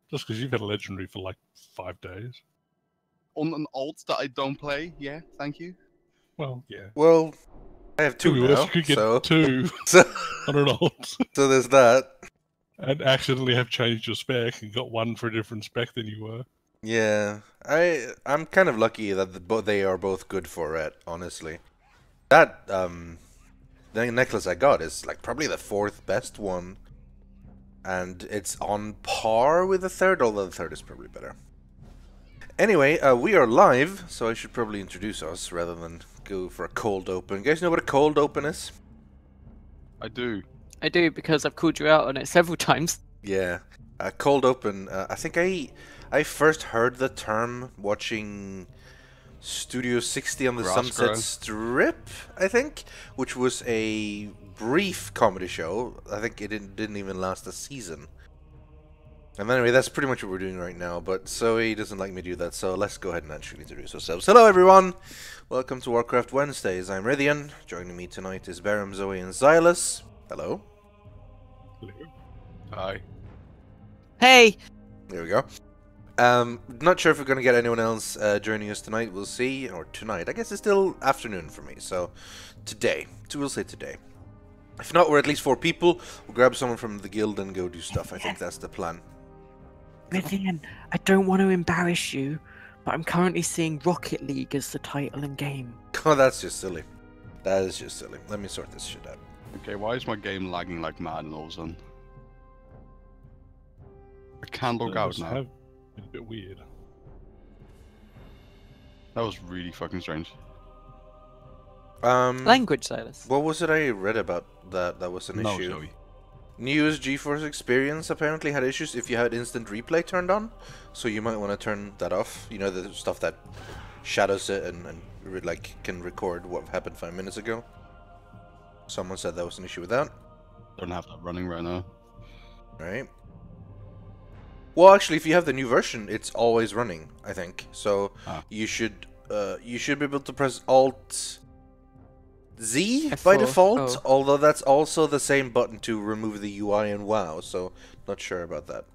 Just because you've had a legendary for like 5 days. On an alt that I don't play, yeah, thank you. Well, yeah. Well, I have two now, You could get so... 2 so... on an alt. So there's that. And accidentally have changed your spec and got 1 for a different spec than you were. Yeah, I'm kind of lucky that they are both good for red, honestly. That, the necklace I got is like probably the 4th best one. And it's on par with the 3rd, although the 3rd is probably better. Anyway, we are live, so I should probably introduce us rather than go for a cold open. You guys know what a cold open is? I do. I do, because I've called you out on it several times. Yeah, cold open. I think I first heard the term watching Studio 60 on the Sunset Strip, I think, which was a brief comedy show. I think it didn't even last a season. And anyway, that's pretty much what we're doing right now, but Zoe doesn't like me to do that, so let's go ahead and actually introduce ourselves. Hello everyone! Welcome to Warcraft Wednesdays. I'm Rythian. Joining me tonight is Barum, Zoe, and Xylus. Hello. Hello. Hi. Hey! There we go. Not sure if we're going to get anyone else joining us tonight. We'll see. Or tonight. I guess it's still afternoon for me, so today. We'll say today. If not, we're at least 4 people. We'll grab someone from the guild and go do stuff. I think that's the plan. Rythian, I don't want to embarrass you, but I'm currently seeing Rocket League as the title and game. Oh, that's just silly. That is just silly. Let me sort this shit out. Okay, why is my game lagging like mad and all of a sudden? I can't log out now. It's a bit weird. That was really fucking strange. Language, Silas. What was it I read about that was an issue? Zoe. Newest GeForce Experience apparently had issues if you had instant replay turned on, so you might want to turn that off. You know, the stuff that shadows it and like can record what happened 5 minutes ago. Someone said that was an issue with that. Don't have that running right now. Right. Well, actually, if you have the new version, it's always running, I think. So you should be able to press Alt Z F4. by default, Oh. although that's also the same button to remove the UI in WoW, so not sure about that.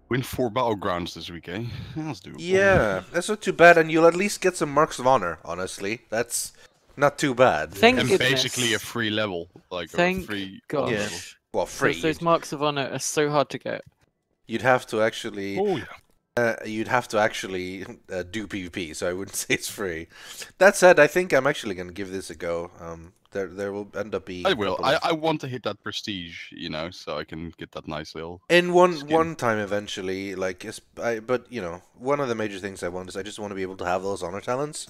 Win 4 battlegrounds this week, eh? That's doable. Yeah, that's not too bad, and you'll at least get some marks of honor, honestly. That's not too bad. Thank And goodness. basically a free level. Like Thank a free God. Yeah. level. Well, free. Because those marks of honor are so hard to get. You'd have to actually... Oh, yeah. you'd have to actually do PvP, so I wouldn't say it's free. That said, I think I'm actually going to give this a go. There will end up being... I will. I want to hit that prestige, you know, so I can get that nice little... In one skin. time eventually, like, but, you know, one of the major things I want is I just want to be able to have those honor talents.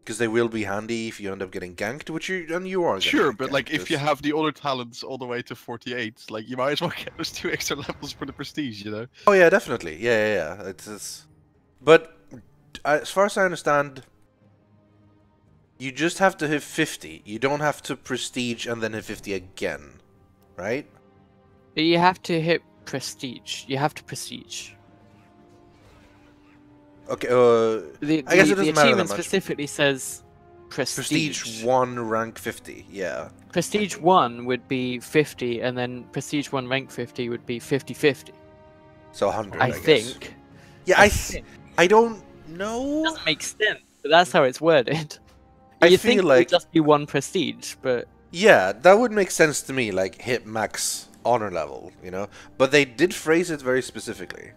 Because they will be handy if you end up getting ganked, which you are. Sure, but like if you have the other talents all the way to 48, like you might as well get those 2 extra levels for the prestige, you know? Oh yeah, definitely. Yeah. It's... But as far as I understand, you just have to hit 50. You don't have to prestige and then hit 50 again, right? But you have to hit prestige. You have to prestige. Okay, I guess it doesn't the matter that achievement much. specifically says prestige. Prestige 1, rank 50, yeah. Prestige 1 would be 50, and then Prestige 1 rank 50 would be 50-50. So 100, I guess. think. Yeah, think. I don't know. It doesn't make sense, but that's how it's worded. I You feel think it like... would just be 1 prestige, but... Yeah, that would make sense to me, like, hit max honor level, you know? But they did phrase it very specifically.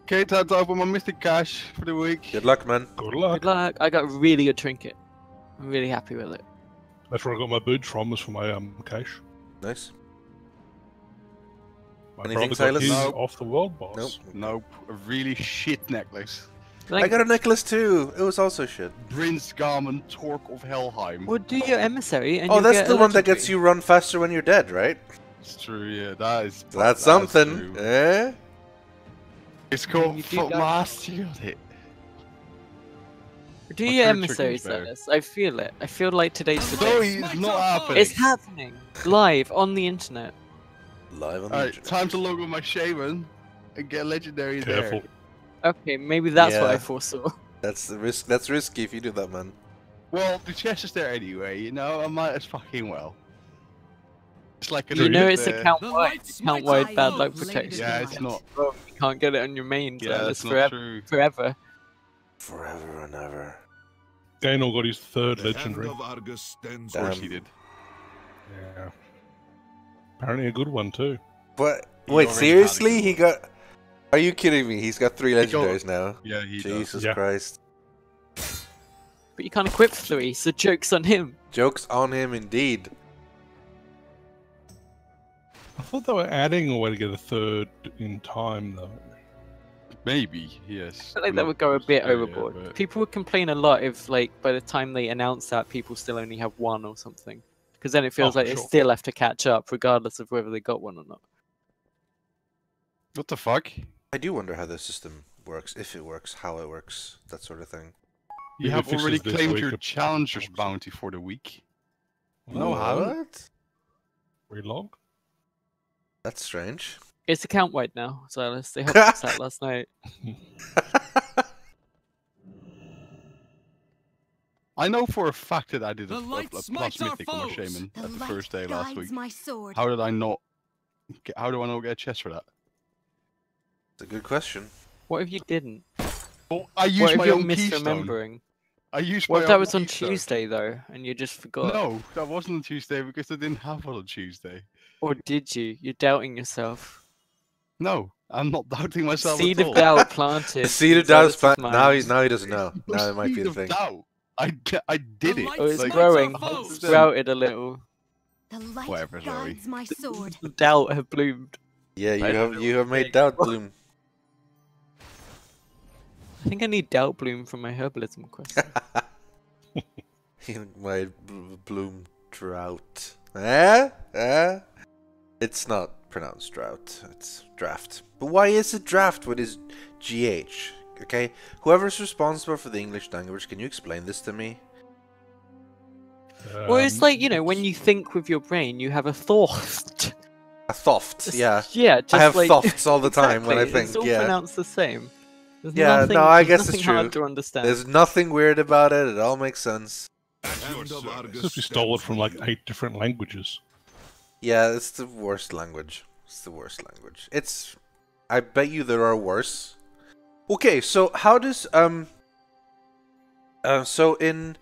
Okay, time to open my Mystic Cash for the week. Good luck, man. Good luck. Good luck. I got a really good trinket. I'm really happy with it. That's where I got my boots from, was for my cache. Nice. My Anything, brother got Silas? his No. off the world boss. Nope. Nope, a really shit necklace. I got a necklace too. It was also shit. Prince Garment, Torque of Helheim. Well, do your emissary and Oh, you'll that's get the a one that gets legendary. you run faster when you're dead, right? It's true, yeah, that is... That's is something, true. eh? It's called You do Foot that. Master Hit. Do My your favorite emissary, trick is better. Silas. I feel it. I feel like today's the No, day. it's not happening. It's happening. Live on the internet. Live on the Alright, internet. time to log on my Shaman and get a legendary Careful. there. Okay, maybe that's what Yeah. I foresaw. That's the risk. That's risky if you do that, man. Well, the chest is there anyway, you know, I might as fucking well. It's like You know it's the- account-wide bad luck protection. Yeah, it's not. Well, you can't get it on your main, so Yeah, it's that's not true. forever. Forever and ever. Gainor got his third The legendary. hand of Argus stands Of course Damn. he did. Yeah. Apparently a good one too. But He wait, already seriously? had a He good got. Are you kidding me? He's got 3 got- legendaries now. Yeah, he does. Jesus Yeah. Christ. But you can't equip 3, so joke's on him. Joke's on him indeed. I thought they were adding a way to get a third in time though. Maybe, yes. I feel like that would go a bit Yeah, overboard. but- People would complain a lot if, like, by the time they announce that, people still only have 1 or something. Because then it feels Oh, like they sure. still have to catch up, regardless of whether they got 1 or not. What the fuck? I do wonder how the system works, if it works, how it works, that sort of thing. You If it have fixes already this claimed week, your it- challenger's bounty for the week. No, Oh, haven't. What? Relog? That's strange. It's account-wide now, Silas. They helped us out last night. I know for a fact that I did The a light plus smites our mythic on my foes. shaman The at the light first day last guides week. my sword. How did I not? How do I not get a chest for that? It's a good question. What if you didn't? Well, I What used if my you're own keystone. misremembering? I used What my if that own was on keystone. Tuesday, though, and you just forgot? No, that wasn't on Tuesday because I didn't have one on Tuesday. Or did you? You're doubting yourself. No, I'm not doubting myself Seed at of all. doubt planted. The seed of in doubt is Silas's planted. Now mind. he doesn't know. No Now it might be seed the of thing. doubt. I did The it. light Oh, it's Like, growing. foes. It's sprouted a little. The light Whatever, Zoe. guides my sword. Doubt have bloomed. Yeah, I you have made doubt bloom. I think I need doubt bloom for my herbalism quest. My bloom drought. Eh? It's not pronounced drought. It's draft. But why is it draft with his GH? Okay? Whoever's responsible for the English language, can you explain this to me? Well, it's like, you know, when you think with your brain, you have a thought. A thoft, yeah. Yeah, just I have like... thoughts all the time when I Exactly, think, It's all yeah. pronounced the same. There's Yeah, nothing, no, I there's guess it's nothing true. hard to understand. There's nothing weird about it. It all makes sense. The hand of Argus Because we stole it stands from for like you. 8 different languages. Yeah, it's the worst language. It's the worst language. It's... I bet you there are worse. Okay, so how does... So in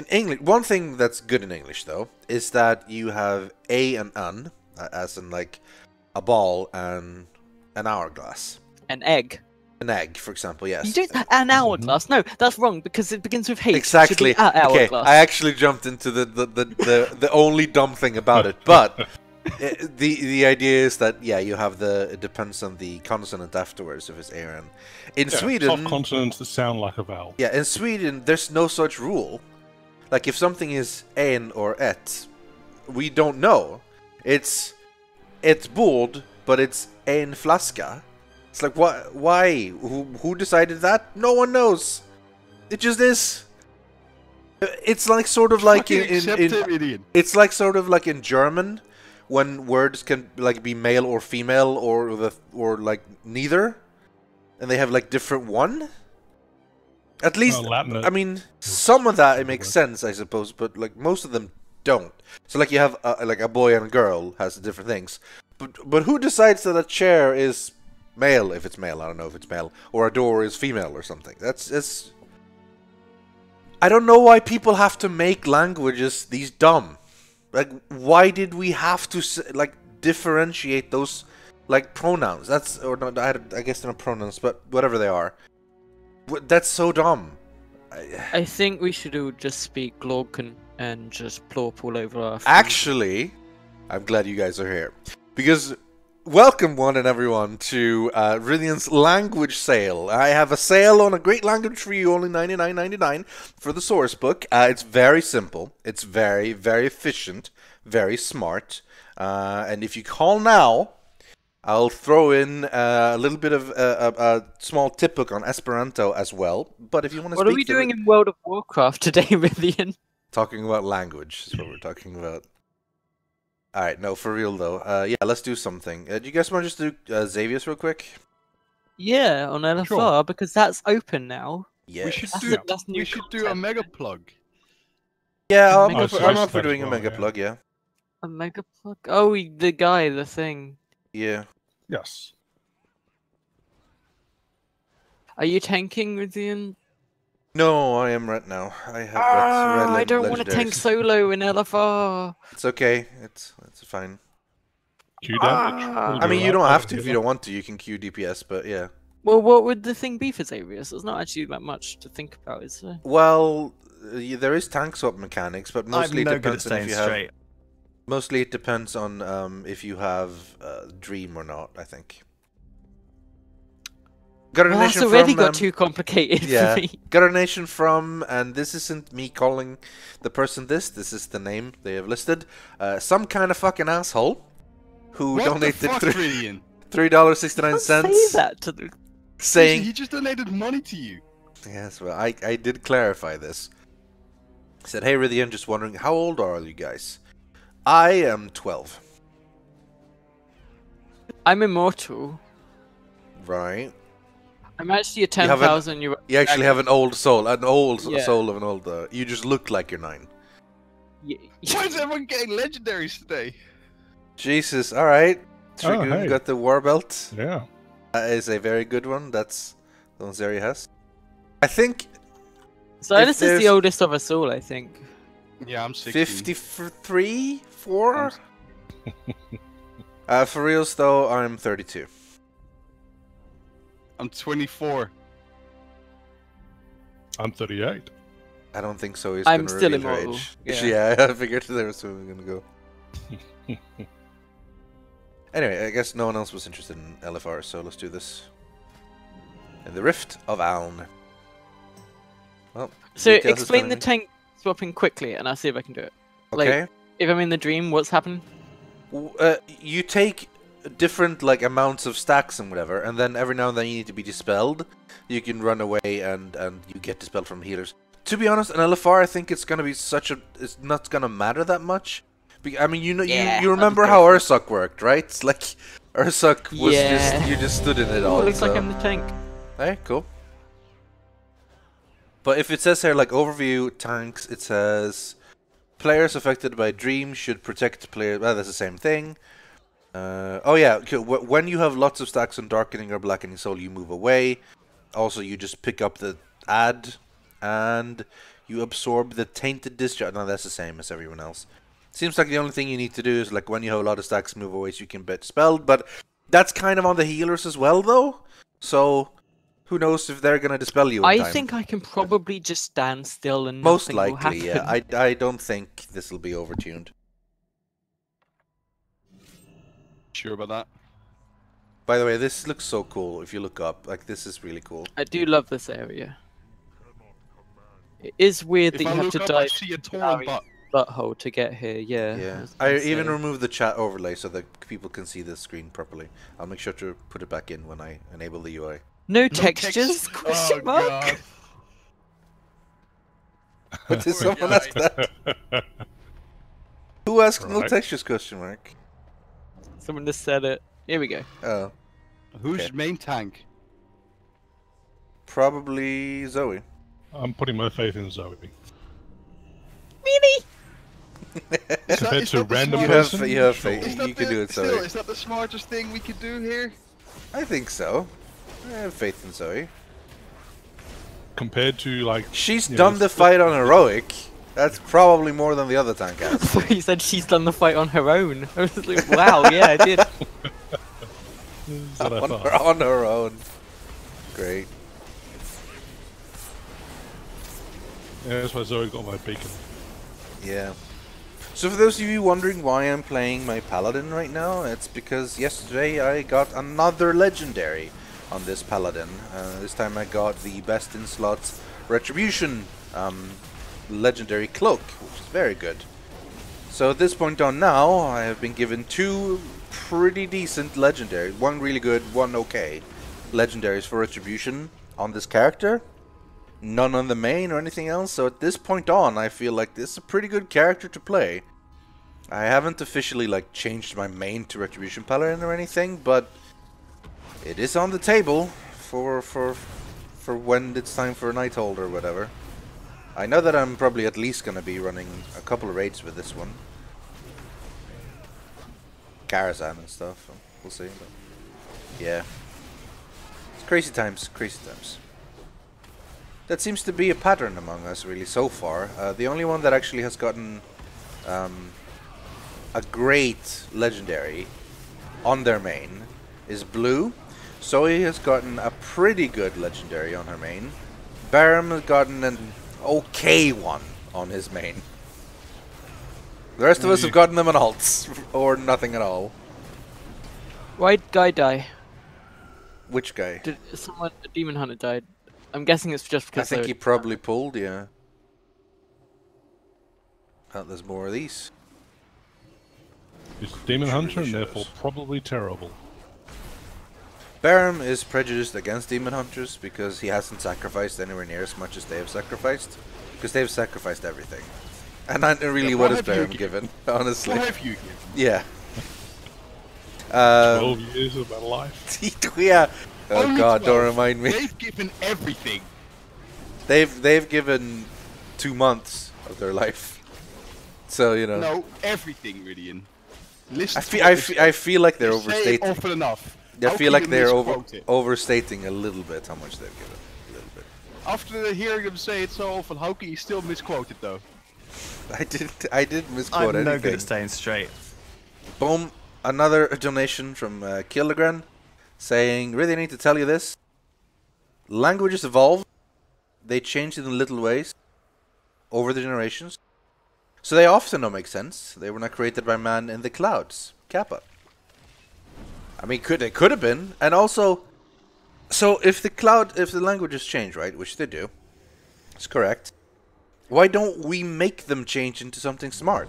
English... One thing that's good in English, though, is that you have a and an, as in, like, a ball and an hourglass. An egg. An egg, for example, yes. You don't... An hourglass. No, that's wrong, because it begins with H. Exactly. It should be a Okay, hourglass. I actually jumped into the only dumb thing about it, but the idea is that you have it depends on the consonant afterwards if it's Aaron. In Yeah, Sweden, soft consonants that sound like a vowel. in Sweden there's no such rule. Like if something is en or et, we don't know. It's bord, but it's en flaska. It's like what? Why? Who decided that? No one knows. It just is. It's like sort of like Fucking accept him, idiot. it's like sort of like in German, when words can like be male or female or like neither, and they have like different one. At least, Latin, I mean, some of that it makes sense, I suppose, but like most of them don't. So like you have like a boy and a girl has different things, but who decides that a chair is male if it's male? I don't know if it's male, or a door is female or something. That's I don't know why people have to make languages these dumb. Like, why did we have to like differentiate those like pronouns? That's or not. I guess they're not pronouns, but whatever they are. That's so dumb. I think we should all just speak Glorcan and just plorp all over our food. Actually, I'm glad you guys are here because welcome one and everyone to Rythian's language sale. I have a sale on a great language for you, only $99.99 for the source book. It's very simple. It's very, very efficient, very smart. And if you call now, I'll throw in a little bit of a small tip book on Esperanto as well. But if you want to What speak are we to doing in World of Warcraft today, Rythian? talking about language is what we're talking about. Alright, no, for real though. Yeah, let's do something. Do you guys want to just do Xavius real quick? Yeah, on LFR, Sure. because that's open now. Yeah. We should That's do. the- that's new We should do a content. mega plug. Yeah, A I'm mega up, plug. I'm up for That as doing a well, mega yeah. plug, yeah. A mega plug? Oh, the guy, the thing. Yeah. Yes. Are you tanking, Rythian? No, I am right now. I have red I don't want to tank legendaries. solo in LFR. It's okay. It's fine. Q damage. Ah. Will I do mean, you that. don't I have can to if heal you up. don't want to. You can Q DPS, but yeah. Well, what would the thing be for Xavius? There's not actually that much to think about, is there? Well, there is tank swap mechanics, but I'm mostly no it good at depends on if staying you have. straight. Mostly it depends on if you have Dream or not. I think. Got a Well, that's donation already from, got too complicated yeah, for me. got a donation from, and this isn't me calling the person this. This is the name they have listed. Some kind of fucking asshole who What donated the fuck, Rythian? $3.69, Don't say that to the... saying He just donated money to you. yes. Well, I did clarify this. He said, "Hey, Rythian, just wondering how old are you guys? I am 12. I'm immortal. Right. I'm actually a You have 10,000 euro... You actually have an old soul, Yeah. soul of an old. You just look like you're 9. Why is everyone getting legendaries today? Jesus. All right. Oh, Trigoon hey. got the war belt. Yeah. That is a very good one. That's the one Zeri has. I think Silas is there's- the oldest of us all, I think. Yeah, I'm 16. 53, 4. I'm- For reals though, I'm 32. I'm 24. I'm 38. I don't think so. He's I'm gonna still reveal her immortal, age. yeah. Yeah, I figured there was where we were gonna go. Anyway, I guess no one else was interested in LFR, so let's do this. In the Rift of Aln. Well, So details is explain the coming tank swapping quickly, and I'll see if I can do it. in. like- Okay. If I'm in the dream, what's happening? You take different like amounts of stacks and whatever, and then every now and then you need to be dispelled. You can run away and you get dispelled from healers. To be honest, in LFR, I think it's gonna be it's not gonna matter that much. I mean, you know, Yeah, you I'll remember just how go for it. Ursuck worked, right? It's like Ursuck was Yeah. you just stood in it Oh, all. it looks like so- I'm the tank. Hey, cool. But if it says here like overview tanks, it says players affected by Dream should protect players. Well, that's the same thing. Oh yeah, okay, when you have lots of stacks on Darkening or Blackening Soul, you move away. Also, you just pick up the add, and you absorb the Tainted Discharge. No, that's the same as everyone else. Seems like the only thing you need to do is like when you have a lot of stacks, move away so you can get spelled. But that's kind of on the healers as well, though. So who knows if they're gonna dispel you in I time. think I can probably just stand still and Most nothing will likely, yeah. happen. I don't think this will be overtuned. Sure about that? By the way, this looks so cool. If you look up, like this is really cool. I do love this area. It is weird If that I you have look to up, I dive see a down Tauren butt. butthole to get here. Yeah. Yeah, was I gonna even say. removed the chat overlay so that people can see the screen properly. I'll make sure to put it back in when I enable the UI. No No textures? text- Question Oh, mark? God. But did Oh, someone God. ask that? Who asked no Right. textures question mark? Someone just said it. Here we go. Oh, Who's Okay. main tank? probably Zoe. I'm putting my faith in Zoe. Really? Is Compared to the random You smartest- have person? you have Sure. faith. is that You can the- do it, still, Zoe. is that the smartest thing we could do here? I think so. I have faith in Zoe. Compared to like She's Yeah, done the it's- fight on heroic. That's probably more than the other tank has. You said she's done the fight on her own. I was like, wow, yeah, I did. That's what I on, thought. her, on her own. Great. Yeah, that's why Zoe got my beacon. Yeah. So for those of you wondering why I'm playing my paladin right now, it's because yesterday I got another legendary on this paladin. This time I got the best in slots retribution legendary cloak, which is very good. So at this point on now, I have been given two pretty decent legendaries. One really good, one okay. Legendaries for retribution on this character. None on the main or anything else, so at this point on, I feel like this is a pretty good character to play. I haven't officially like changed my main to Retribution Paladin or anything, but it is on the table for when it's time for a Nighthold or whatever. I know that I'm probably at least gonna be running a couple of raids with this one. Karazhan and stuff. So we'll see. But yeah, it's crazy times. Crazy times. That seems to be a pattern among us, really, so far. The only one that actually has gotten a great legendary on their main is Blue. Zoe has gotten a pretty good legendary on her main. Barum has gotten an okay one on his main. The rest of us have gotten them on alts, or nothing at all. Why did Guy die? Which guy? Did someone, a demon hunter died? I'm guessing it's just I because think he probably pulled, yeah. Oh, there's more of these. He's a demon hunter and therefore probably terrible. Barum is prejudiced against demon hunters because he hasn't sacrificed anywhere near as much as they have sacrificed. Because they've sacrificed everything. And not really what has Barum given, honestly. What have you given? Yeah. 12 years of my life. Yeah. Oh Only god, 12. don't remind me. They've given everything. They've given 2 months of their life. So, you know. No, everything, Rythian. Listen I feel like they're Say it overstating. often enough. I How feel can like you they're misquote it? overstating a little bit how much they've given. A little bit. After hearing them say it so often, how can you still misquote it though? I didn't misquote I'm anything. no good at staying straight. Boom. Another donation from Killigren saying, really need to tell you this. Languages evolve. They change in little ways over the generations. So they often don't make sense. They were not created by man in the clouds. Kappa. I mean, they could have been. And also, so if the languages change, right, which they do, it's correct. Why don't we make them change into something smart?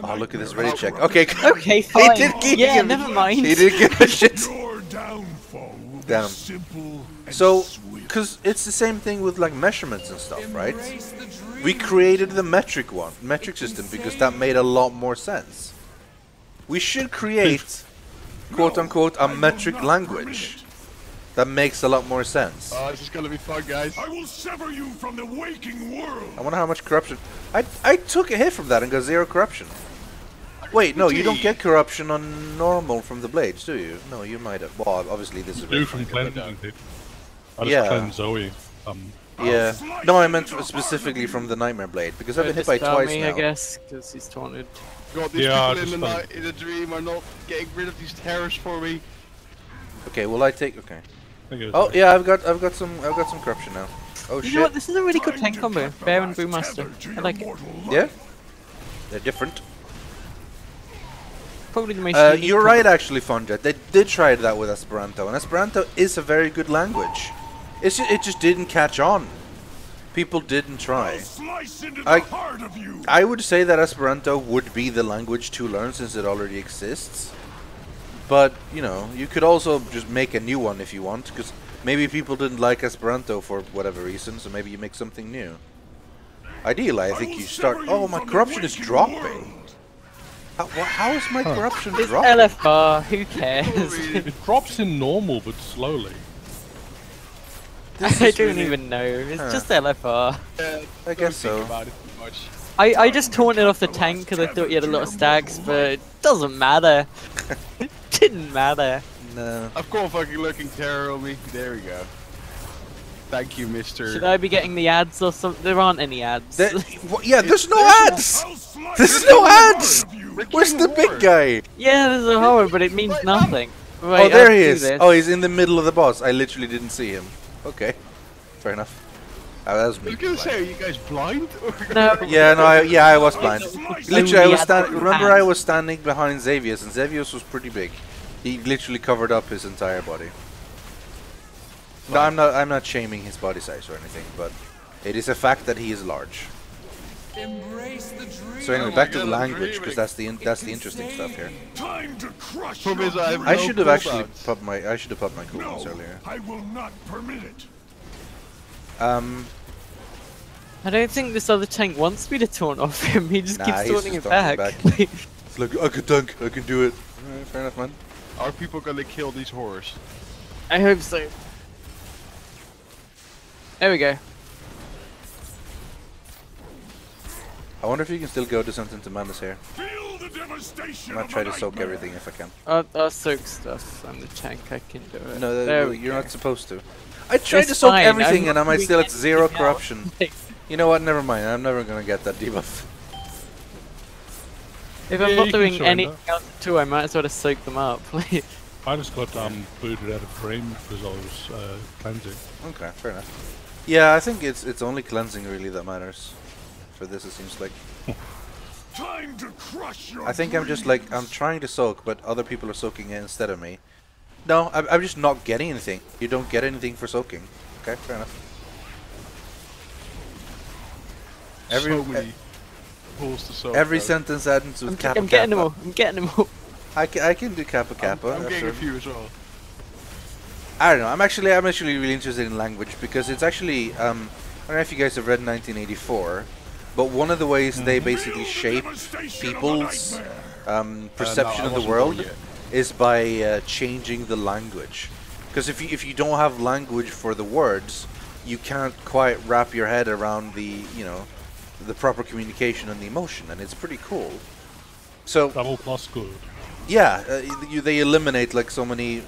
Oh, look at this ready check. Okay, Okay, fine. did give Yeah, him- never mind. he did give a shit. Your downfall will be Damn. simple and So, swift. because it's the same thing with like measurements and stuff, right? We created the metric system because that made a lot more sense. We should create, quote unquote, a metric language. That makes a lot more sense. Oh, this is gonna be fun, guys. I will sever you from the waking world. I wonder how much corruption. I took a hit from that and got 0 corruption. Wait, no, you don't get corruption on normal from the blades, do you? No, you might have. Well, obviously this is. Do from cleansing it. I just Yeah. cleanse Zoe. Yeah. No, I meant specifically from the nightmare blade because I've been hit by twice me, now. I guess, because he's taunted. God, these Yeah, people in the just night, in the dream, are not getting rid of these terrors for me. Okay, will I take? Okay. I think it Oh was- yeah, I've got some corruption now. Oh You know what? shit. This is a really good tank combo. Bear and Brewmaster. I like it. Yeah. They're different. Probably the most. unique You're combo. right, actually, Fonjet. They did try that with Esperanto, and Esperanto is a very good language. It just didn't catch on. People didn't try. Slice into I- the heart of you. I would say that Esperanto would be the language to learn since it already exists. But, you know, you could also just make a new one if you want, because maybe people didn't like Esperanto for whatever reason, so maybe you make something new. Ideally, I think you start... Oh, my corruption is dropping. How is my corruption It's dropping? LFR. Who cares? It drops in normal, but slowly. I don't even know. It's just LFR. I guess so. About it too much. I just taunted off the tank because I thought you had a lot of stacks, but it doesn't matter. It didn't matter. No. I've got a fucking lurking terror on me. There we go. Thank you, Mr. Should I be getting the ads or something? There aren't any ads. Yeah, there's no ads! I'll slice There's into no the heart ads! of you. Where's the big guy? Yeah, there's a horror, but it means nothing. Right, Oh, there I'll he do is. this. Oh, he's in the middle of the boss. I literally didn't see him. Okay. Fair enough. Oh, that was I me. was gonna say, are you guys blind? No. Yeah, no, I was blind. Literally, I Only was at standing. the Remember, hands. I was standing behind Xavius, and Xavius was pretty big. He literally covered up his entire body. No, I'm not shaming his body size or anything, but it is a fact that he is large. So anyway, back to the language, because that's the interesting stuff here. Time to crush Problem is, your I have I no should have actually cooldowns. popped my cooldowns No, earlier. I will not permit it. I don't think this other tank wants me to taunt off him. He just Nah, keeps he's taunting just it taunting back. It's like, I can dunk, I can do it. Alright, fair enough, man. Are people gonna kill these horrors? I hope so. There we go. I wonder if you can still go to something to Madness here. Feel the devastation I'm gonna of try a to soak nightmare. everything if I can. I'll soak stuff. I'm the tank. I can do it. No, There we you're go. not supposed to. I tried It's to soak fine, everything I'm and I not might doing still at 0 anything else. corruption. You know what? Never mind. I'm never gonna get that debuff. If Yeah, I'm you not can doing surrender. anything else at all, I might as well just soak them up. I just got booted out of Dream because I was cleansing. Okay, fair enough. Yeah, I think it's only cleansing really that matters. For this, it seems like. Time to crush your I think I'm just like I'm trying to soak, but other people are soaking it instead of me. No, I'm just not getting anything. You don't get anything for soaking. Okay, fair enough. So many pools to soak. Every though. sentence ends with kappa I'm getting them kappa. all. I'm getting them all. I can do kappa kappa. I'm that's getting a right. few as well. I don't know. I'm actually really interested in language because it's actually I don't know if you guys have read 1984, but one of the ways they basically shape people's perception No, I of the wasn't world born yet. is by changing the language. Because if you don't have language for the words, you can't quite wrap your head around the the proper communication and the emotion, and it's pretty cool. So Double plus good. yeah, they eliminate like so many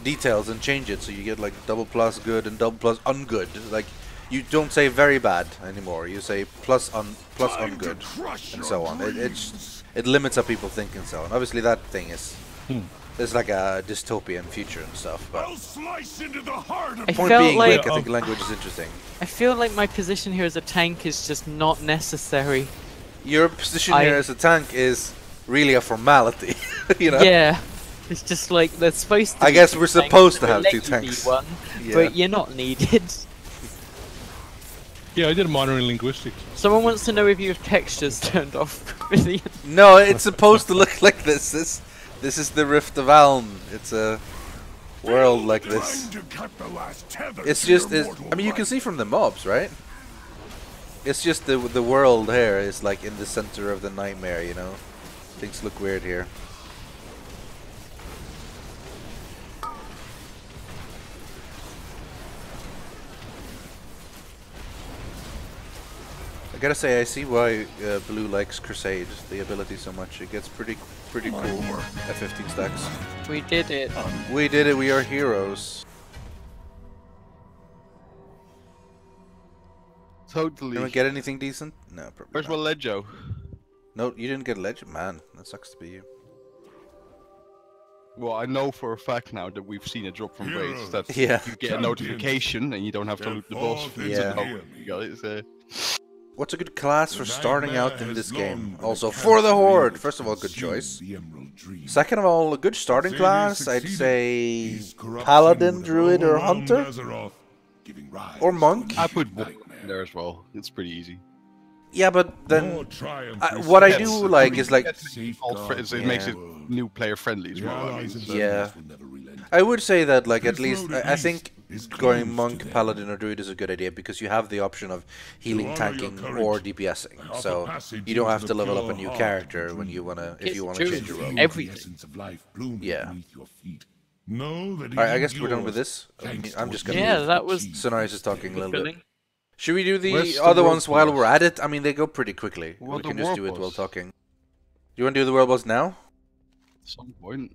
details and change it, so you get like double plus good and double plus ungood. Like you don't say very bad anymore. You say plus ungood, and so on. It limits how people think and so on. Obviously, that thing is there's like a dystopian future and stuff. But I'll slice into the heart of I point felt being, like I think language is interesting. I feel like my position here as a tank is just not necessary. Your position here as a tank is really a formality, you know. Yeah, it's just like they're supposed to. I be guess two we're tanks, supposed to they'll have let two you be tanks. One, Yeah. but you're not needed. Yeah, I did a minor in linguistics. Someone wants to know if you have textures turned off. Rythian. No, it's supposed to look like this. This is the Rift of Aln. It's a world like this. Time to cut the last tether It's to just, your it's, mortal I mean, you can life. see from the mobs, right? It's just the world here is like in the center of the nightmare, you know. Things look weird here. I gotta say, I see why Blue likes Crusade, the ability so much. It gets pretty cool at 15 stacks. We did it. We did it, we are heroes. Totally. Did we get anything decent? No, probably Where's my not. Leggio? No, you didn't get a legend. Man, that sucks to be you. Well, I know for a fact now that we've seen a drop from Raids that Yeah. you get a notification and you don't have to loot the boss. Yeah. You got it, so- What's a good class for The starting nightmare out in has this long game? been Also, a for the cancer Horde! that First of all, good consumed choice. the Emerald Dream. Second of all, a good starting Xavier class, I'd succeeded. say His corruption Paladin, would Druid, or overwhelm Hunter? Azeroth, giving rise Or to a Monk? I new put Wolf nightmare. in there as well. It's pretty easy. Yeah, but then Your triumph what I is do set like free. is like Safeguard It makes it the world. new player friendly as The well. I mean, allies and so- Yeah. servants will never relent. I would say that like at This least road I east think is going closed Monk, to them. Paladin, or Druid is a good idea because you have the option of healing, honor your tanking, courage, or I DPSing. offer So passage you don't into have the to level up a pure new heart character of when you wanna if It's you wanna true. change your Feel role. the Everything. essence of life bloom Yeah. beneath your feet. Know that Alright, I it guess is we're done with yours, this. thanks I'm to just what gonna you Yeah, have that was- achieved Sonaris is talking a little bit. Fulfilling. Should we do the Where's the other world ones while boss? we're at it? I mean, they go pretty quickly. What We the can just do world it while boss? talking. You want to do the world boss now? Some point.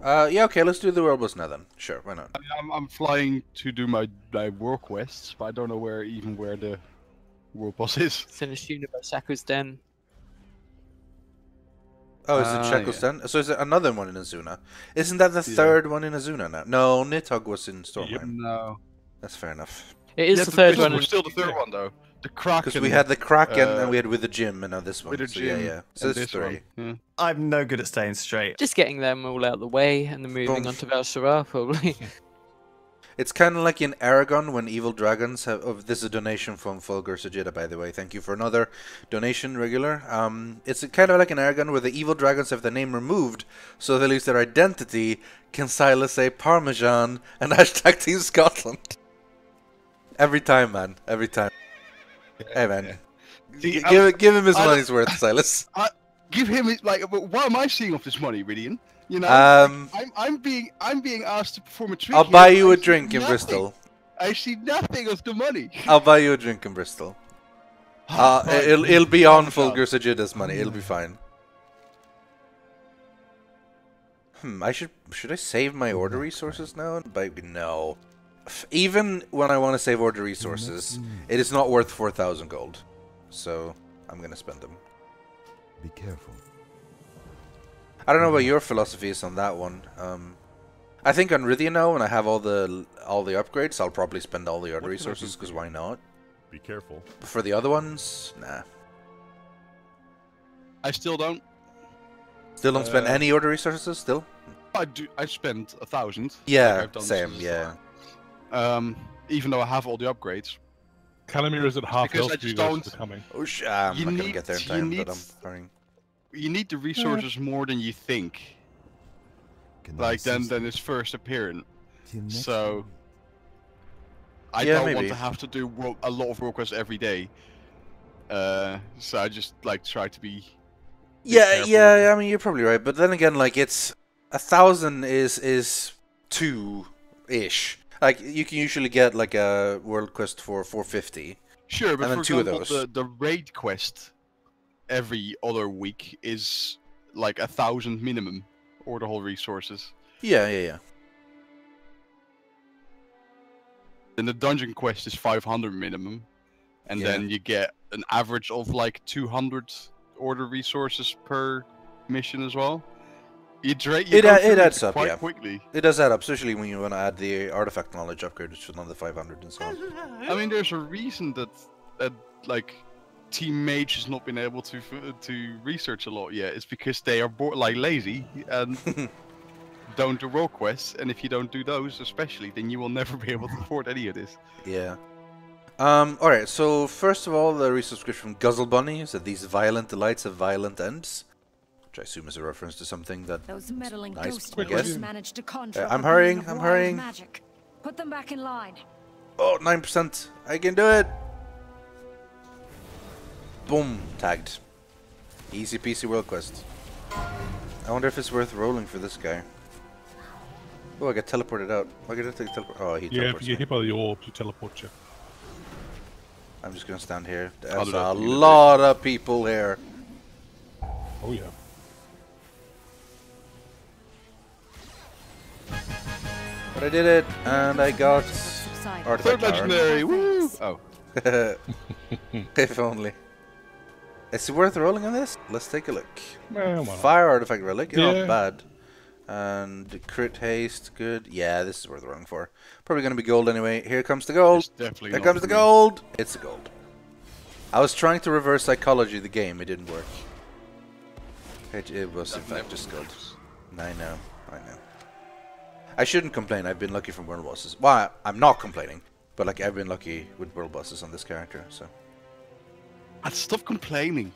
Yeah, okay, let's do the world boss now then. Sure, why not? I'm flying to do my work quests, but I don't know where the world boss is. It's in a universe, Shaku's Den. Oh, is it Ah, Shekostan? So is it another one in Azuna? Isn't that the third one in Azuna now? No, Nidhogg was in Stormheim. No. That's fair enough. It is Yeah, the third we're one. still the third one though. The Kraken. Because we had the Kraken uh, and we had with the gym and now this one. with the So gym. yeah. So and this is this one. three. Yeah. I'm no good at staying straight. Just getting them all out of the way and then moving Boom. on to Valshara, probably. It's kind of like in Aragon when evil dragons have. Oh, this is a donation from Fulgur Sajida, by the way. Thank you for another donation, regular. It's kind of like in Aragon where the evil dragons have their name removed, so they lose their identity. Can Silas say Parmesan and hashtag Team Scotland? Every time, man. Every time. Hey, man. See, Give him his I- money's worth, Silas. Give him his, like. But why am I seeing off this money, Rythian? You know, I'm being asked to perform a trick. I'll here, buy but you I a see drink in nothing. Bristol. I see nothing of the money. I'll buy you a drink in Bristol. Fine. It'll be on Parmesan. Fulgur Sajida's money. It'll be fine. Should I save my order resources now? But no. Even when I want to save order resources, it is not worth 4,000 gold. So I'm gonna spend them. Be careful. I don't know what your philosophy is on that one. I think on Rythian now, when I have all the upgrades, I'll probably spend all the order resources, because why not? Be careful. But for the other ones, nah. I still don't. Still don't spend any order resources, still? I do. I spent 1,000. Yeah, like I've done same, since yeah. Even though I have all the upgrades. Calamir is at half Because I health for you just guys don't- for coming. Oh, I'm You not gonna need- get there in you time, need- but I'm hurrying. You need the resources more than you think. Like then it's first appearance. So I Yeah, don't maybe. want to have to do a lot of work quests every day. So I just like try to be. Yeah, careful. yeah, I mean, you're probably right. But then again, like, it's 1,000 is 2-ish. Like, you can usually get, like, a world quest for 450. Sure, but And then for two of example, those. the raid quest every other week is like 1,000 minimum, or the whole resources. Yeah, yeah, yeah. Then the dungeon quest is 500 minimum, and Yeah. then you get an average of like 200 order resources per mission as well. You It go through adds up, quite yeah. quickly. It does add up, especially when you want to add the artifact knowledge upgrade, which is another 500 and so on. I mean, there's a reason that like Team Mage has not been able to research a lot yet. It's because they are like lazy and don't do world quests. And if you don't do those, especially, then you will never be able to afford any of this. Yeah. Alright, so first of all, the resubscription from Guzzle Bunny said these violent delights have violent ends. Which I assume is a reference to something that... Those meddling Nice, ghost I guess. boys managed to conjure I'm up a hurrying, being of I'm wild hurrying. Magic. Put them back in line. Oh, 9%! I can do it! Boom! Tagged. Easy peasy world quest. I wonder if it's worth rolling for this guy. Oh, I got teleported out. Why did I take teleport? Oh, he Yeah, if teleports you me. get hit by the orb to teleport you. I'm just gonna stand here. I'll There's do that a for you, lot of people here. Oh yeah. But I did it, and I got Subside. artifact Third power. legendary, woo! Oh, If only. Is it worth rolling on this? Let's take a look. Well, why not? Fire artifact relic, Yeah. not bad. And crit haste, good. Yeah, this is worth rolling for. Probably gonna be gold anyway. Here comes the gold. it's definitely. Here not comes for the me. gold. It's the gold. I was trying to reverse psychology the game. It didn't work. It was in That fact never just gold. works. I know. I know. I shouldn't complain. I've been lucky from world bosses. Well, I'm not complaining, but like I've been lucky with world bosses on this character. So Stop complaining.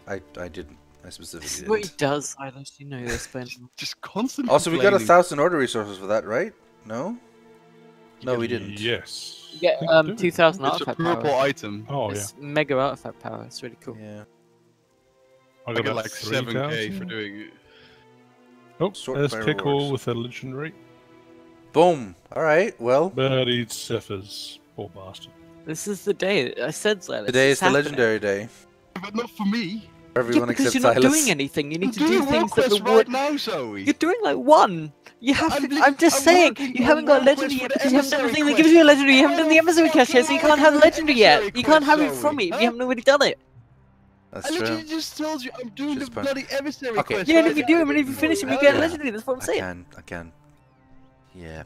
I didn't. I specifically This is didn't. what he does, Silas. You know this, but Just constant. Also, we got complaining. 1,000 order resources for that, right? No? No, we didn't. Yes. you get I think we do. 2,000 It's a artifact purple power. item. Oh yeah. It's mega artifact power. It's really cool. Yeah. I I got get about like 7k 3,000. for doing it. Oh, Sort there's by Pickle rewards. with a legendary. Boom. All right. Well, But he suffers. Poor bastard. This is the day. I said Silas. today is it's the happening. legendary day But not for me. for Yeah, everyone because except you're not Silas. doing anything. You need I'm to do doing things that world the quests wood. right now, Zoe. You're doing like one. You have I'm to. li- I'm just I'm saying. working You on haven't got world legendary quests yet for the because you haven't done the emissary thing that quest. gives you a legendary. You haven't I'm done the emissary fucking quest yet, so you can't working have a on the legendary yet. emissary You can't have it quest, from me. Zoe. You haven't already done it. That's I true. literally just told you I'm doing Just the fine. bloody emissary Okay. quest. Yeah, and right if you now. do them and if you finish them, you Oh, get a yeah. legendary. That's what I'm saying. I can. Yeah.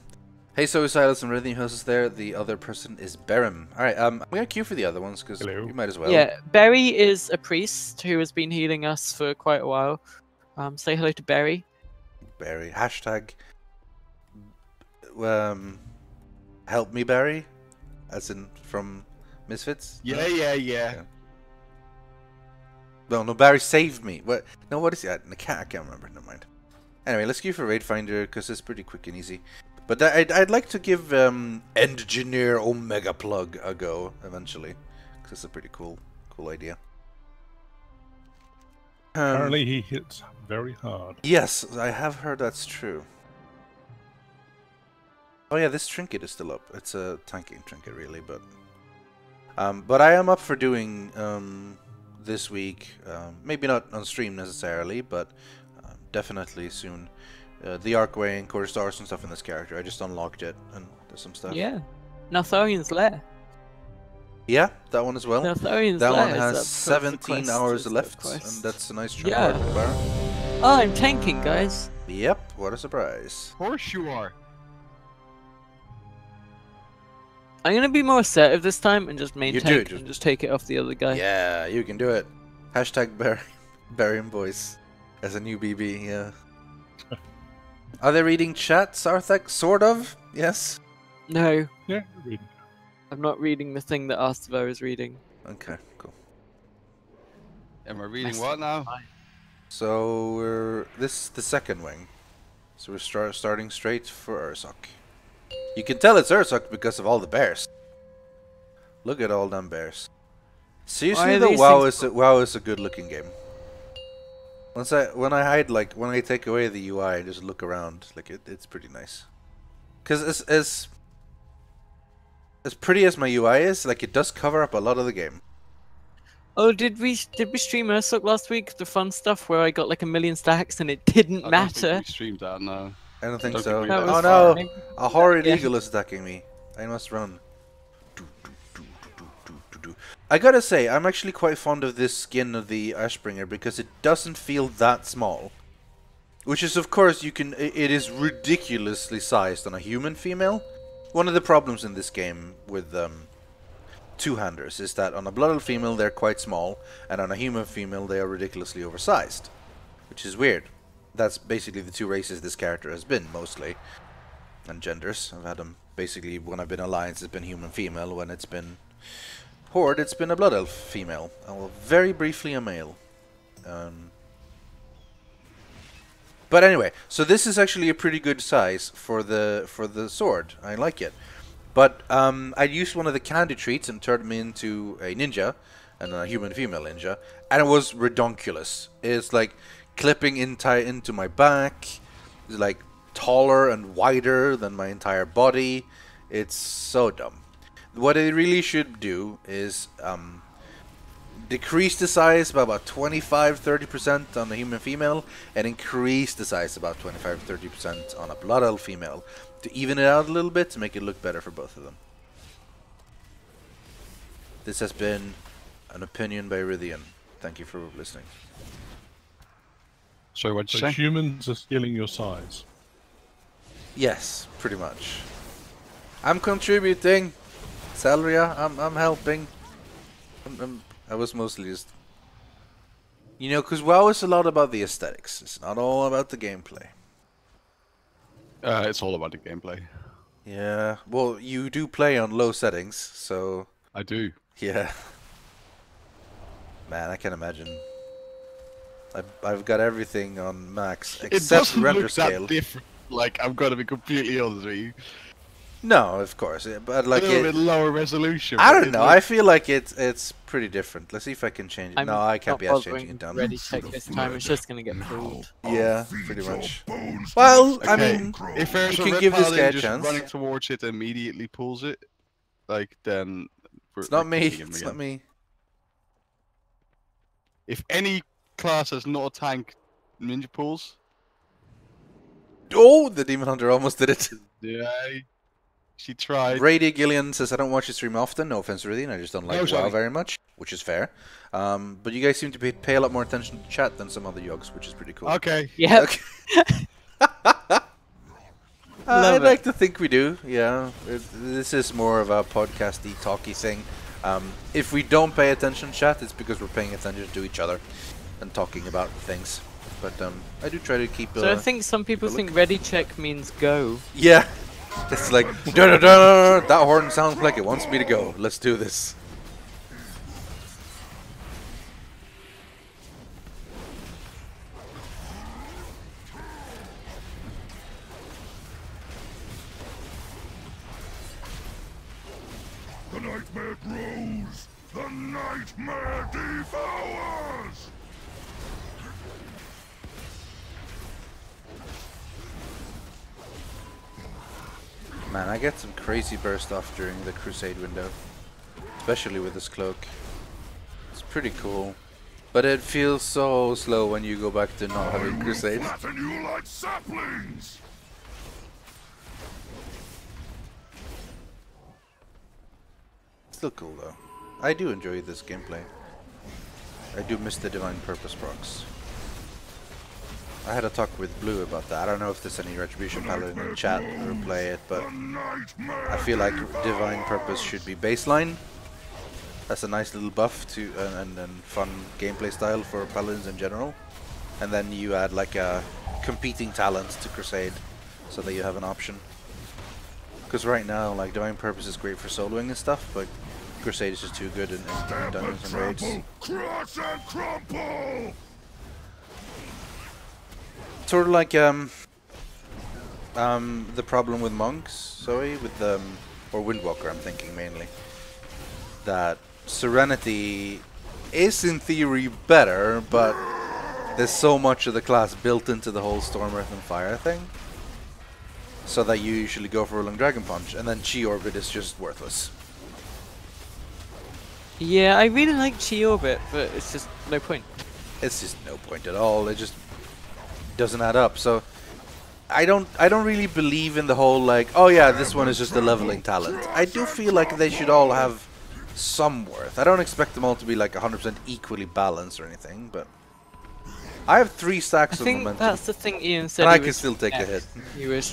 Hey, so Silas and Rythian is there. The other person is Berim. All right. I'm gonna queue for the other ones because Hello. you might as well. Yeah, Berry is a priest who has been healing us for quite a while. Say hello to Berry. Barry. Hashtag. Help me, Barry. As in from Misfits. Yeah. No, Barry saved me. What? No, what is it? I can't remember. Never mind. Anyway, let's queue for Raid Finder because it's pretty quick and easy. But I'd like to give Engineer Omega Plug a go eventually because it's a pretty cool idea. Apparently he hits very hard. Yes, I have heard that's true. Oh yeah, this trinket is still up. It's a tanking trinket, really, but I am up for doing this week. Maybe not on stream necessarily, but definitely soon. the Arcway and Quarter Stars and stuff in this character. I just unlocked it and there's some stuff. Yeah. Nartharian's Lair. Yeah, that one as well. Nartharian's That Lair one is has up for 17 quest, hours is up left, quest. and that's a nice chunk Yeah. of bar. Oh, I'm tanking, guys. Yep, what a surprise. Of course you are. I'm gonna be more assertive this time and just main You do, tank just- and just take it off the other guy. Yeah, you can do it. Hashtag Barium Boys as a new BB, yeah. Are they reading chat, Sarthak? Sort of, yes? No, Yeah, read. I'm not reading the thing that Arthur is reading. Okay, cool. Am I reading what now? So this is the second wing. So we're starting straight for Ursoc. You can tell it's Ursoc because of all the bears. Look at all them bears. Seriously, Why are though, these WoW is a good looking game. When I take away the UI and just look around, like it's pretty nice. Cause as pretty as my UI is, like it does cover up a lot of the game. Oh, did we stream Ursoc last week? The fun stuff where I got like 1,000,000 stacks and it didn't I don't matter. think we streamed that, no. I don't think Don't so. think we did. Oh no! fine. A horrid Yeah. eagle is attacking me. I must run. I gotta say, I'm actually quite fond of this skin of the Ashbringer because it doesn't feel that small. Which is, of course, it is ridiculously sized on a human female. One of the problems in this game with two-handers is that on a blooded female they're quite small, and on a human female they are ridiculously oversized. Which is weird. That's basically the two races this character has been, mostly. And genders. I've had them basically, when I've been Alliance, it's been human-female. When it's been Horde, it's been a Blood Elf female. Well, very briefly a male. But anyway, so this is actually a pretty good size for the sword. I like it. But I used one of the candy treats and turned me into a ninja, and a human female ninja, and it was redonkulous. It's like clipping into my back. It's like taller and wider than my entire body. It's so dumb. What it really should do is decrease the size by about 25-30% on the human female, and increase the size about 25-30% on a blood elf female to even it out a little bit to make it look better for both of them. This has been an opinion by Rythian. Thank you for listening. Sorry, what'd you So say? humans are stealing your size. Yes, pretty much. I'm contributing. Salria, I'm helping. I was mostly just... You know, because WoW is a lot about the aesthetics. It's not all about the gameplay. It's all about the gameplay. Yeah, well, you do play on low settings, so... I do. Yeah. Man, I can imagine. I've got everything on max, It except doesn't render look scale. that different. Like, I'm gonna be completely honest with you. No, of course, but like a little bit lower resolution. I but don't it know. looks- I feel like it's pretty different. Let's see if I can change it. I'm No, I can't not be asked bothering changing it down. Ready check this time. It's just gonna get pulled. Yeah, pretty much. Well, I Okay, mean, if there's you a can red give this paladin guy a just chance. running towards it and immediately pulls it, like then It's not me. kicking him It's again. not me. If any class has not a tank ninja pulls, Oh, the Demon Hunter almost did it. yeah, she tried. Brady Gillian says, I don't watch your stream often. No offense, really. I just don't like No, WoW sorry. very much, which is fair. But you guys seem to pay a lot more attention to chat than some other Yogs, which is pretty cool. Okay. Yep. Okay. I'd like to think we do, yeah. This is more of a podcasty, talky thing. If we don't pay attention, chat, it's because we're paying attention to each other and talking about things. But I do try to keep. So I think some people look. think ready check means go. Yeah, it's like da da da. That horn sounds like it wants me to go. Let's do this. The nightmare grows. The nightmare devours. Man, I get some crazy burst off during the crusade window, especially with this cloak. It's pretty cool. But it feels so slow when you go back to not having Crusade. Flatten you like saplings! Still cool though. I do enjoy this gameplay. I do miss the Divine Purpose procs. I had a talk with Blue about that. I don't know if there's any Retribution Paladin in chat or play it, but I feel like Divine Purpose should be baseline. That's a nice little buff to and fun gameplay style for Paladins in general. And then you add like a competing talent to Crusade, so that you have an option. Because right now, like Divine Purpose is great for soloing and stuff, but Crusade is just too good in dungeons and raids. Crush and crumple! Sort of like the problem with monks, sorry, with or Windwalker, I'm thinking mainly. That Serenity is in theory better, but there's so much of the class built into the whole Storm, Earth and Fire thing, so that you usually go for Rolling Dragon Punch, and then Chi Orbit is just worthless. Yeah, I really like Chi Orbit, but it's just no point. It's just no point at all. It just doesn't add up. So I don't really believe in the whole like, oh yeah, this one is just a leveling talent. I do feel like they should all have some worth. I don't expect them all to be like 100% equally balanced or anything, but I have 3 stacks of momentum. I think that's the thing Ian said. And I can still take a hit. He was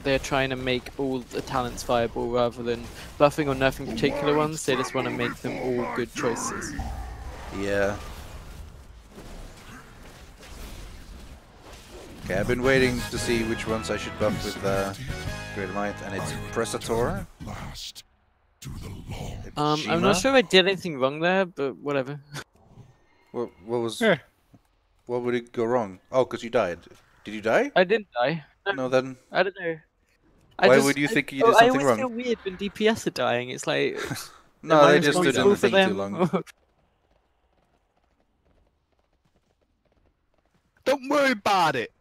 they're trying to make all the talents viable rather than buffing or nerfing particular ones. They just want to make them all good choices. Yeah. Okay, I've been waiting to see which ones I should buff with Great Might, and it's Pressator. I'm not sure if I did anything wrong there, but whatever. What was? What would it go wrong? Oh, because you died. Did you die? I didn't die. No, then. I don't know. Why would you think you did something wrong? I always feel weird when DPS are dying. It's like. No, they just stood in the thing too long. Don't worry about it.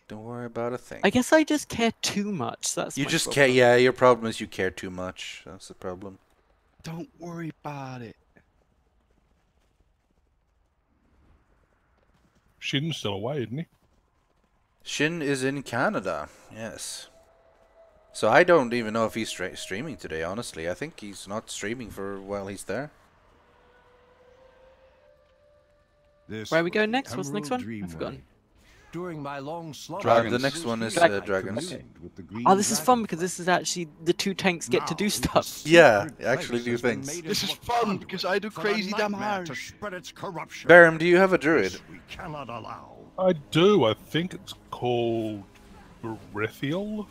Don't worry about a thing. I guess I just care too much. That's you my just problem. care. Yeah, your problem is you care too much. That's the problem. Don't worry about it. Shin's still away, isn't he? Shin is in Canada. Yes. So I don't even know if he's streaming today. Honestly, I think he's not streaming for while he's there. Where are we going next? What's the next one? I've forgotten. During my long The next one is Dragons. Oh, this is fun because this is actually the 2 tanks get to do stuff. Yeah, actually do things. This is fun because I do crazy damage. Barum, do you have a druid? We cannot allow. I do. I think it's called Rythian.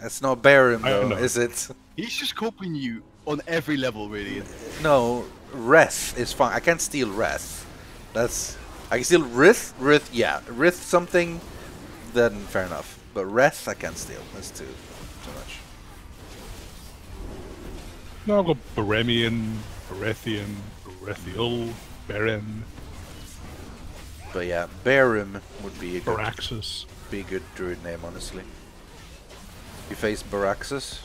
That's not Barum though, know. is it? He's just copying you on every level, really. No, Reth is fine. I can't steal Reth. I can steal Rith, yeah. Rith something, then fair enough. But Reth I can't steal. That's too much. No, I've got Baremian, Rythian, Rythiel, Beren, But yeah, Barum would be a Baraxis. good druid name, honestly. You face Baraxis,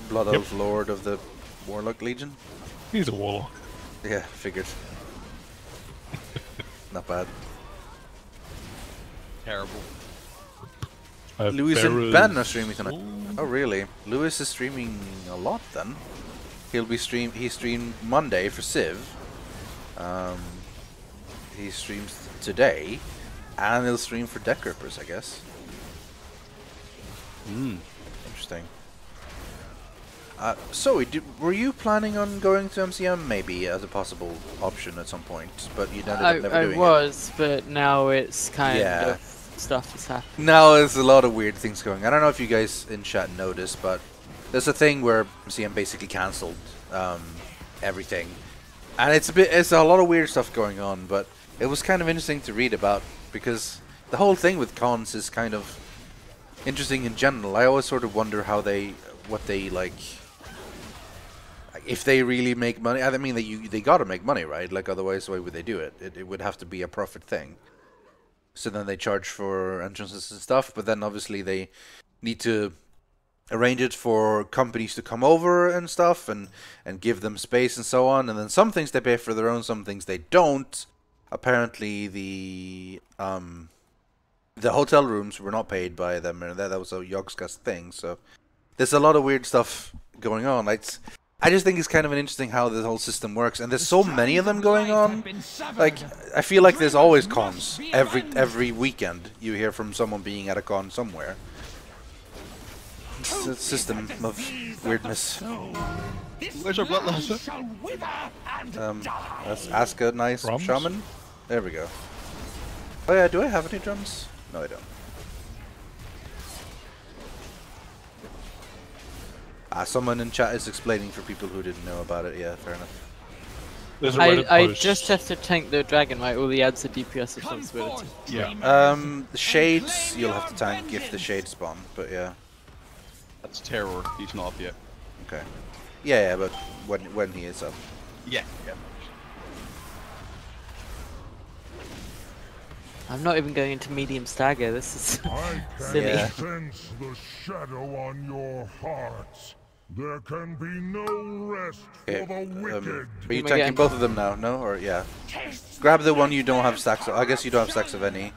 Blood Elf Lord of the Warlock Legion. He's a warlock. Yeah, figured. Not bad. Terrible. Lewis and Ben are streaming tonight. Oh really? Lewis is streaming a lot then. He streamed Monday for Civ. He streams today, and he'll stream for Deck Rippers, I guess. Interesting. So, were you planning on going to MCM maybe as a possible option at some point, but you ended up never doing it? I was, but now it's kind of stuff is happening. Now there's a lot of weird things going. I don't know if you guys in chat noticed, but there's a thing where MCM basically cancelled everything, and it's a lot of weird stuff going on. But it was kind of interesting to read about because the whole thing with cons is kind of interesting in general. I always sort of wonder what they like. If they really make money, I mean, they gotta make money, right? Like, otherwise, why would they do it? It would have to be a profit thing. So then they charge for entrances and stuff, but then obviously they need to arrange it for companies to come over and stuff, and give them space and so on. And then some things they pay for their own, some things they don't. Apparently, the hotel rooms were not paid by them, and that was a Yogscast thing. So there's a lot of weird stuff going on. I just think it's kind of an interesting how this whole system works, and there's so many of them going on. Like, I feel like there's always cons. Every weekend you hear from someone being at a con somewhere. It's a system of weirdness. Where's our bloodlust? Let's ask a nice Drums? shaman. There we go. Oh yeah, do I have any drums? No, I don't. Someone in chat is explaining for people who didn't know about it. Yeah, fair enough. There's a Reddit I post. just have to tank the dragon, right? All the ads are DPS responsibility. Yeah. The shades you'll have to tank if the shades spawn, but yeah. That's terror. He's not up yet. Okay. Yeah, but when he is up. Yeah. I'm not even going into medium stagger. This is I can silly. Yeah. sense the shadow on your hearts. There can be no rest Okay. for the wicked. Are you Am I tanking getting- both of them now? No, or yeah. Grab the one you don't have stacks of. I guess you don't have stacks of any.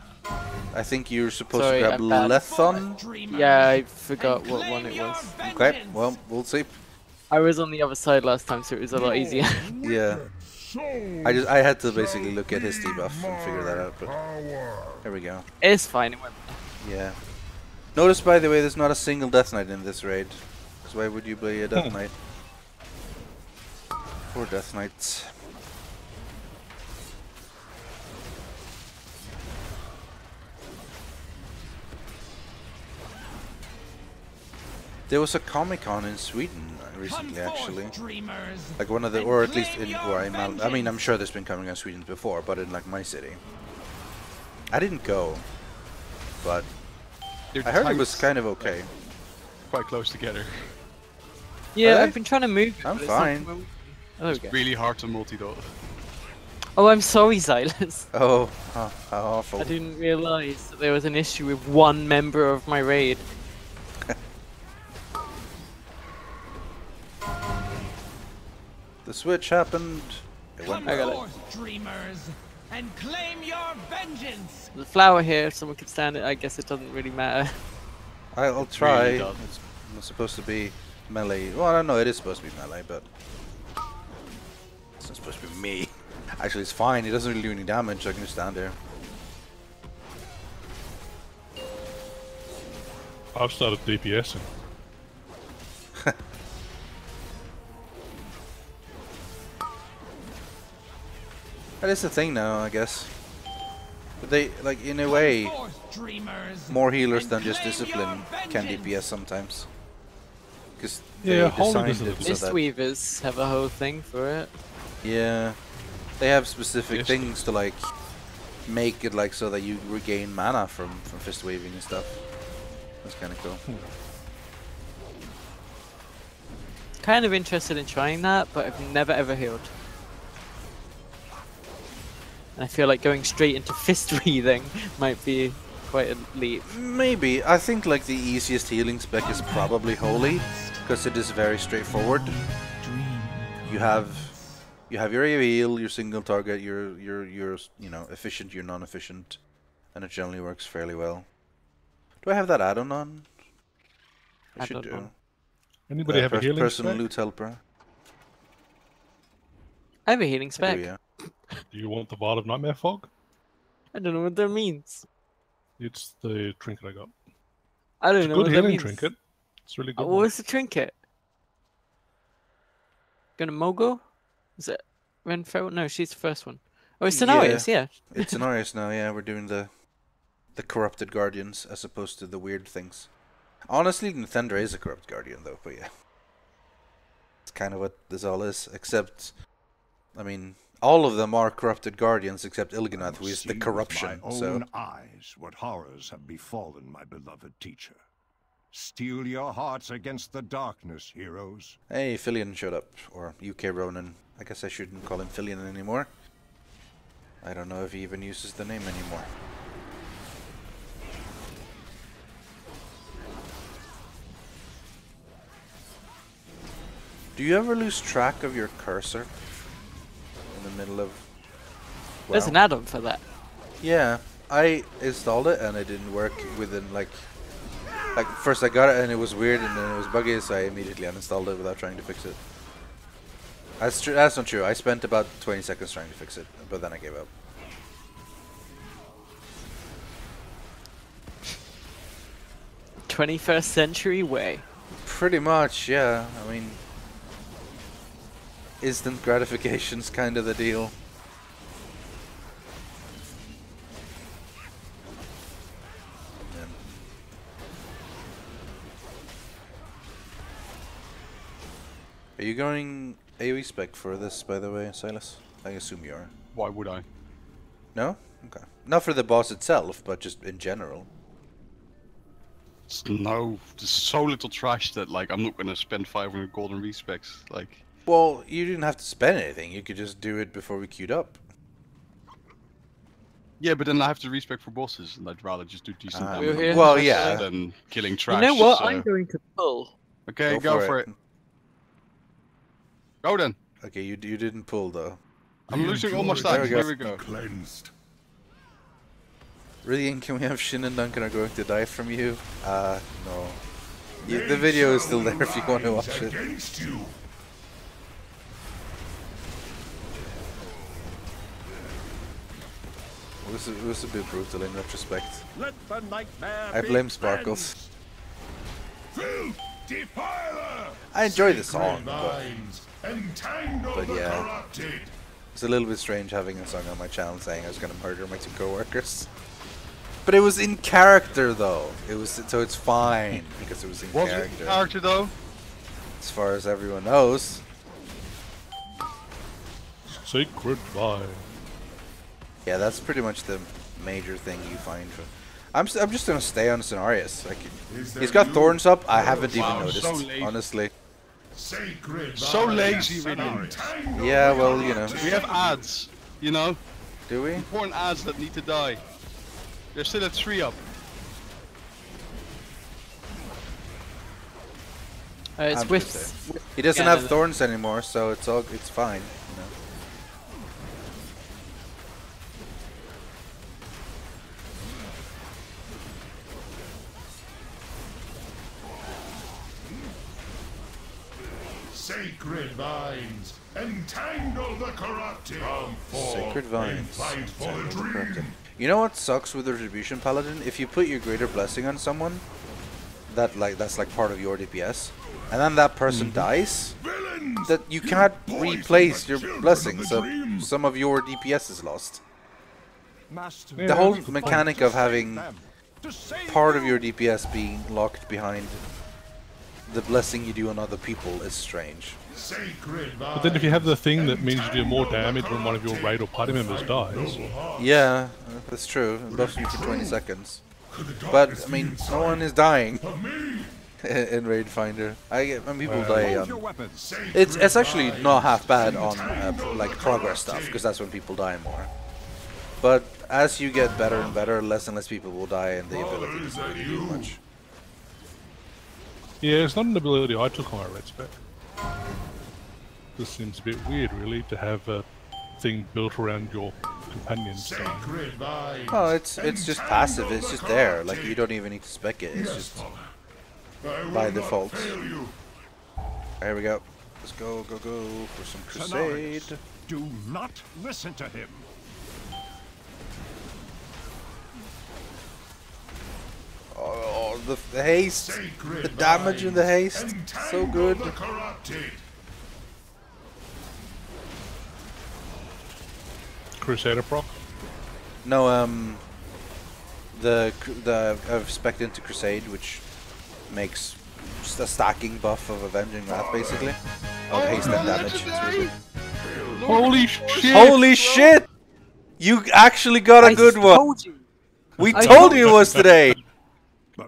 I think you're supposed Sorry, to grab I'm bad. Lethon. Yeah, I forgot what one it was. Okay, well, we'll see. I was on the other side last time, so it was a lot easier. Yeah. I had to basically look at his debuff and figure that out, but Power. there we go. It's fine. It went. Yeah. Notice, by the way, there's not a single Death Knight in this raid. Because why would you play a Death Knight? Poor Death Knights. There was a Comic-Con in Sweden recently, actually. Like one of the, or at least in, I mean, I'm sure there's been Comic-Con in Sweden before, but in like my city. I didn't go, but I heard it was kind of okay. Quite close together. Yeah, Really? I've been trying to move. it, I'm but it's not fine. moving. Oh, there we go. Really hard to multi though. Oh, I'm sorry, Silas. Oh, how awful. I didn't realise that there was an issue with one member of my raid. The switch happened. It went I well. got it. Dreamers, and claim your vengeance. The flower here, if someone could stand it, I guess it doesn't really matter. I'll try. Really doesn't. It's not supposed to be melee. Well, I don't know. It is supposed to be melee, but it's not supposed to be me. Actually, it's fine. It doesn't really do any damage. I can just stand there. I've started DPSing. That is the thing now, I guess. But they, like, in a way, Forth, dreamers, more healers and than just claim discipline your can vengeance. DPS sometimes. Because Yeah, they Holy designed does a it little so Mist that... Weavers have a whole thing for it. Yeah. They have specific Yes. things to, like, make it, like, so that you regain mana from fist waving and stuff. That's kind of cool. Kind of interested in trying that, but I've never ever healed. And I feel like going straight into fist breathing might be quite a leap. Maybe. I think, like, the easiest healing spec is probably Holy, because it is very straightforward. You have your AoE heal, your single target, your you know, efficient, your non-efficient, and it generally works fairly well. Do I have that add-on on? I should Add-on do. on. Anybody have a healing personal spec? loot helper. I have a healing I spec. do, yeah. Do you want the Vial of Nightmare Fog? I don't know what that means. It's the trinket I got. I don't It's a know good what that healing means. trinket. It's really good. Oh, one. what's the trinket? Gonna Mogo? Is it Renfro? No, she's the first one. Oh, it's Cenarius, yeah. It's Cenarius now, yeah. We're doing the corrupted guardians as opposed to the weird things. Honestly, Nintendo is a corrupt guardian, though, but yeah. It's kind of what this all is, except, I mean, all of them are corrupted guardians except Il'gynoth, who is the See corruption, with my so... own eyes what horrors have befallen my beloved teacher. Steel your hearts against the darkness, heroes. Hey, Filian showed up, or UK Ronin. I guess I shouldn't call him Filian anymore. I don't know if he even uses the name anymore. Do you ever lose track of your cursor in the middle of? There's an add-on for that. Yeah, I installed it and it didn't work within like first I got it and it was weird and then it was buggy, so I immediately uninstalled it without trying to fix it. That's not true. I spent about 20 seconds trying to fix it, but then I gave up. 21st century way. Pretty much, yeah. I mean, instant gratification's kind of the deal. Are you going AoE spec for this, by the way, Silas? I assume you are. Why would I? No? Okay. Not for the boss itself, but just in general. No, there's so little trash that like I'm not gonna spend 500 gold on respecs. Like, well, you didn't have to spend anything. You could just do it before we queued up. yeah, but then I have to respec for bosses, and I'd rather just do decent damage well, yeah. than killing trash. You know what? So. I'm going to pull. Okay, go for it. Go then. Okay, you didn't pull though. I'm losing all my There stacks. we go. Here we go. Cleansed. Rythian, can we have Shin and Duncan are going to die from you? No. The video is still there if you want to watch it. Against you. It was a bit brutal in retrospect. Let the nightmare I be blame Sparkles. cleansed. Filth, defiler. I enjoy the song, Sacred vines, entangle but the yeah. corrupted. It's a little bit strange having a song on my channel saying I was going to murder my 2 co-workers. But it was in character though. It was, so it's fine because it was in Was character. it character though? As far as everyone knows. Sacred Vine. Yeah, that's pretty much the major thing you find. I'm just gonna stay on Cenarius. Like, he's got thorns up. I haven't even Wow, noticed, so lazy. honestly. Sacred So vines, lazy, really. entangle Yeah, the well, you know. We have ads, you know, Do we? important ads that need to die. There's still a 3 up. It's I'm with. just He doesn't Yeah, have thorns anymore, so it's fine. You know. Sacred vines, entangle the corrupted. Come forth Sacred vines. and fight for the Entangle the corrupted. dream. You know what sucks with the Retribution Paladin? If you put your Greater Blessing on someone, that's like part of your DPS, and then that person dies, Villains, that you can't poison replace the your children blessing, of the so dream. some of your DPS is lost. Master, The whole we fight mechanic to of save having them, to save part of you. your DPS being locked behind the blessing you do on other people is strange. Sacred But then if you have the thing that means you do more entangle the damage when one of your raid or party members dies, Yeah, that's true. It buffs you for 20 seconds. Could the But, darkness I mean, be no one inside is dying of me? in Raid Finder. When people die Hold your on... weapons. Sacred It's actually not half bad on entangle like the progress stuff, corrupted. because that's when people die more. But as you get better and better, less and less people will die, and the ability doesn't really do much. yeah, it's not an ability I took on my red spec. This seems a bit weird, really, to have a thing built around your companions. Sacred vines, Oh, it's just passive. It's just there. Like, you don't even need to spec it. It's Yes, just Father. I will by not default. fail you. There we go. Let's go for some crusade. Cenarius, do not listen to him. Oh, the haste, Sacred the damage in the vines, haste, so entangle good. the corrupted. Crusader proc? No, I've spec'd into Crusade, which makes just a stacking buff of Avenging Wrath, basically, of haste and damage. It's really good. Holy shit! Holy shit! You actually got a good one. Told you. We I told told you it was today.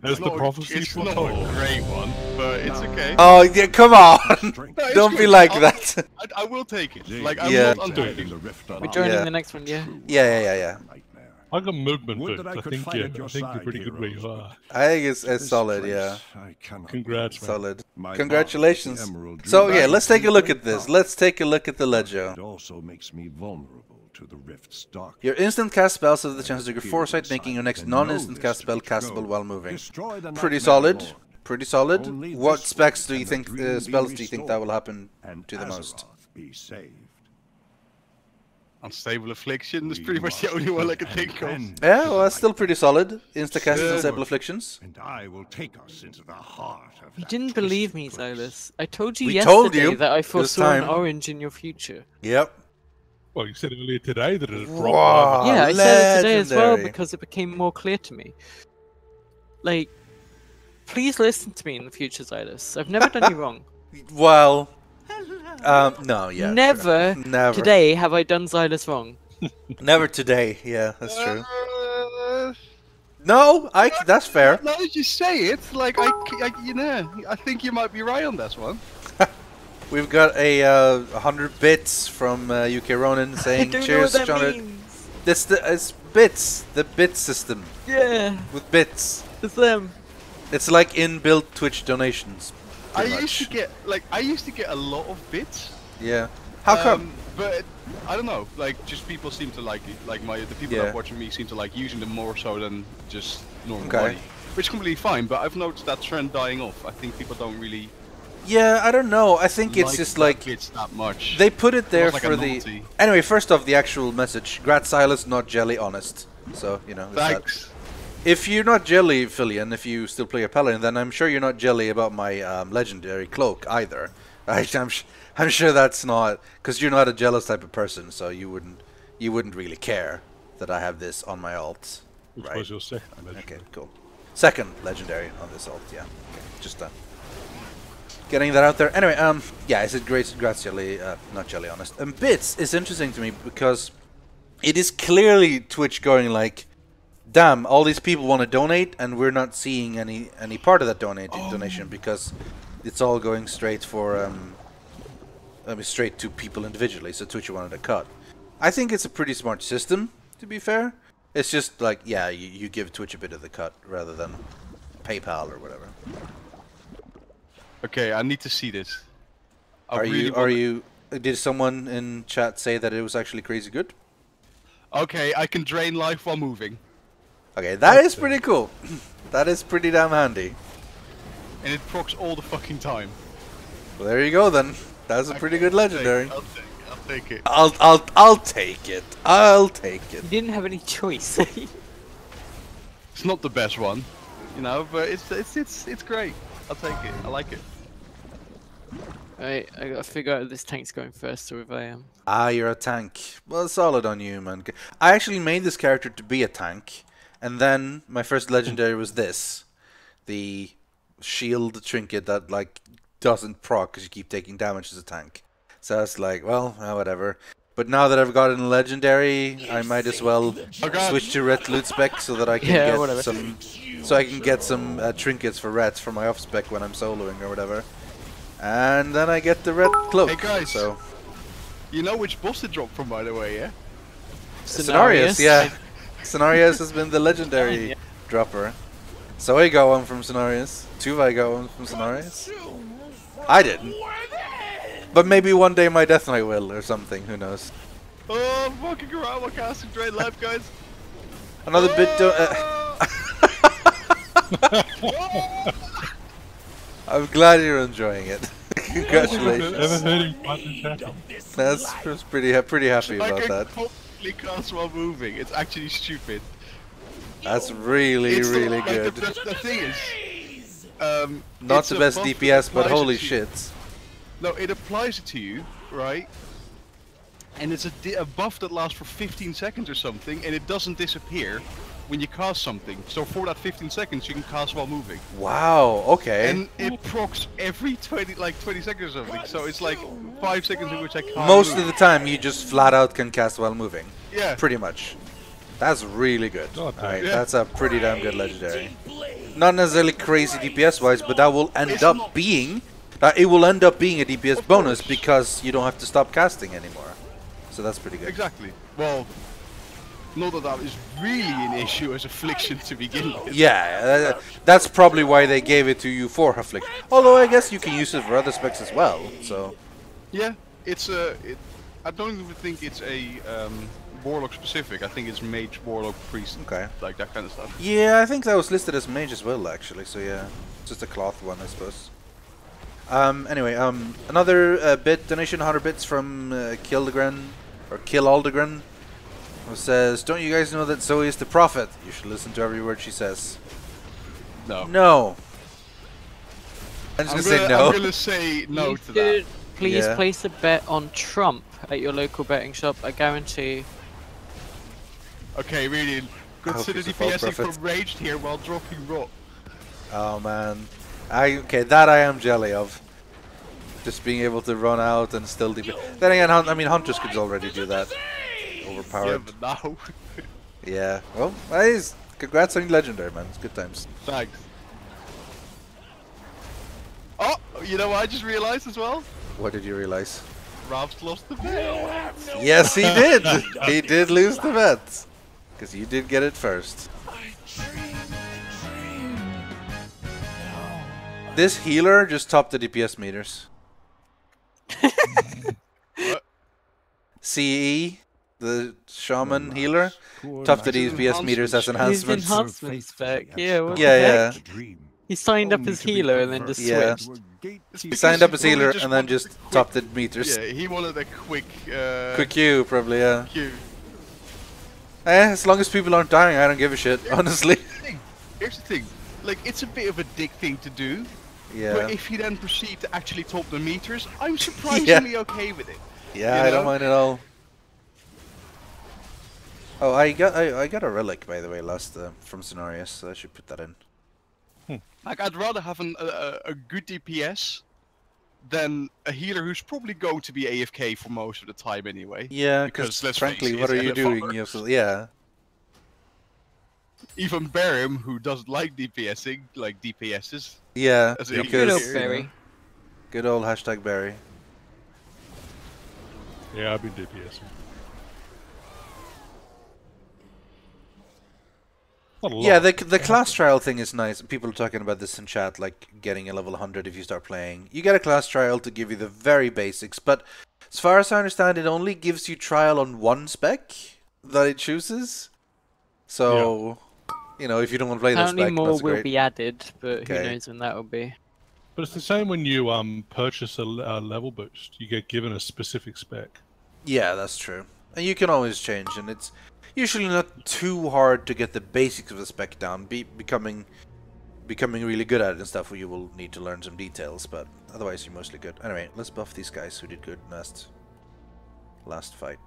As the prophecy It's not a foretold. great one, but it's okay. Oh yeah, come on! No, it's Don't be good. like I'll- that. I will take it. Like, I'm Yeah. not undoing it. We're joining Yeah. the next one, yeah. Yeah. Nightmare. I got movement Would boots. that I I could think fight yeah, at your I think you're side, pretty good where you heroes, are. I think it's This solid, place, yeah. I cannot Congrats, man. Solid. My Congratulations. bond with the Emerald So Dream yeah, let's take a look great at this. power. Let's take a look at the Ledger. It also makes me vulnerable to the rift's dark. Your instant cast spells have the chance to trigger foresight, making your next non-instant cast spell castable while moving. Pretty solid. Pretty solid. What specs do you think, spells do you think that will happen to the most? Be saved. Unstable Affliction is pretty much the only one I can think of. Yeah, well, that's still pretty solid. Insta-cast Unstable Afflictions. And I will take us into the heart of You that didn't believe twisted me, place. Silas. I told you We yesterday told you. that I It was foresaw an time. orange in your future. Yep. Well, you said earlier today that it dropped. Wow. Yeah, I said it today as well legendary. because it became more clear to me. Like, please listen to me in the future, Silas. I've never done you wrong. Well, no, yeah. sure. Never Never. today have I done Silas wrong. Never today. Yeah, that's true. Uh, No, that's fair. Now that you say it, like I think you might be right on this one. We've got a 100 bits from UK Ronin I saying don't know cheers, what that John. means. It's bits, the bit system Yeah, with bits. it's them. It's like inbuilt Twitch donations. I pretty used to much. get a lot of bits. Yeah. How come? But I don't know. Like, just people seem to like it. Like the people Yeah. that are watching me seem to like using them more so than just normal Okay. money, which is completely fine. But I've noticed that trend dying off. I think people don't really Yeah, I don't know. I think it's just like bits that much. they put it there like a for the. novelty. Anyway, first off, the actual message: Grat Silas, not jelly, honest. So you know. it's that. Thanks. If you're not jelly, Filian, if you still play a paladin, then I'm sure you're not jelly about my legendary cloak either. I'm sure that's not because you're not a jealous type of person, so you wouldn't really care that I have this on my alt, Which right? was your second legendary. Okay, cool. Second legendary on this alt, yeah. Okay, just getting that out there. Anyway, yeah, is it great? Congrats, jelly, not jelly, honest. And bits is interesting to me because it is clearly Twitch going like, damn, all these people want to donate, and we're not seeing any part of that donation because it's all going straight for straight to people individually. So Twitch wanted a cut. I think it's a pretty smart system, to be fair. It's just like, yeah, you give Twitch a bit of the cut rather than PayPal or whatever. Okay, I need to see this. Are you? Did someone in chat say that it was actually crazy good? Okay, I can drain life while moving, Okay, that is pretty cool. That is pretty damn handy. and it procs all the fucking time. Well, there you go then. That's a pretty good legendary. I'll take it. I'll take it. I'll take it. You didn't have any choice. It's not the best one, you know, but it's great. I'll take it. I like it. Right, I gotta figure out if this tank's going first or if I am. Ah, you're a tank. Well, solid on you, man. I actually made this character to be a tank, and then my first legendary was this, the shield trinket that like doesn't proc because you keep taking damage as a tank. So it's like, well, whatever. But now that I've gotten a legendary, I might as well switch to ret loot spec so that I can Yeah, get whatever. some trinkets for rets for my off spec when I'm soloing or whatever. And then I get the red cloak. Hey, guys. So You know which boss it dropped from, by the way, yeah? Cenarius, yeah. Cenarius has been the legendary dropper. So I got one from Cenarius. Tuva got one from Cenarius. I didn't. But maybe one day my Death Knight will or something, who knows. Oh, fucking around, what casting drain life, guys? Another bit I'm glad you're enjoying it. Congratulations. Ever heard him fight this happen? That's pretty happy I about can that. completely cast while moving. It's actually stupid. That's really It's really like, good. The thing is, Not it's the a best buff that DPS, but applies it holy to you. shit. No, it applies it to you, right? And it's a buff that lasts for 15 seconds or something, and it doesn't disappear when you cast something. So for that 15 seconds, you can cast while moving. Wow, okay. And it procs every 20 seconds or something. So it's like 5 seconds in which I can't Most move. of the time you just flat out can cast while moving. Yeah. Pretty much. That's really good. Oh, damn. Alright, Yeah. that's a pretty damn good legendary. Not necessarily crazy DPS wise, but that will end It's up not- being it will end up being a DPS Of bonus course. because you don't have to stop casting anymore. So that's pretty good. Exactly. Well, Not that is really an issue as Affliction to begin with. Yeah, that's probably why they gave it to you for Affliction. Although I guess you can use it for other specs as well. So Yeah, it's I don't even think it's a Warlock specific. I think it's Mage, Warlock, Priest, okay, like that kind of stuff. Yeah, I think that was listed as Mage as well, actually. So yeah, just a cloth one, I suppose. Anyway, another bit donation, 100 bits from Kildegren or Kill Aldegren. Who says, "Don't you guys know that Zoe is the prophet? You should listen to every word she says." No. No. I'm just gonna say no. I'm gonna say no You to that. should please Yeah. place a bet on Trump at your local betting shop. I guarantee. Okay, really. hope Consider he's a false DPSing prophet. from raged here while dropping rot. Oh man, okay, that I am jelly of. Just being able to run out and still DP. Then again, I mean, Hunters could already do that. Yeah, Overpowered. but now. Yeah. Well, nice. Congrats on Legendary, man. It's good times. Thanks. Oh, you know what I just realized as well? What did you realize? Rav's lost the bet. Yes, he did. He did lose the bet. Because you did get it first. This healer just topped the DPS meters. CE, the shaman healer, topped the DPS meters as His enhancements. enhancement spec. Yeah, what Yeah, the yeah. heck? He signed up as healer and then just Yeah. switched. He signed up as Because he healer probably and then just just wanted a topped the meters. Yeah, he wanted a quick Quick Q, probably, yeah. Q. As long as people aren't dying, I don't give a shit, honestly. Here's the thing. Like, it's a bit of a dick thing to do. Yeah. But if you then proceed to actually top the meters, I'm surprisingly okay with it. Yeah, You I don't know? mind at all. Oh, I got a relic, by the way, last from Scenarius, so I should put that in. Like, I'd rather have a good DPS than a healer who's probably going to be AFK for most of the time anyway. Yeah, Because, because let's frankly, face it, what are it's you doing? LFR. You have to, yeah. Even Barim, who doesn't like DPSing, like DPSs. Yeah, As a Good healer. old because Barry. good old hashtag Barry. Yeah, I've been DPSing. Not a lot. Yeah, the class trial thing is nice. People are talking about this in chat, like getting a level 100 if you start playing. You get a class trial to give you the very basics, but as far as I understand, it only gives you trial on one spec that it chooses. So, you know, if you don't want to play that Apparently spec, more that's will great. be added, but Okay. who knows when that will be. But it's the same when you purchase a level boost. You get given a specific spec. Yeah, that's true. And you can always change, and it's usually not too hard to get the basics of the spec down. Becoming really good at it and stuff, where you will need to learn some details, but otherwise you're mostly good. Anyway, let's buff these guys who did good last fight.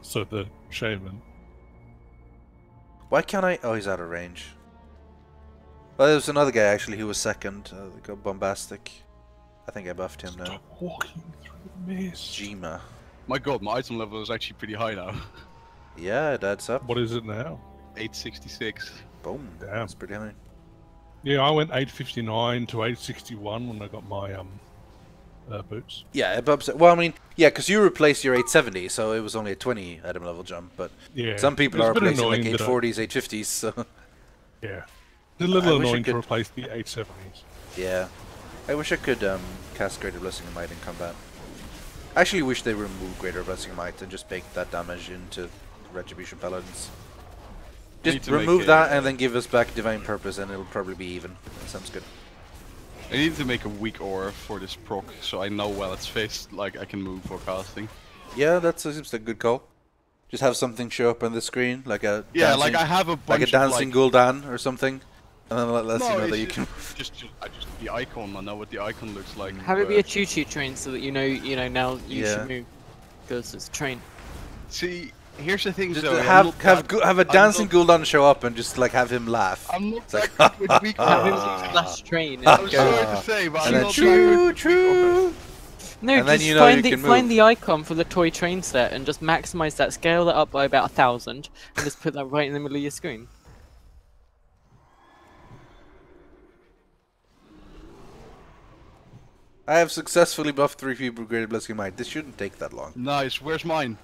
So the shaman. Why can't I? Oh, he's out of range. Well, there was another guy actually who was second. They got bombastic. I think I buffed him now. Stop walking through the mist. Jima. My god, my item level is actually pretty high now. Yeah, it adds up. What is it now? 866. Boom. Damn. That's pretty high. Yeah, I went 859 to 861 when I got my boots. Yeah, it bumps it. Well, I mean, yeah, because you replaced your 870, so it was only a 20 item level jump. But Yeah. some people It's are a bit replacing like annoying that 840s, 850s. So Yeah. It's a little I wish I annoying to could- replace the 870s. yeah, I wish I could cast Greater Blessing of Might in combat. I actually wish they removed Greater Blessing of Might and just baked that damage into Retribution Paladins. Need Just to make remove it- that and then give us back Divine Purpose, and it'll probably be even. That sounds good. I need to make a weak aura for this proc, so I know while it's faced, like I can move for casting. Yeah, that seems like a good call. Just have something show up on the screen, like a Yeah, dancing, like I have a bunch like a dancing of Gul'dan or something, and then let us no, you know it's that you can. just the icon. I know what the icon looks like. Have it be a but- choo-choo train so that you know now you Yeah. should move. Because it's a train. See, here's the thing, Just though. have a dancing Gul'dan show up and just like have him laugh. I'm not It's that like, good with weak Have him auras. splash train. I'm and sorry go. to say, but and I'm then not that good with weak auras. No, and then just you know find you the can find move. the icon for the toy train set and just maximize that, scale that up by about 1,000, and just put that right in the middle of your screen. I have successfully buffed 3 people with Greater Blessing of Might. This shouldn't take that long. Nice. Where's mine?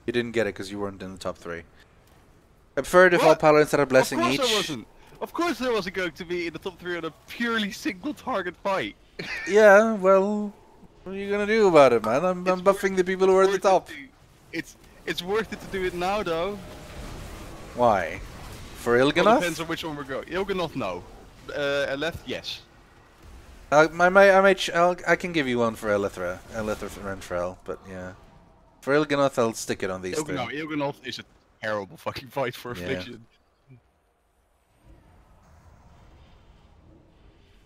You didn't get it because you weren't in the top 3. I preferred if all paladins had a blessing Of course each. I wasn't. Of course I wasn't going to be in the top 3 on a purely single target fight. Yeah, well, what are you gonna do about it, man? I'm buffing the people who are at the top. It's worth it to do it now, though. Why? For Well, Il'gynoth? depends on which one we're going. Yogscast, no. Left, yes. I can give you one for Elithra and Renfrel, but yeah. For Il'gynoth, I'll stick it on these three. No, Yogscast is a terrible fucking fight for Affliction.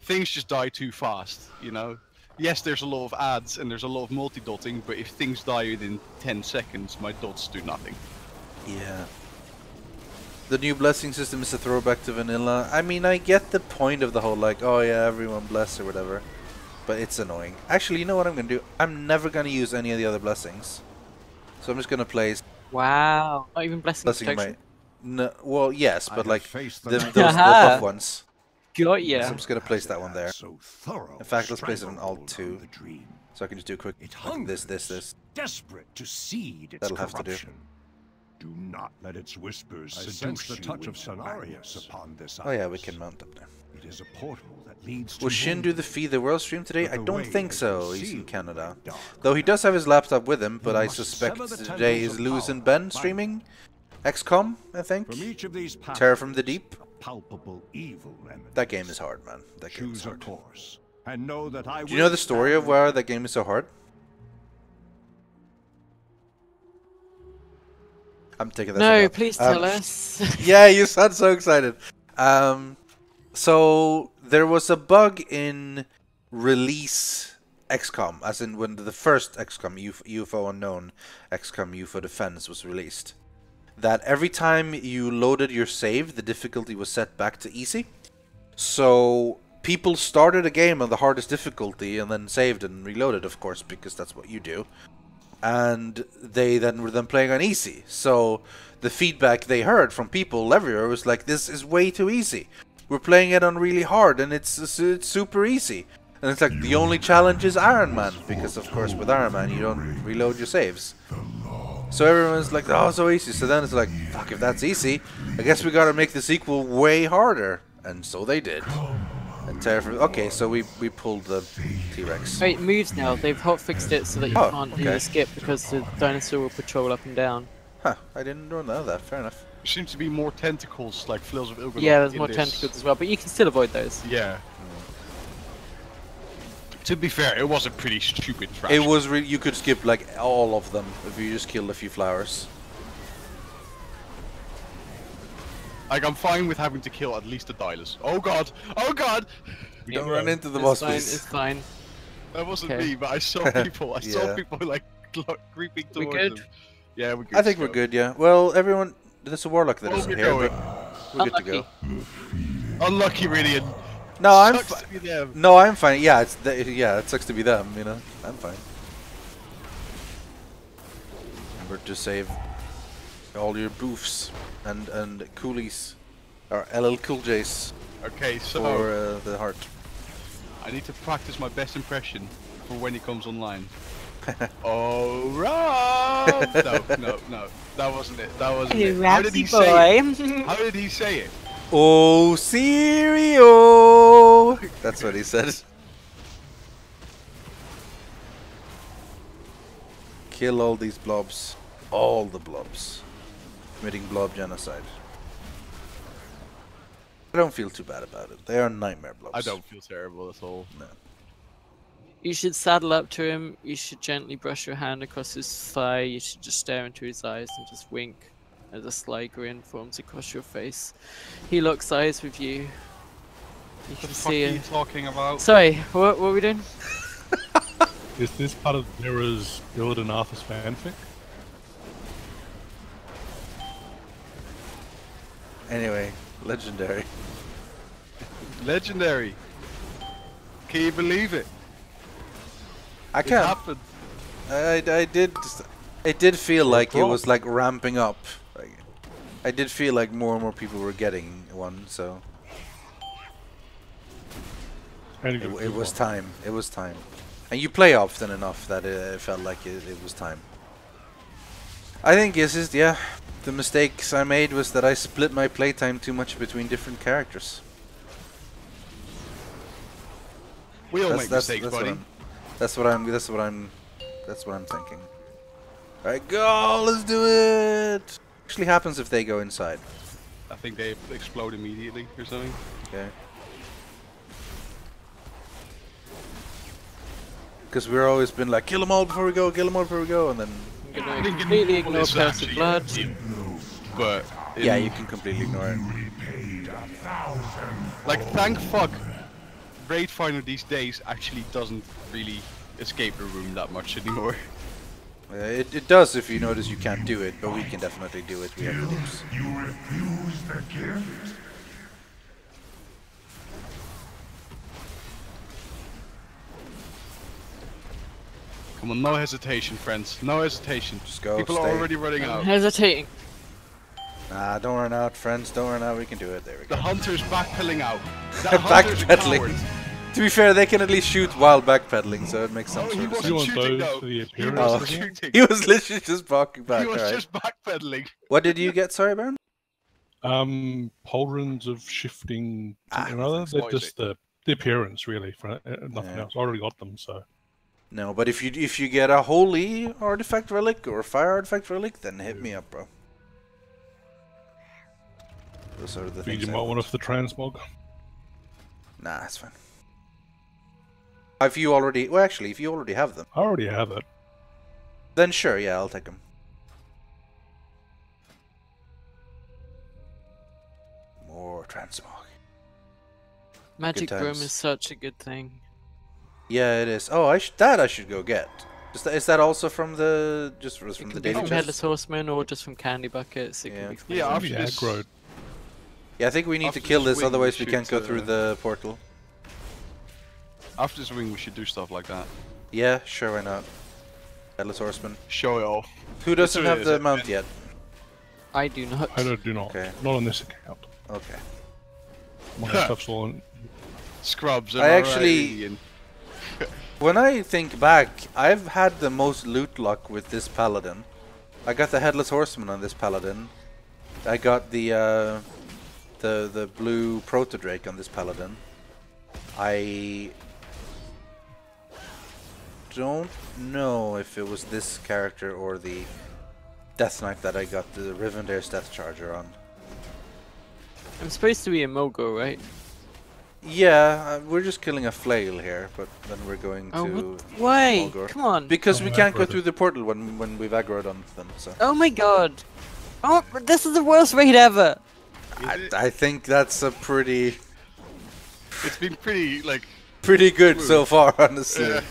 Things just die too fast, you know? Yes, there's a lot of ads and there's a lot of multi-dotting, but if things die within 10 seconds, my dots do nothing. Yeah. The new blessing system is a throwback to vanilla. I mean, I get the point of the whole, like, oh yeah, everyone bless or whatever. But it's annoying. Actually, you know what I'm going to do? I'm never going to use any of the other blessings. So I'm just going to place... Wow. Not even blessing protection? No, well, yes, but like, those Aha. buff ones. Got ya. So I'm just going to place that one there. So thorough In fact, let's place it on stranglehold Alt 2. on the dream. So I can just do a quick, It like this. desperate to seed its That'll have to do. corruption. Do not let its whispers seduce the touch of Cenarius upon this Oh yeah, we can mount up there. It is a portal that leads Will to Shin do the Feed the World stream today? But I the don't way think is so. He's in sealed Canada. dark. Though he does have his laptop with him, but You I must suspect sever the today tendrils is of Lewis power and Ben by streaming. XCOM, I think. From each of these Terror from the pathways, Deep. a palpable evil emanates. That game is hard, man. That game is Choose a hard. course and know that I Do you know the story of why that game is so hard? I'm taking that. No, shit out. please tell us. Yeah, you sound so excited. So there was a bug in release XCOM, as in when the first XCOM, UFO Unknown, XCOM UFO Defense was released. That every time you loaded your save, the difficulty was set back to easy. So people started a game on the hardest difficulty and then saved and reloaded, of course, because that's what you do. And they then were playing on easy. So the feedback they heard from people everywhere was like, this is way too easy. We're playing it on really hard and it's super easy. And it's like, the only challenge is Iron Man, because of course with Iron Man you don't reload your saves. So everyone's like, oh, so easy. So then it's like, fuck, if that's easy, I guess we gotta make the sequel way harder. And so they did. And okay, so we pulled the T-Rex. Wait, it moves now. They've hotfixed it so that you can't do the skip because the dinosaur will patrol up and down. Huh, I didn't know that. Fair enough. There seems to be more tentacles, like Flails of Il'gynoth. Yeah, there's in more this. tentacles as well, but you can still avoid those. Yeah. To be fair, it was a pretty stupid trash. It was you could skip like all of them if you just killed a few flowers. Like, I'm fine with having to kill at least a Dylus. Oh god! Oh god! Don't run into the It's boss, fine, please. it's fine. That wasn't Okay. me, but I saw people. I saw Yeah. people like creeping We towards good? them. Yeah, we're good. I think we're good, yeah. Well, everyone, there's a warlock that Well, isn't we're here, going. but we're good to go. Unlucky, Rythian. No, I'm Sucks to be them. no, I'm fine. Yeah, it sucks to be them, you know. I'm fine. Remember to save all your boofs and coolies, or LL Cool J's Okay, so for the heart. I need to practice my best impression for when he comes online. Alright! No, that wasn't it. That wasn't it. How did he say it? How did he say it? Oh, Sirio! That's what he said. Kill all these blobs. All the blobs. Committing blob genocide. I don't feel too bad about it. They are nightmare blobs. I don't feel terrible at all. No. You should saddle up to him, you should gently brush your hand across his thigh, you should just stare into his eyes and just wink as a sly grin forms across your face. He locks eyes with you. You What can the fuck are see you it. talking about? Sorry, what were we doing? Is this part of Mira's Illidan Arthur's fanfic? Anyway, legendary. Legendary. Can you believe it? I It can't. happened. I did. It did feel like it was like ramping up. Like, I did feel like more and more people were getting one. So it was time. It was time. And you play often enough that it felt like it was time. I think it's just, yeah, the mistakes I made was that I split my playtime too much between different characters. We all make mistakes, buddy. That's what I'm thinking. Alright, go, let's do it! Actually happens if they go inside. I think they explode immediately or something. Okay. Because we've always been like, kill them all before we go, kill them all before we go, and then... I'm gonna completely ignore Cursed Blood. But... Yeah, you can completely ignore it. Like, thank fuck, Raid Finder these days actually doesn't really escape the room that much anymore. It does if you notice you can't do it, but we can definitely do it. We have the loops. You refuse the gift? Come on, no hesitation, friends. No hesitation. Just go, People stay. are already running I'm out. hesitating. Nah, don't run out, friends. Don't run out. We can do it. There we The go. hunter's backpedaling out. That hunter's a Backpedaling. coward. To be fair, they can at least shoot while backpedaling, so it makes some Oh, sort he of wasn't sense. You want shooting, those though. for the He appearance? wasn't Oh. shooting. He was literally just walking back. He was Alright. just backpedaling. What did you get? Sorry, Baron? Pauldrons of shifting something or other. what They're is just the appearance, really, for nothing Yeah. else. I already got them, so. No, but if you get a holy artifact relic or fire artifact relic, then hit me up, bro. Those are the Think things. you I might want. want it for the transmog. Nah, that's fine. If you already, well, actually, if you already have them, I already have it. then sure, yeah, I'll take them. More transmog. Magic Good Broom times. is such a good thing. Yeah, it is. Oh, that I should go get. Is that also from the from It the can be daily from chest? Headless Horseman or just from candy buckets. It Yeah. can be from Yeah, Maybe after this, aggro. Yeah, I think we need to After kill this this, wing, otherwise we we can't go should, through the portal. after this wing, we should do stuff like that. Yeah, sure, why not? Headless Horseman. Show it off. Who doesn't It's a- have the it's a- mount yet? I do not. I do not. Okay. Not on this account. Okay. My stuff's all on. Scrubs. am I right, actually- Rythian? When I think back, I've had the most loot luck with this paladin. I got the Headless Horseman on this paladin. I got the blue Proto Drake on this paladin. I don't know if it was this character or the Death Knight that I got the Rivendare's Death Charger on. I'm supposed to be a Mogo, right? Yeah, we're just killing a flail here, but then we're going Oh, to what? Why? Mulgore. Come on. Because Oh, we can't go aggroed. through the portal when we've aggroed on them. So Oh my god. Oh, this is the worst raid ever. I think that's a pretty It's been pretty, like... good Smooth. so far, honestly. Uh,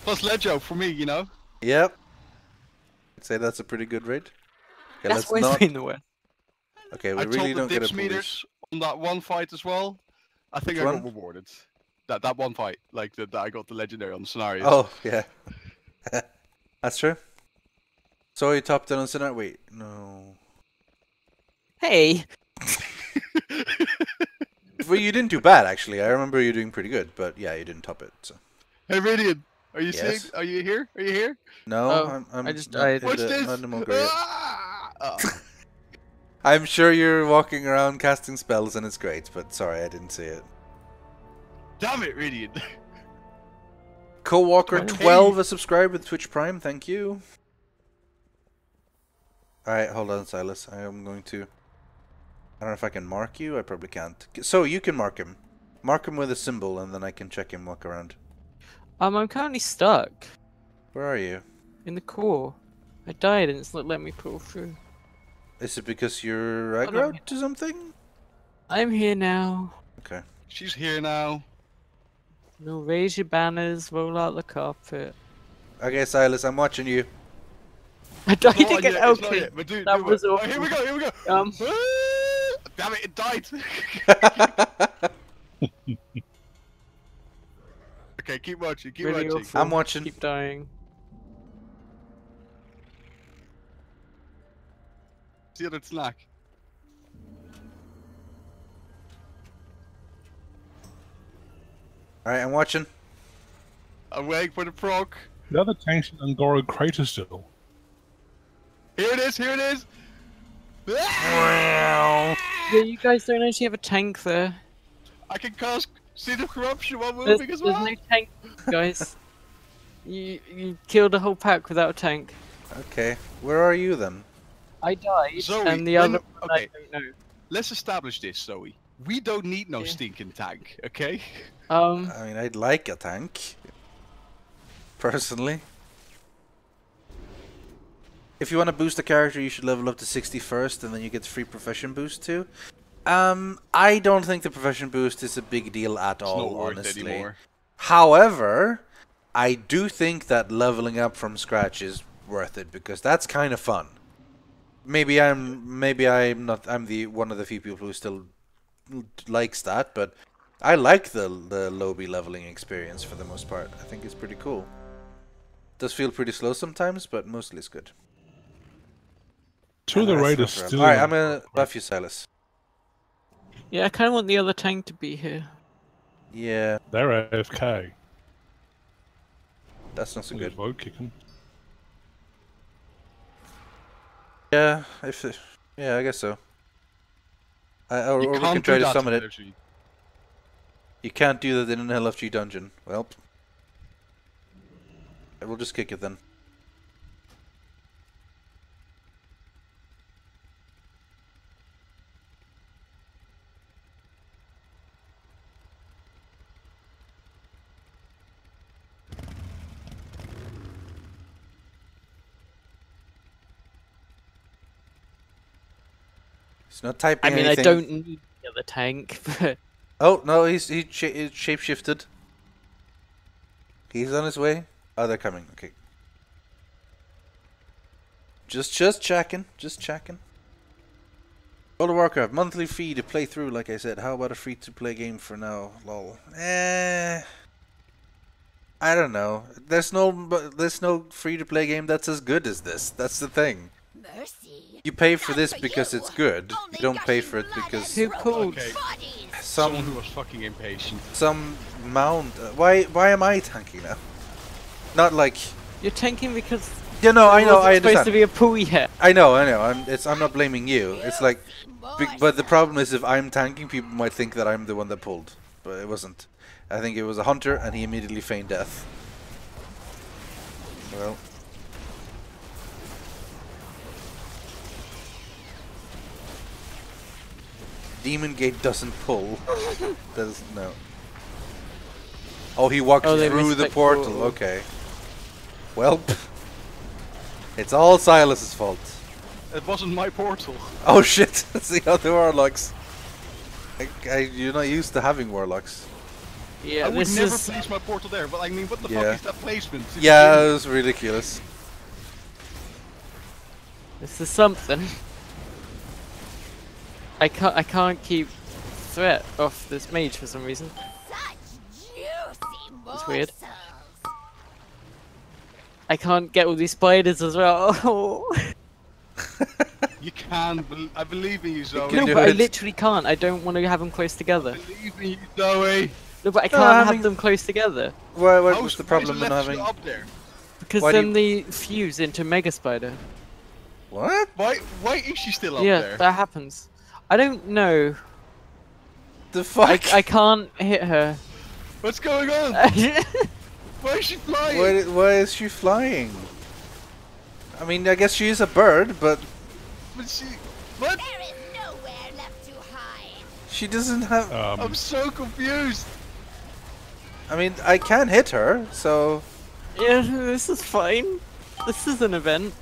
plus Leggio for me, you know? Yep. I'd say that's a pretty good raid. Okay, That's let's why it's not. been the worst. Okay, we I really told don't the get dips a police. meters on that one fight as well. I think Which I one? got rewarded. That one fight, like that I got the legendary on the scenarios. Oh yeah, that's true. So you topped it on scenario. Wait, no. Hey. Well, you didn't do bad actually. I remember you doing pretty good, but yeah, you didn't top it. So Hey Rythian, are you Yes. seeing? Are you here? Are you here? no, Oh, I'm I just not died. in What's the- this? not in the Mulgore yet. Ah! Oh. I'm sure you're walking around casting spells and it's great, but sorry, I didn't see it. Damn it, Rythian. Co-Walker Hey. 12 a subscribe with Twitch Prime, thank you. Alright, hold on, Silas. I am going to... I don't know if I can mark you, I probably can't. So, you can mark him. Mark him with a symbol and then I can check him walk around. I'm currently stuck Where are you? in the core. I died and it's not letting me pull through. Is it because you're Hold on. aggro to something? I'm here now. Okay. She's here now. No, raise your banners, roll out the carpet. Okay, Silas, I'm watching you. I died Come on, again. yeah, it's not Okay. yet, but do That it. was Oh, awful. here we go, here we go. Ah! Damn it, it died. Okay, keep watching, keep Really watching. awful. I'm watching. Keep dying. See that snack. Alright, I'm watching. I'm waiting for the proc. The other tank's in Angoro Crater still. Here it is. Here it is. Yeah, you guys don't actually have a tank there. I can cast Seed of Corruption while moving as well. There's no tank, guys. You killed a whole pack without a tank. Okay, where are you then? I died, Zoe, and the other one okay. I don't know. Let's establish this, Zoe. We don't need no Yeah. stinking tank, okay? I mean, I'd like a tank. Personally. If you want to boost a character, you should level up to 60 first, and then you get free profession boost too. I don't think the profession boost is a big deal at It's all, not worth it honestly. anymore. However, I do think that leveling up from scratch is worth it because that's kind of fun. Maybe I'm not. I'm the one of the few people who still likes that, but I like the lobby leveling experience for the most part. I think it's pretty cool. Does feel pretty slow sometimes, but mostly it's good. To the right is still. Alright, I'm gonna buff you, Silas. Yeah, I kind of want the other tank to be here. Yeah, They're AFK. that's not so good. Vote kicking. Yeah, yeah, I guess so. Or we can can't try do to that summon it. energy. You can't do that in an LFG dungeon. Well, we'll just kick it then. He's not typing I mean, anything. I don't need the other tank, but Oh no, he shapeshifted. He's on his way. Oh, they're coming. Okay. Just checking. Just checking. World of Warcraft monthly fee to play through. Like I said, how about a free-to-play game for now? Lol. I don't know. There's no free-to-play game that's as good as this. That's the thing. Mercy. You pay for this because it's good. You don't pay for it because who called? Okay. some Someone who was fucking impatient. mount. Why am I tanking now? Not like. You're tanking because Yeah, no, I know, I it's supposed to understand. be a pool yet. I know. I'm not blaming you. It's like, but the problem is if I'm tanking, people might think that I'm the one that pulled, but it wasn't. I think it was a hunter, and he immediately feigned death. Well. Demon Gate doesn't pull. No. Oh, he walked Oh, they through missed the that portal. portal. Okay. Well, it's all Silas's fault. It wasn't my portal. Oh shit! That's the other warlocks. You're not used to having warlocks. Yeah, I would this never is. place my portal there, but I mean, what the Yeah. fuck is that placement? Yeah, it was ridiculous. This is something. I can't keep threat off this mage for some reason. It's weird. I can't get all these spiders as well. You can. I believe in you, Zoe. can No, do but I it. literally can't. I don't want to have them close together. Believe in you, Zoe. No, but I No, can't having- have them close together What's the problem why in is the left having? up there? because Why do then they fuse into Mega Spider. What? Why is she still up Yeah, there? that happens. I don't know. The fuck? I can't hit her. What's going on? Why is she flying? Why is she flying? I mean, I guess she is a bird, but But she. What? There is nowhere left to hide. she doesn't have. I'm so confused. I mean, I can hit her, so Yeah, this is fine. This is an event.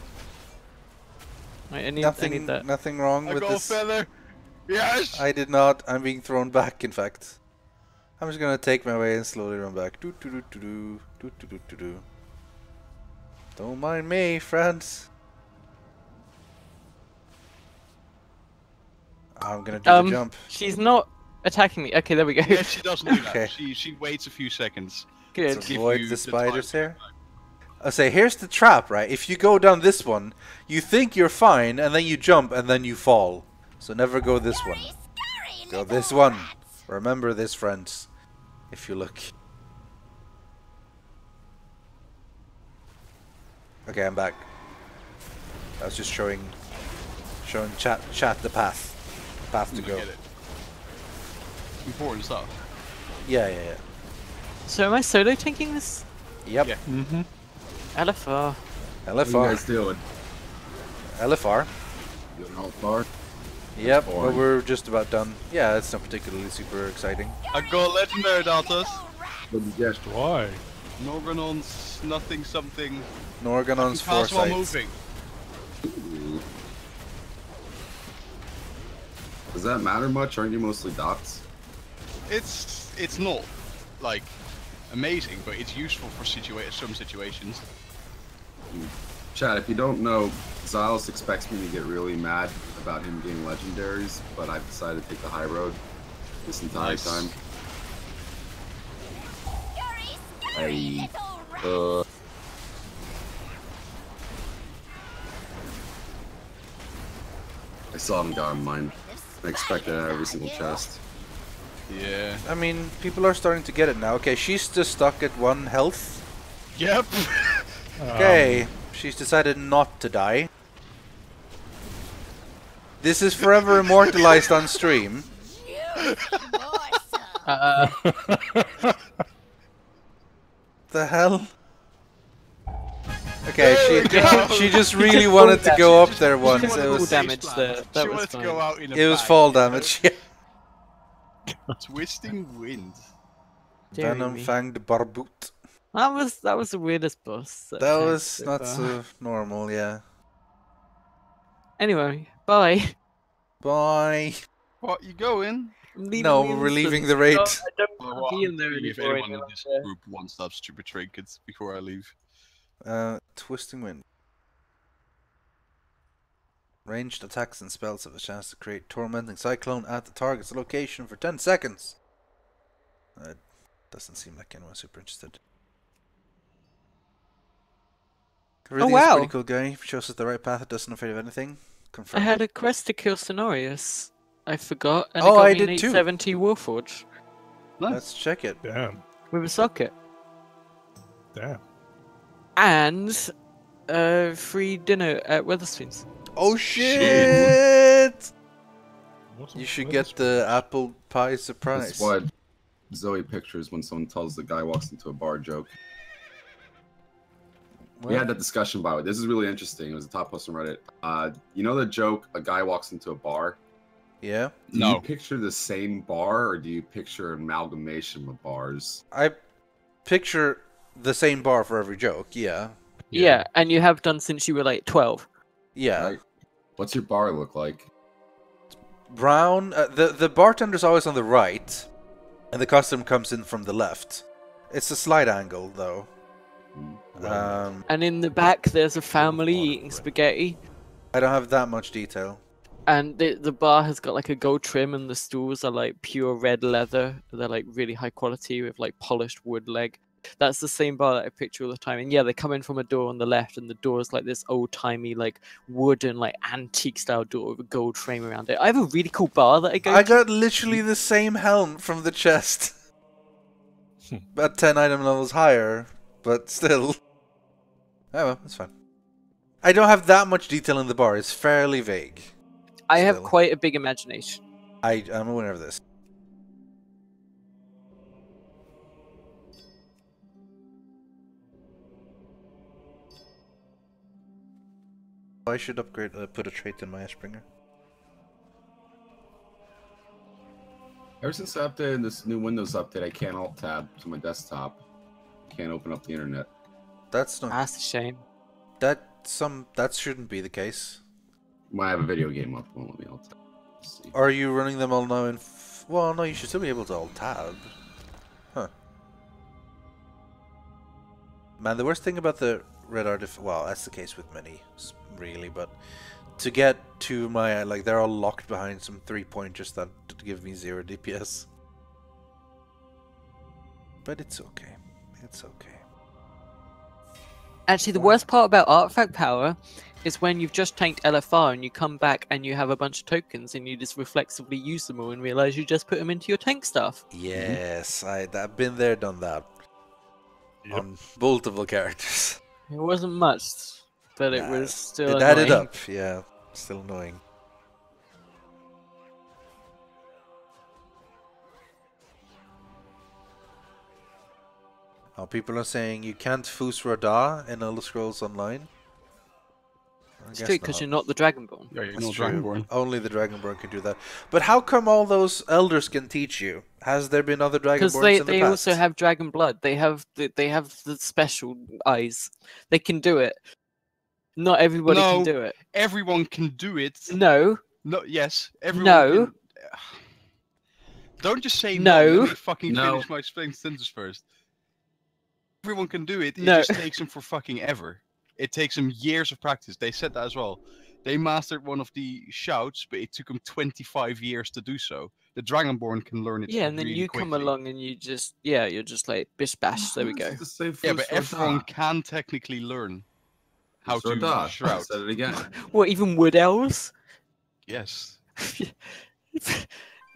Wait, I need that. nothing wrong I with got a this. feather. Yes. I did not. I'm being thrown back. In fact, I'm just gonna take my way and slowly run back. Do do do do do do do do do do. Don't mind me, friends. I'm gonna do the jump. She's not attacking me. Okay, there we go. Yeah, she doesn't do Okay. that. She waits a few seconds. Good. To give avoid you the the spiders time. here. I say, here's the trap, right? If you go down this one, you think you're fine, and then you jump, and then you fall. So never go this one. Go this one. Remember this, friends. If you look. Okay, I'm back. I was just showing chat the path to go. Get it. Important stuff. Yeah. So am I solo tanking this? Yep. Yeah. Mm-hmm. LFR. What are you guys doing? LFR. Doing all far? Yep, boring. but we're just about done. Yeah, it's not particularly super exciting. I got legendary datas. What did you get? Why? Norganon's nothing something. Norganon's Pass while foresight. moving. Ooh. Does that matter much? Aren't you mostly dots? It's not like amazing, but it's useful for some situations. Chad, if you don't know, Xylos expects me to get really mad about him getting legendaries, but I've decided to take the high road this entire Nice. time. Scurry, I, little rat. I still haven't gotten mine. I expect it at every single chest. Yeah. I mean, people are starting to get it now. Okay, she's just stuck at 1 health. Yep. Okay, she's decided not to die. This is forever immortalized on stream. The hell? Okay, she just really wanted to go up there once. It Full was damage there. That She was wanted to fine. go out in a it was bang, fall you know? damage. Yeah. Twisting wind. Deary Venom me. fanged barboot. That was the weirdest boss. That I've was so not far. so normal. Yeah. Anyway, bye. Bye. What, you going? I'm leaving No, the we're leaving instance. the raid. I don't Well, want to be in there if anymore. anyone in anyway. this group wants to have stupid trinkets before I leave. Twisting wind. Ranged attacks and spells have a chance to create tormenting cyclone at the target's location for 10 seconds. Doesn't seem like anyone's super interested. Rythian's wow. pretty cool guy. Shows us the right path. Doesn't afraid of anything. I Confirmed. had a quest to kill Cenorius. I forgot, and Oh, it got I me an did too. 870 Warforged Let's check it. Damn. with a socket. Damn. And free dinner at Weatherspoons. Oh shit! What's You up should with get this? the apple pie surprise. That's what Zoe pictures when someone tells the guy walks into a bar joke. We had that discussion about it. This is really interesting. It was a top post on Reddit. You know the joke, a guy walks into a bar? Yeah. Do No. you picture the same bar, or do you picture an amalgamation of bars? I picture the same bar for every joke. Yeah. Yeah, and you have done since you were like 12. Yeah. Right? What's your bar look like? Brown. The bartender's always on the right, and the customer comes in from the left. It's a slight angle though. And in the back, there's a family eating spaghetti. I don't have that much detail. And the bar has got like a gold trim, and the stools are like pure red leather. They're like really high quality with like polished wood leg. That's the same bar that I picture all the time. And yeah, they come in from a door on the left, and the door is like this old timey, like wooden, like antique style door with a gold frame around it. I have a really cool bar that I go I to. got literally the same helm from the chest. About 10 item levels higher, but still. Oh well, that's fine. I don't have that much detail in the bar. It's fairly vague. I have still. quite a big imagination. I'm aware of this. I should upgrade, put a trait in my Ashbringer. Ever since I updated this new Windows update, I can't alt tab to my desktop. Can't open up the internet. That's not. That's a shame. That shouldn't be the case. When I have a video game up, it won't let me alt tab. Let's see. Are you running them all now in? Well, no, you should still be able to alt tab. Huh. Man, the worst thing about the red artifact. Well, that's the case with many, really. But to get to my they're all locked behind some 3-pointers that give me 0 DPS. But it's okay. It's okay. Actually, the worst part about artifact power is when you've just tanked LFR and you come back and you have a bunch of tokens and you just reflexively use them all and realize you just put them into your tank stuff. Yes, I've been there, done that. Yep. On multiple characters. It wasn't much, but it was still it added annoying. up. Yeah, still annoying. Oh, people are saying you can't Fus Radha in Elder Scrolls Online. It's true, because you're not the Dragonborn. Yeah, you're That's not true. Dragonborn. Only the Dragonborn can do that. But how come all those elders can teach you? Has there been other Dragonborns Because in the they past? also have dragon blood. They have the special eyes. They can do it. Not everybody can do it. Everyone can do it. No. No. Yes. Everyone No. can. Don't just say No. no. Let me fucking No. finish my explaining sentence first. Everyone can do it. No. It just takes them for fucking ever. It takes them years of practice. They said that as well. They mastered one of the shouts, but it took them 25 years to do so. The Dragonborn can learn it. Yeah, and then really you come quickly. along and you just you're just like bish bash. There we go. Yeah, but everyone can technically learn how to shroud. Said it again. What, even wood elves? Yes.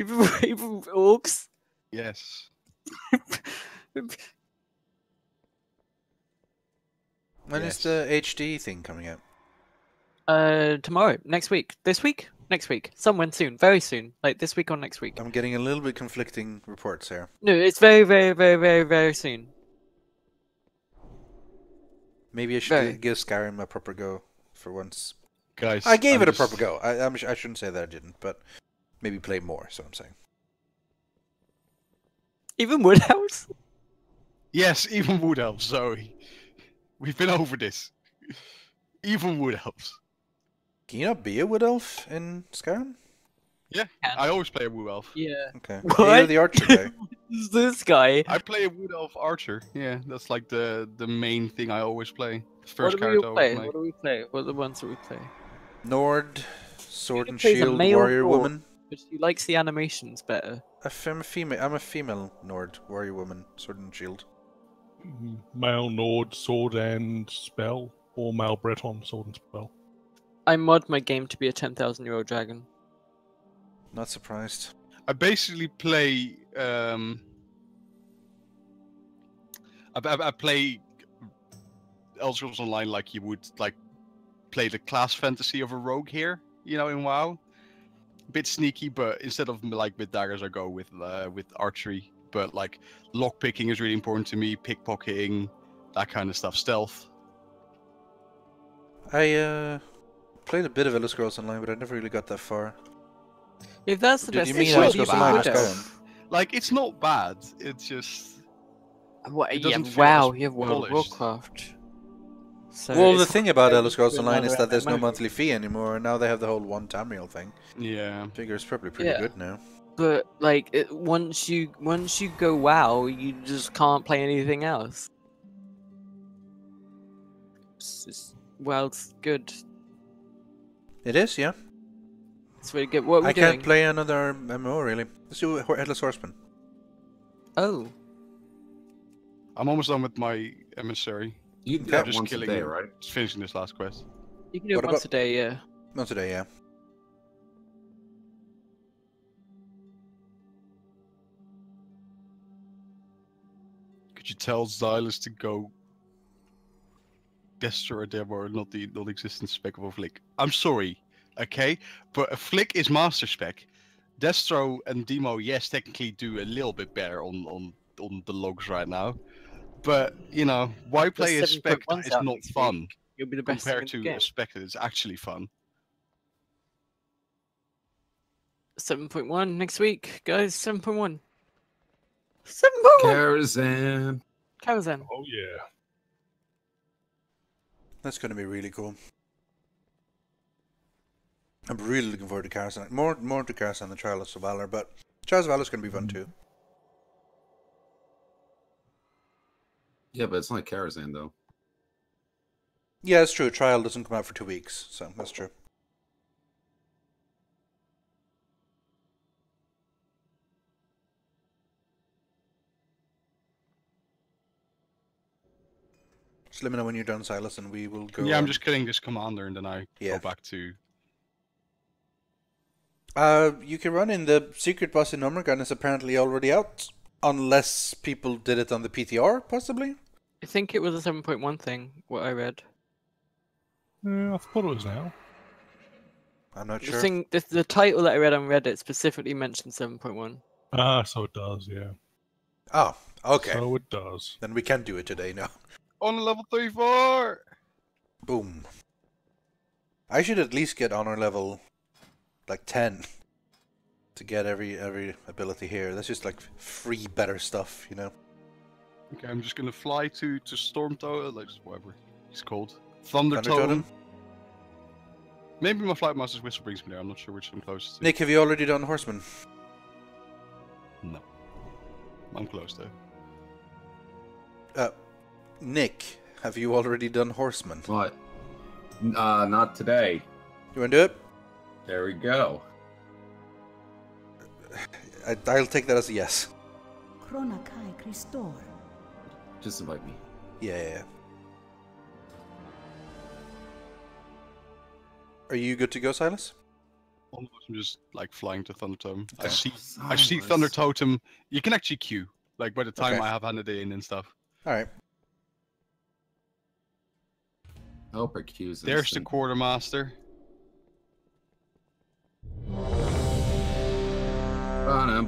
even orcs? Yes. When is the HD thing coming out? Tomorrow, next week, this week, next week, somewhere soon, very soon, like this week or next week. I'm getting a little bit conflicting reports here. No, it's very, very, very, very, very soon. Maybe I should give Skyrim a proper go for once. Guys, I gave it a proper go. I shouldn't say that I didn't, but maybe play more. So I'm saying. Even wood elves? Yes, even wood elves. Zoe, we've been over this. Even wood elves. Can you not be a wood elf in Skyrim? Yeah, I always play a wood elf. Yeah. Okay. What? Yeah, you're the archer guy. Who's this guy? I play a wood elf archer. Yeah, that's like the main thing I always play. The What first do we character I play? always What do we play? What are the ones that we play? Nord, sword and plays a shield, male warrior orc, woman. But she likes the animations better. I'm a female. I'm a female Nord, warrior woman, sword and shield. Male Nord, sword and spell, or male Breton, sword and spell. I mod my game to be a 10,000-year-old dragon. Not surprised. I basically play. I play Elder Scrolls Online like you would like play the class fantasy of a rogue here. You know, in WoW. Bit sneaky, but instead of like with daggers, I go with archery. But like lock picking is really important to me. Pickpocketing, that kind of stuff. Stealth. I played a bit of Elder Scrolls Online, but I never really got that far. If that's the Did best you thing, mean why I do you was play bad? Wood Elf? Like it's not bad. It's just. What, It yeah, doesn't feel wow, as you have World of polished. Warcraft. So Well, the it's thing about very Elder Scrolls good Online is that there's no MMO. monthly fee anymore, and now they have the whole one Tamriel thing. Yeah. Figure it's probably pretty Yeah. good now. But like, once you go WoW, you just can't play anything else. WoW's good. It is, yeah. It's really good. What are we I doing? can't play another MMO really. Let's do Headless Horseman. Oh. I'm almost done with my emissary. You can do Okay. that Just once a killing day, him. right? Just finishing this last quest. You can do it What once about- a day, yeah. Not today, yeah. Could you tell Xylus to go Destro or Demo, not the non-existent spec of a flick? I'm sorry, okay? But a flick is master spec. Destro and Demo, yes, technically do a little bit better on the logs right now. But, you know, why play a spec that 7.1's is out not next fun week. You'll be the best compared thing in to the a spec that is actually fun? 7.1 next week, guys. 7.1. 7.1. Karazhan. Karazhan. Oh yeah. That's going to be really cool. I'm really looking forward to Karazhan. More to Karazhan than Trials of Valor, but Trials of Valor is going to be fun too. Yeah, but it's not Karazhan though. Yeah, it's true. Trial doesn't come out for 2 weeks, so that's true. Just let me know when you're done, Silas, and we will go. Yeah, I'm on. just killing this commander and then I Yeah. go back to... You can run in the secret boss in Nummergun is apparently already out, unless people did it on the PTR, possibly. I think it was a 7.1 thing, what I read. Yeah, I thought it was now. I'm not The sure. thing, the title that I read on Reddit specifically mentioned 7.1. Ah, so it does, yeah. Oh, okay. So it does. Then we can do it today now. On level 34! Boom. I should at least get honor level like 10 to get every ability here. That's just like free better stuff, you know. Okay, I'm just gonna fly to Storm Totem, like whatever it's called. Thunder Thunder Totem. Totem? Maybe my Flight Master's Whistle brings me there, I'm not sure which I'm closest to. Nick, have you already done Horseman? No. I'm close though. Nick, have you already done Horseman? What? Not today. You want to do it? There we go. I'll take that as a yes. Just invite me. Yeah. Are you good to go, Silas? I'm just like flying to Thunder Totem. I Okay. see Thunder Totem. You can actually queue, like by the time Okay. I have handed it in and stuff. Alright. I hope our queues. There's the Quartermaster.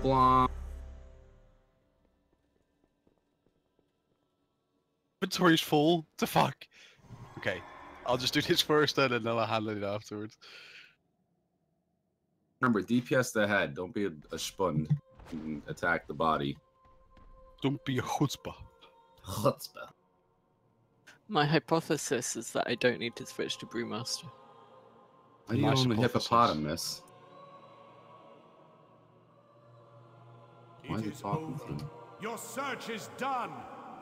Blah. Inventory's full. The fuck? Okay, I'll just do this first then, and then I'll handle it afterwards. Remember, DPS the head. Don't be a spund and attack the body. Don't be a chutzpah. Chutzpah. My hypothesis is that I don't need to switch to Brewmaster. Why do you Nice own the hypothesis. hippopotamus? Why is he talking to him? Your search is done.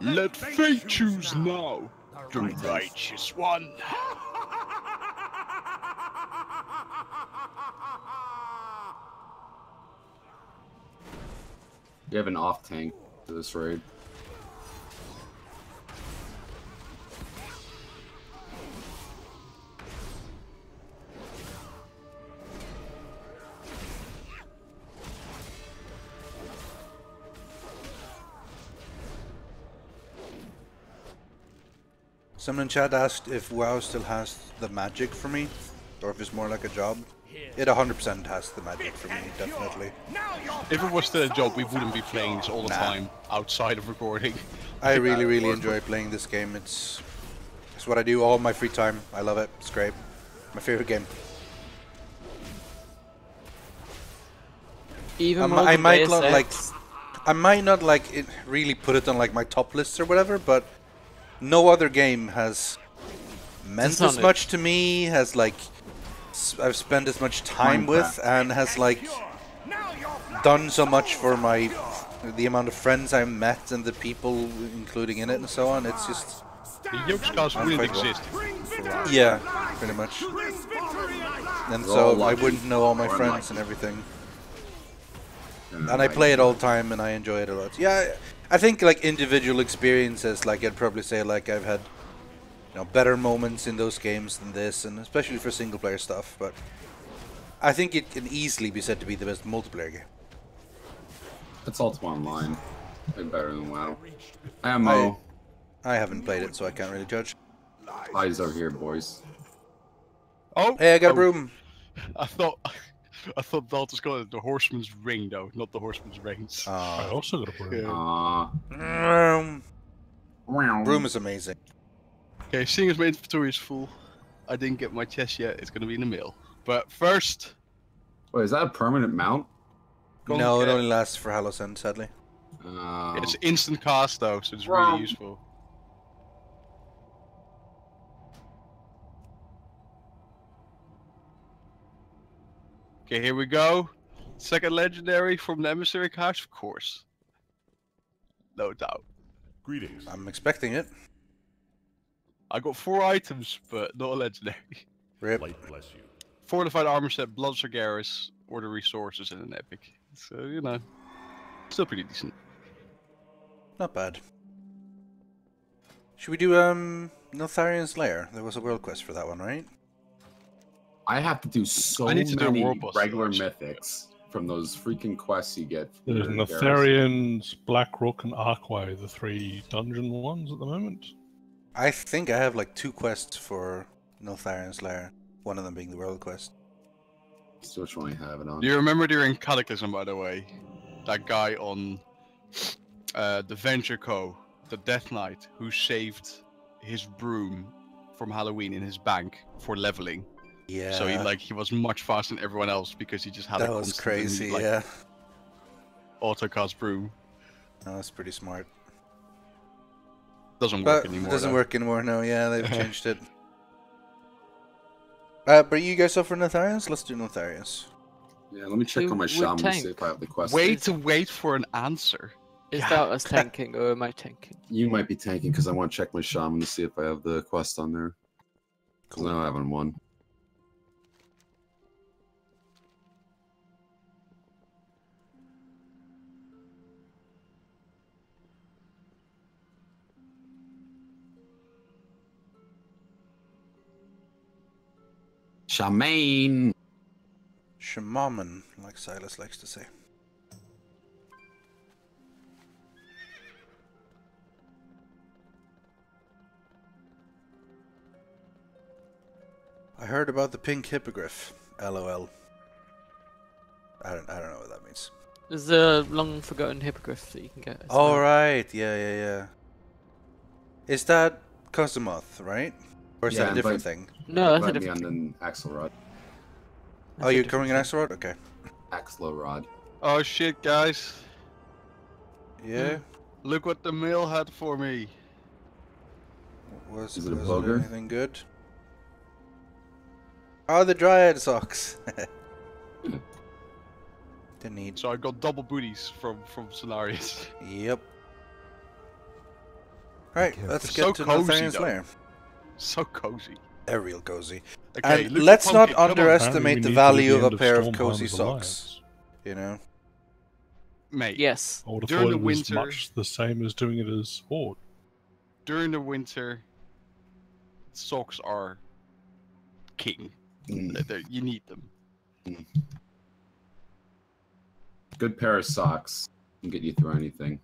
Let fate choose now. The righteous one. You have an off tank for this raid. Someone in chat asked if WoW still has the magic for me, or if it's more like a job. It 100% has the magic for me, definitely. If it was still a job, we wouldn't be playing this all the Nah. time outside of recording. I really enjoy playing this game. It's what I do all my free time. I love it. It's great. My favorite game. Even more I than might Deus not like. Ex. I might not like it, really put it on like my top lists or whatever, but no other game has meant as Dishonored. much to me. Has like I've spent as much time with, and has like done so much for the amount of friends I met and the people including in it and so on. It's just The Yogscast wouldn't Unfaithful. exist. yeah, pretty much. And so I wouldn't know all my friends and everything. And I play it all the time, and I enjoy it a lot. Yeah, I think like individual experiences, like I'd probably say like I've had, better moments in those games than this, and especially for single player stuff. But I think it can easily be said to be the best multiplayer game. It's Ultima Online. Way better than WoW. Ammo. I haven't played it, so I can't really judge. Eyes over here, boys. Oh, Hey, I got a broom. I thought Dalton's got the Horseman's Ring though, not the Horseman's Reins. I also got a broom. Yeah. Broom is amazing. Okay, seeing as my inventory is full, I didn't get my chest yet. It's gonna be in the mail. But first, Wait, is that a permanent mount? go No, and it get- only lasts for Hallows-End, sadly. it's instant cast though, so it's really useful. Okay, here we go. Second legendary from the emissary cache, of course. No doubt. Greetings. I'm expecting it. I got 4 items, but not a legendary. Rip. Light bless you. Fortified armor set, Blood Sargeras, or the resources in an epic. So, still pretty decent. Not bad. Should we do Neltharian's Lair? There was a world quest for that one, right? I have to do so I need to do a many world boss regular first. mythics from those freaking quests you get. from There's your garrison. Netharians, Blackrook, and Arkway, the 3 dungeon ones at the moment. I think I have like 2 quests for Niltharian's Lair. One of them being the World Quest. So which one I have it on? Do you remember during Cataclysm, by the way, that guy on the Venture Co, the Death Knight, who saved his broom from Halloween in his bank for leveling? Yeah. So he was much faster than everyone else because he just had that a was constant, crazy. like, Yeah. autocast broom. That was pretty smart. Doesn't work But anymore. it doesn't though. work anymore. No. Yeah, they've changed it. But you guys up for Niltharians? Let's do Niltharians. Yeah, let me check Who on my would shaman to see tank? if I have the quest. Wait for an answer. Is that us tanking or am I tanking? You might be tanking because I want to check my shaman to see if I have the quest on there. Because I haven't won. Shaman! Shamaman, like Silas likes to say. I heard about the pink hippogriff. LOL. I don't know what that means. There's a long forgotten hippogriff that you can get. Oh right, yeah. Is that Cosmoth, right? Or is that a different thing? No, that's a Invite me different on an Axelrod. Oh, you're coming in Axelrod? Okay. Axelrod. Oh shit, guys! Yeah. Look what the mail had for me. Was Is it a was bugger? anything good? Oh, the Dryad socks. Didn't need. So I got double booties from Scenarios. Yep. Alright, let's It's get so to cozy, Niltharian's though. Lair. So cozy. They're real cozy. Okay, And look at let's not Pumpkin, come on. underestimate the Apparently we value need of to a be at pair the of end cozy of Stormhunter's socks. Alliance. You know? Mate. Yes. I would have During thought the it was winter- much the same as doing it as Horde. During the winter, socks are king. You need them. Good pair of socks can get you through anything.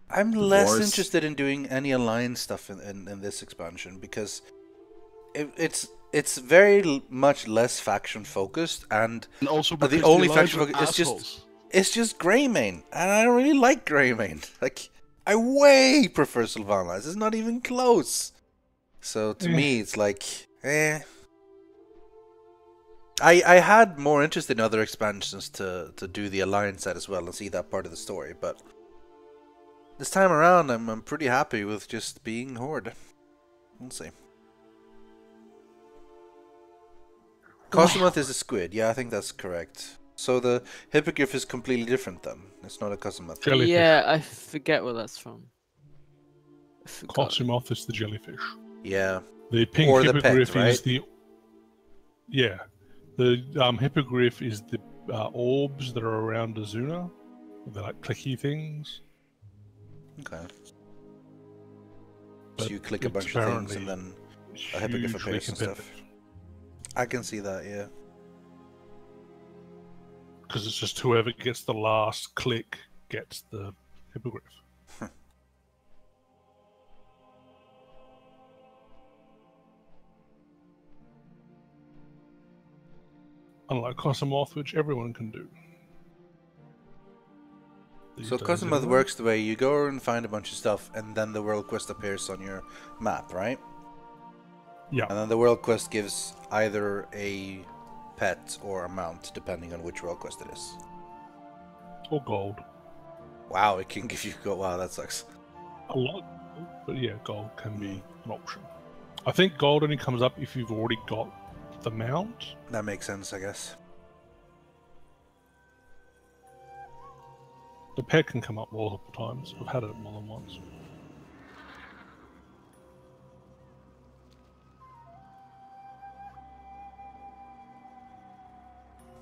I'm less Divorce. interested in doing any alliance stuff in this expansion because it's very much less faction focused and And also the because only the faction allies are focus is assholes. it's just Greymane and I don't really like Greymane. Like I way prefer Sylvanas. It's not even close. So to me it's like I had more interest in other expansions to do the alliance set as well and see that part of the story, but this time around I'm pretty happy with just being Horde. We'll see. Cosmoth is a squid, yeah, I think that's correct. So the hippogriff is completely different then. It's not a Cosmoth. Jellyfish. Yeah, I forget where that's from. I forgot. Cosmoth is the jellyfish. Yeah. The pink Or the pet, hippogriff right? is the... Yeah. The hippogriff is the orbs that are around Azuna. They're like clicky things. Okay. But So you click a it's bunch of things apparently and then a hippogriff hugely appears and stuff. competitive. I can see that, yeah. Because it's just whoever gets the last click gets the hippogriff. Unlike Cosmoth, which everyone can do. These So days, Cosmoth anyway. works the way you go and find a bunch of stuff and then the world quest appears on your map, right? Yeah. And then the world quest gives either a pet or a mount, depending on which world quest it is. Or gold. Wow, it can give you gold. Wow, that sucks. A lot. But yeah, gold can be an option. I think gold only comes up if you've already got the mount. That makes sense, I guess. The pet can come up multiple times. I've had it more than once.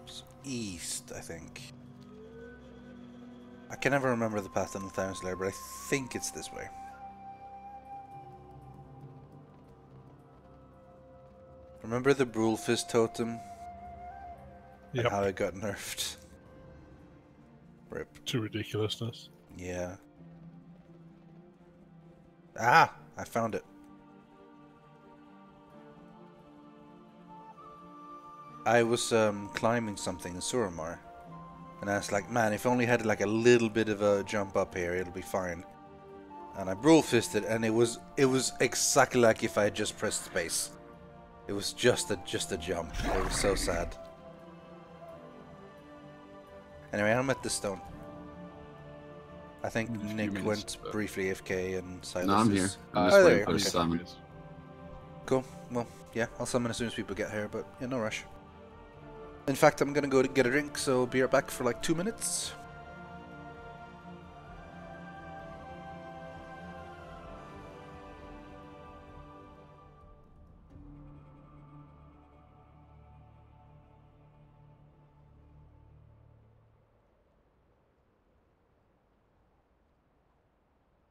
It's east, I think. I can never remember the path in the Niltharian's Lair, but I think it's this way. Remember the Brulfist totem? Yep. And how it got nerfed? Rip. To ridiculousness. Yeah. Ah! I found it. I was climbing something in Suramar, and I was like, man, if I only had like a little bit of a jump up here, it'll be fine. And I brawl fisted, and it was exactly like if I had just pressed space. It was just a jump. It was so sad. Anyway, I'm at the stone. I think Nick went briefly AFK and Silas. No, I'm here. is... I'm just waiting for a Okay. summon. Cool. Well, yeah, I'll summon as soon as people get here, but yeah, no rush. In fact, I'm gonna go to get a drink, so be right back for like 2 minutes.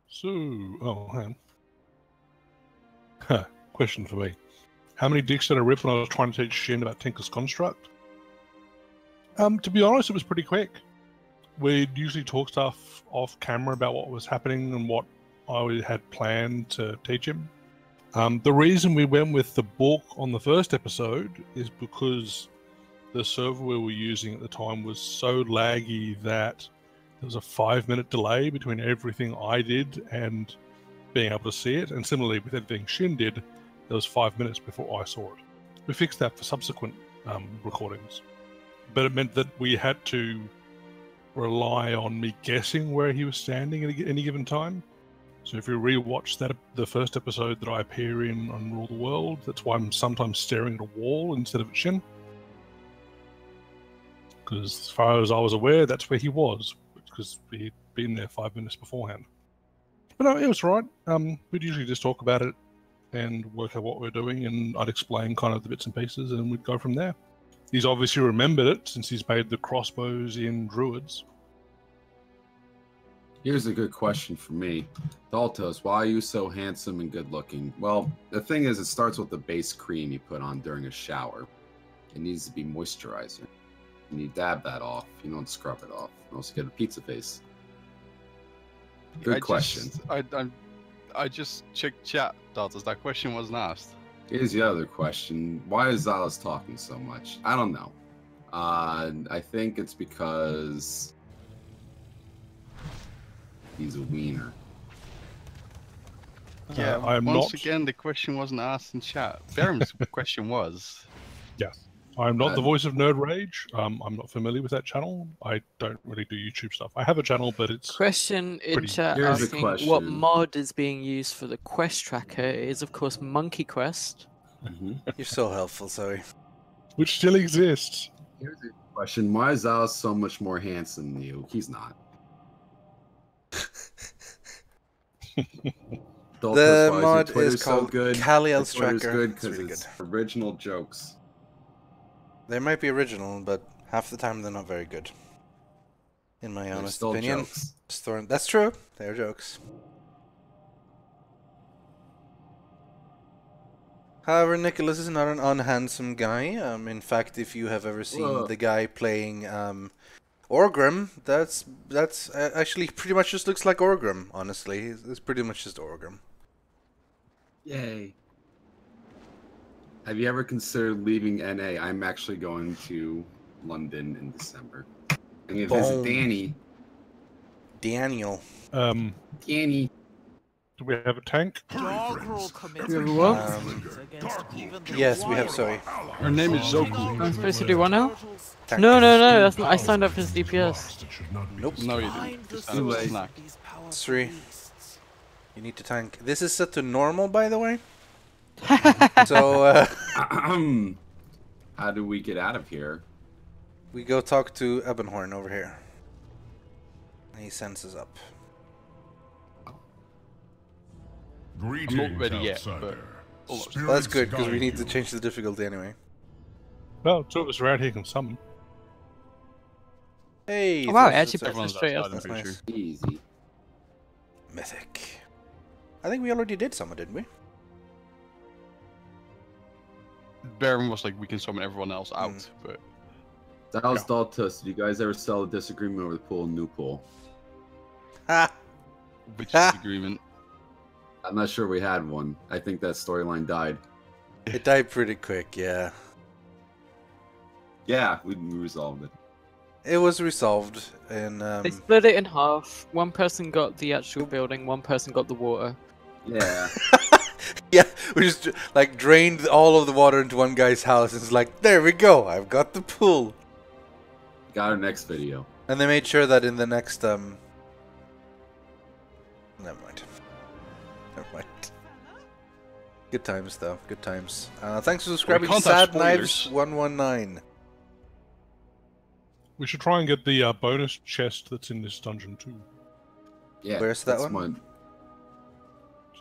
So, oh, hang on. Question for me. How many dicks did I rip when I was trying to teach Shin about Tinker's Construct? To be honest, it was pretty quick. We'd usually talk stuff off camera about what was happening and what I had planned to teach him. The reason we went with the book on the first episode is because the server we were using at the time was so laggy that there was a 5-minute delay between everything I did and being able to see it. And similarly with everything Shin did, there was 5 minutes before I saw it. We fixed that for subsequent recordings. But it meant that we had to rely on me guessing where he was standing at any given time. So if you rewatch the first episode that I appear in on Rule the World, that's why I'm sometimes staring at a wall instead of at Shin. Because as far as I was aware, that's where he was, because he'd been there 5 minutes beforehand. But no, it was right. We'd usually just talk about it and work out what we're doing, and I'd explain kind of the bits and pieces, and we'd go from there. He's obviously remembered it since he's made the crossbows in Druids. Here's a good question for me. Daltos, why are you so handsome and good looking? Well, the thing is, it starts with the base cream you put on during a shower. It needs to be moisturizer. And you dab that off. You don't scrub it off. You also get a pizza face. Good question. I just checked chat, Daltos. That question wasn't asked. Here's the other question. Why is Xalas talking so much? I don't know. I think it's because he's a wiener. Yeah, I'm once not... again, the question wasn't asked in chat. Baron's question was. Yes. I'm not the voice of Nerd Rage. I'm not familiar with that channel. I don't really do YouTube stuff. I have a channel, but it's... Question in chat Here's a asking question. what mod is being used for the quest tracker. It is, of course, Monkey Quest. You're so helpful, sorry. Which still exists. Here's a question. Why is Xalas so much more handsome than you? He's not. The mod Twitter's is called good. Kaliel's Twitter's Tracker. good It's because really it's original jokes. They might be original, but half the time they're not very good. In my They're honest still opinion. jokes. That's true. They're jokes. However, Nicholas is not an unhandsome guy. In fact, if you have ever seen the guy playing Orgrim, that's actually pretty much just looks like Orgrim, honestly. It's pretty much just Orgrim. Yay. Have you ever considered leaving NA? I'm actually going to London in December. I'm going to visit Danny. Daniel. Danny. Do we have a tank? Yes, we have, sorry. Her name is Zoku. I'm supposed to do one now? Tank. No, that's not. I signed up as DPS. Nope. No, you didn't. Just Too late. snack. 3. You need to tank. This is set to normal, by the way. So, how do we get out of here? we go talk to Ebonhorn over here. He sends us up. I'm not ready yet, but almost. Well, that's good, because we need to change the difficulty anyway. Well, two of us around here can summon. Hey! Oh, wow, that's- actually that's- put this straight up. That's nice. Easy. Mythic. I think we already did summon, didn't we? Baron was like, we can summon everyone else out, but That was Daltus. Did you guys ever settle a disagreement over the pool and new pool? Ha! which disagreement? I'm not sure we had one. I think that storyline died. It died pretty quick, yeah. Yeah, we resolved it. It was resolved in. They split it in half. One person got the actual building, one person got the water. Yeah. Yeah, we just like drained all of the water into one guy's house. And it's like, there we go. I've got the pool. Got our next video. And they made sure that in the next Never mind. Never mind. Good times though. Good times. Thanks for subscribing to Sad Knives 119. We should try and get the bonus chest that's in this dungeon too. Yeah. Where's that that's one?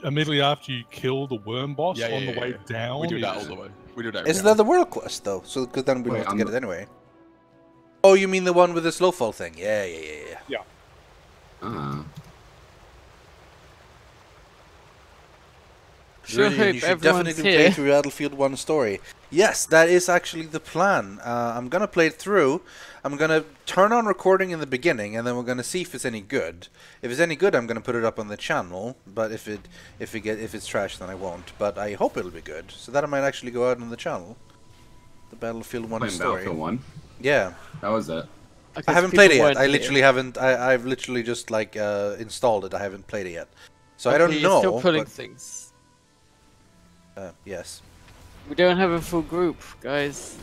Immediately after you kill the worm boss Yeah, on the way down. We do that all the way. We do that. Isn't that the world quest though? So because then we Wait, have to I'm get the- it anyway. Oh, you mean the one with the slow fall thing? Yeah. Sure Rythian, hope you should everyone's definitely here. play through Battlefield 1 story. Yes, that is actually the plan. I'm gonna play it through. I'm gonna turn on recording in the beginning, and then we're gonna see if it's any good. If it's any good, I'm gonna put it up on the channel. But if it's trash, then I won't. But I hope it'll be good, so that I might actually go out on the channel. The Battlefield 1 Playing story. Battlefield 1? Yeah. How was it? I haven't played it yet. I literally haven't. I've literally just like installed it. I haven't played it yet, so I don't Okay, know. You're still pulling but, things. yes. We don't have a full group, guys.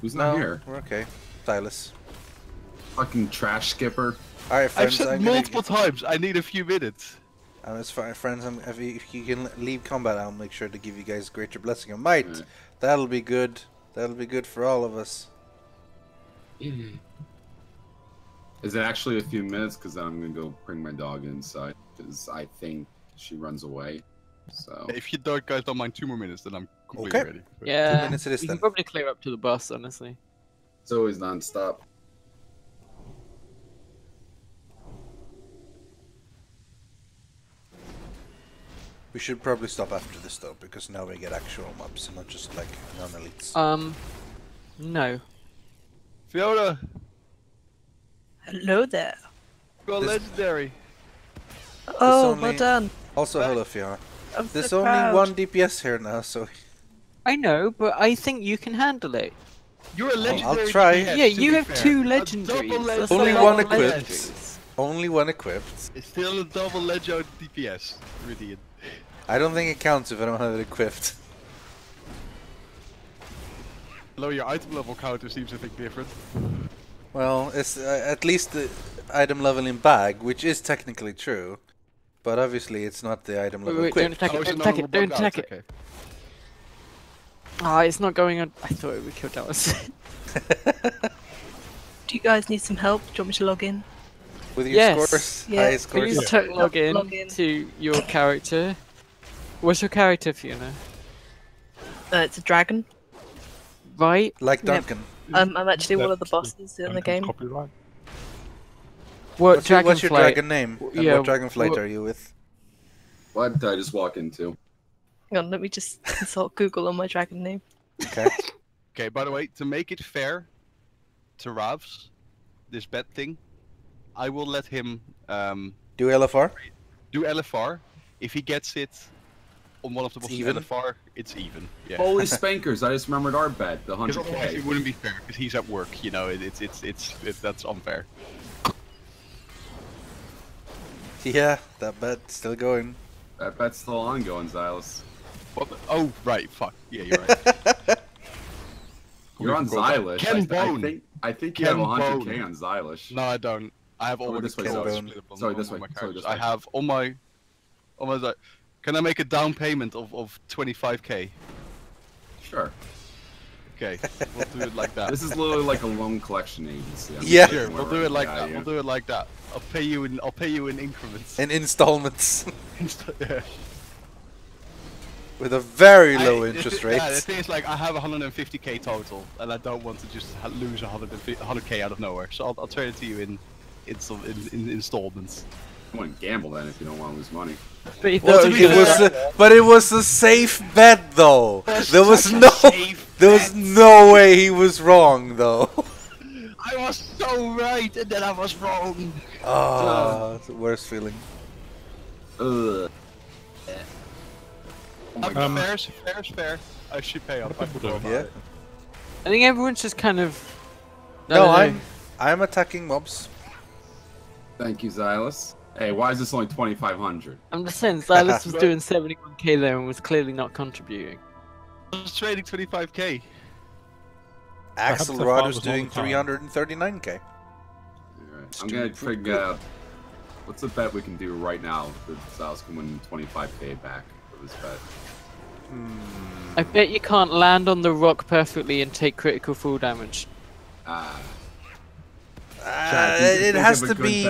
Who's not here? We're okay. Silas. Fucking trash skipper. All right, I've friends. said multiple times. I need a few minutes. It's fine, friends. If you can leave combat, I'll make sure to give you guys greater blessing of might. Right. That'll be good. That'll be good for all of us. Is it actually a few minutes? Because I'm gonna go bring my dog inside. Because I think she runs away. So. If you guys don't mind 2 more minutes, then I'm completely Okay. ready. Yeah, 2 minutes it is you then. can probably clear up to the bus, honestly. It's always non-stop. We should probably stop after this though, because now we get actual mobs and not just like non-elites. No. Fiona, Hello there. you're This- legendary. Oh, only- well done. Also, hello Fiona. I'm There's so only proud. one DPS here now, so I know, but I think you can handle it. You're a legendary. try. DPS, Yeah, to you be have fair. 2 A legendaries. double That's Only a lot one of equipped. legendaries. only one equipped. It's still a double legend DPS, Rythian. I don't think it counts if I don't have it equipped. Although your item level counter seems to think different. Well, it's at least the item level in bag, which is technically true, but obviously it's not the item level Wait, don't equipped. attack it, don't attack it, don't attack it. Ah, it's not going on. I thought it would kill Dallas. Do you guys need some help? Do you want me to log in? With your Yes. scores, Yeah, high scores. Please log in Log in. to your character. What's your character, Fiona? It's a dragon. Right? Like Yep. Duncan. I'm actually one of the That's bosses in the Duncan's game. Copyright. What What's your dragon name? And yeah, what dragon flight what- are you with? What did I just walk into? Hang on, let me just consult Google on my dragon name. Okay. Okay, by the way, to make it fair to Ravs, this bet thing, I will let him Do LFR? do LFR. If he gets it on one of the bosses even? LFR, it's even. Yeah. Holy spankers! I just remembered our bet, the Because otherwise it 100K. wouldn't be fair, because he's at work, you know, that's unfair. Yeah, that bet's still going. That bet's still ongoing, Xylus. What the, oh, right, fuck. Yeah, you're right. You're on Xylish. Ken Bone. I think you Ken have 100K Bone. on Xylish. No, I don't. I have all Oh, my this way, characters Bone. split up on- Sorry, on this all way, my sorry, characters. this I way. have all my... Can I make a down payment of 25k? Sure. Okay, we'll do it like that. This is literally like a loan collection agency. I'm Yeah. just Sure, kidding, we'll we're do it like right that. now, We'll do it like that. I'll pay you in increments. In installments. Yeah. With a very I- low the interest thi- rate. Yeah, the thing is, like, I have 150k total, and I don't want to just lose 100k out of nowhere. So I'll turn it to you in installments. You wouldn't gamble then if you don't want to lose money. But if Well, that's it was but it was a safe bet though. There was no way he was wrong though. I was so right, and then I was wrong. Ah, it's the worst feeling. Ugh. Fair's fair. I should pay up. I forgot about Yeah. it. I think everyone's just kind of No, I'm attacking mobs. Thank you, Xylus. Hey, why is this only 2,500? I'm just saying, Xylus was doing 71k there and was clearly not contributing. I was trading 25k. Axelrod was doing 339k. Right. I'm gonna figure out what's the bet we can do right now that Xylus can win 25k back for this bet. I bet you can't land on the rock perfectly and take critical fall damage. It has to be.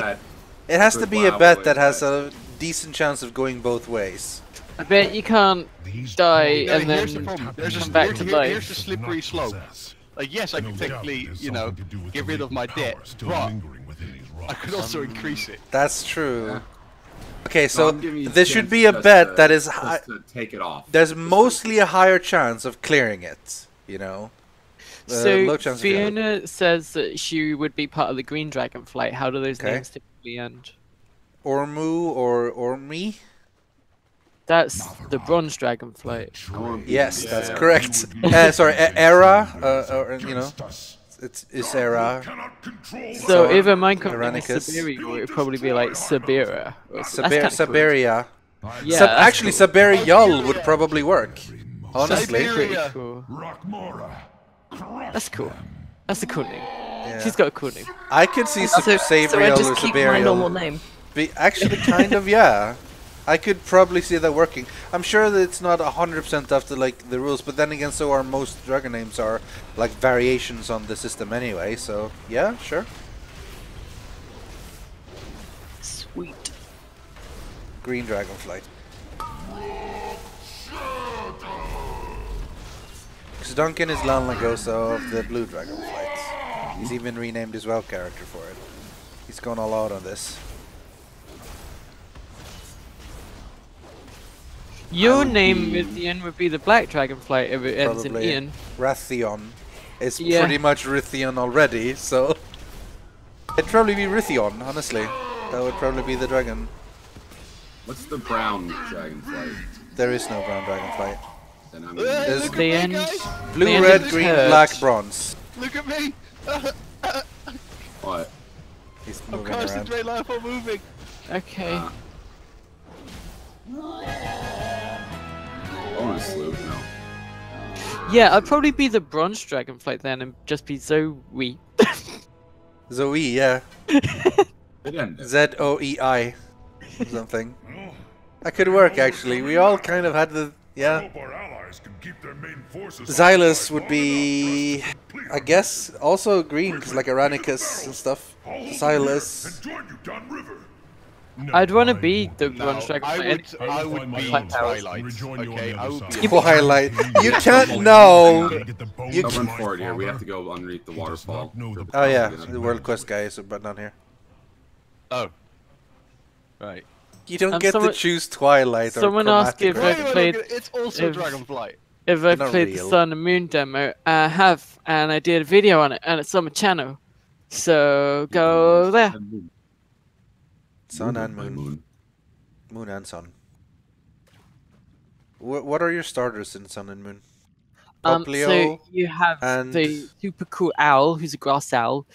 It has to be a bet that has a decent chance of going both ways. I bet you can't die and then come back to life. Here's the slippery slope. Like, yes, I can technically, you know, get rid of my debt, but I could also increase it. That's true. Okay, so there should be a bet that is high. Take it off. There's mostly a higher chance of clearing it, you know. So Fiona says that she would be part of the Green Dragon flight. How do those names typically end? Ormu or Ormi? That's the Bronze Dragon flight. Yes, that's correct. Sorry, Era, or, you know, it's Era. So if a Minecraft name is Siberia, it would probably be like Siberia. Siberia. Yeah, actually, cool. Siberial would probably work. Honestly. Pretty cool. That's cool. That's a cool name. Yeah. She's got a cool name. I could see Sabriel or Siberial. My normal name. Actually, kind of, yeah. I could probably see that working. I'm sure that it's not 100% after like the rules, but then again, so are most dragon names are like variations on the system anyway. So yeah, sure. Sweet. Green Dragon flight. Because Duncan is Lanlagosa of the Blue Dragon flights. He's even renamed his WoW character for it. He's gone all out on this. Your name, Rythian, would be the Black Dragonflight if it ends in Ian. Rythian. It's pretty much Rythian already, so... It'd probably be Rythian, honestly. That would probably be the dragon. What's the brown dragonflight? There is no brown dragonflight. Then I'm There's the end. blue, red, green, black, bronze. Look at me! What? He's I'm moving around. concentrating life on moving. Okay. Bonus loop, no. Yeah, I'd probably be the Bronze Dragonflight then and just be Zoe. Zoe, yeah. Z-O-E-I. Something. That could work, actually. We all kind of had the... Yeah. Xylus would be... I guess also green, because like Aranicus and stuff. Xylus. I'd want to be the Bronze Dragonflight. I would be Twilight. Okay, I would be Twilight. You can't know. You run forward here. We have to go underneath the waterfall. Oh yeah, the World Quest guy is but down here. Oh. Right. You don't get to choose Twilight or someone asked if I played... It's also Dragonflight. If I played the Sun and Moon demo. I have, and I did a video on it, and it's on my channel. So, go there. Sun and Moon. Moon and Sun. What are your starters in Sun and Moon? Poplio so you have the super cool owl, who's a grass owl,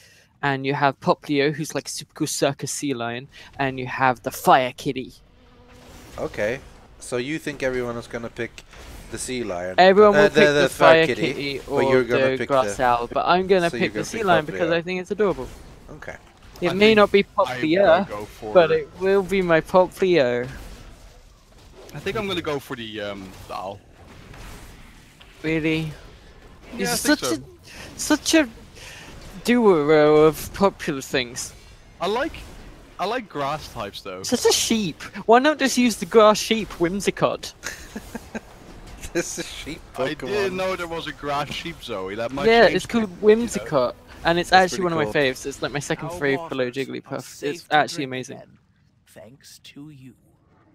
and you have Poplio, who's like a super cool circus sea lion, and you have the fire kitty. Okay, so you think everyone is gonna pick the sea lion? Everyone will pick the fire kitty or you're gonna the grass owl, but I'm gonna pick the sea lion because I think it's adorable. Okay. It may not be Poplio, but it will be my Poplio. I think I'm gonna go for the owl. Really? Yeah, It's such a duo of popular things. I like grass types though. Such a sheep. Why not just use the grass sheep, Whimsicott? This is sheep Pokemon. I didn't know there was a grass sheep, Zoe. That might yeah, change it's called things, Whimsicott, and it's That's actually one of my cool. faves. It's like my second fave below Jigglypuff. It's actually amazing. Thanks to you.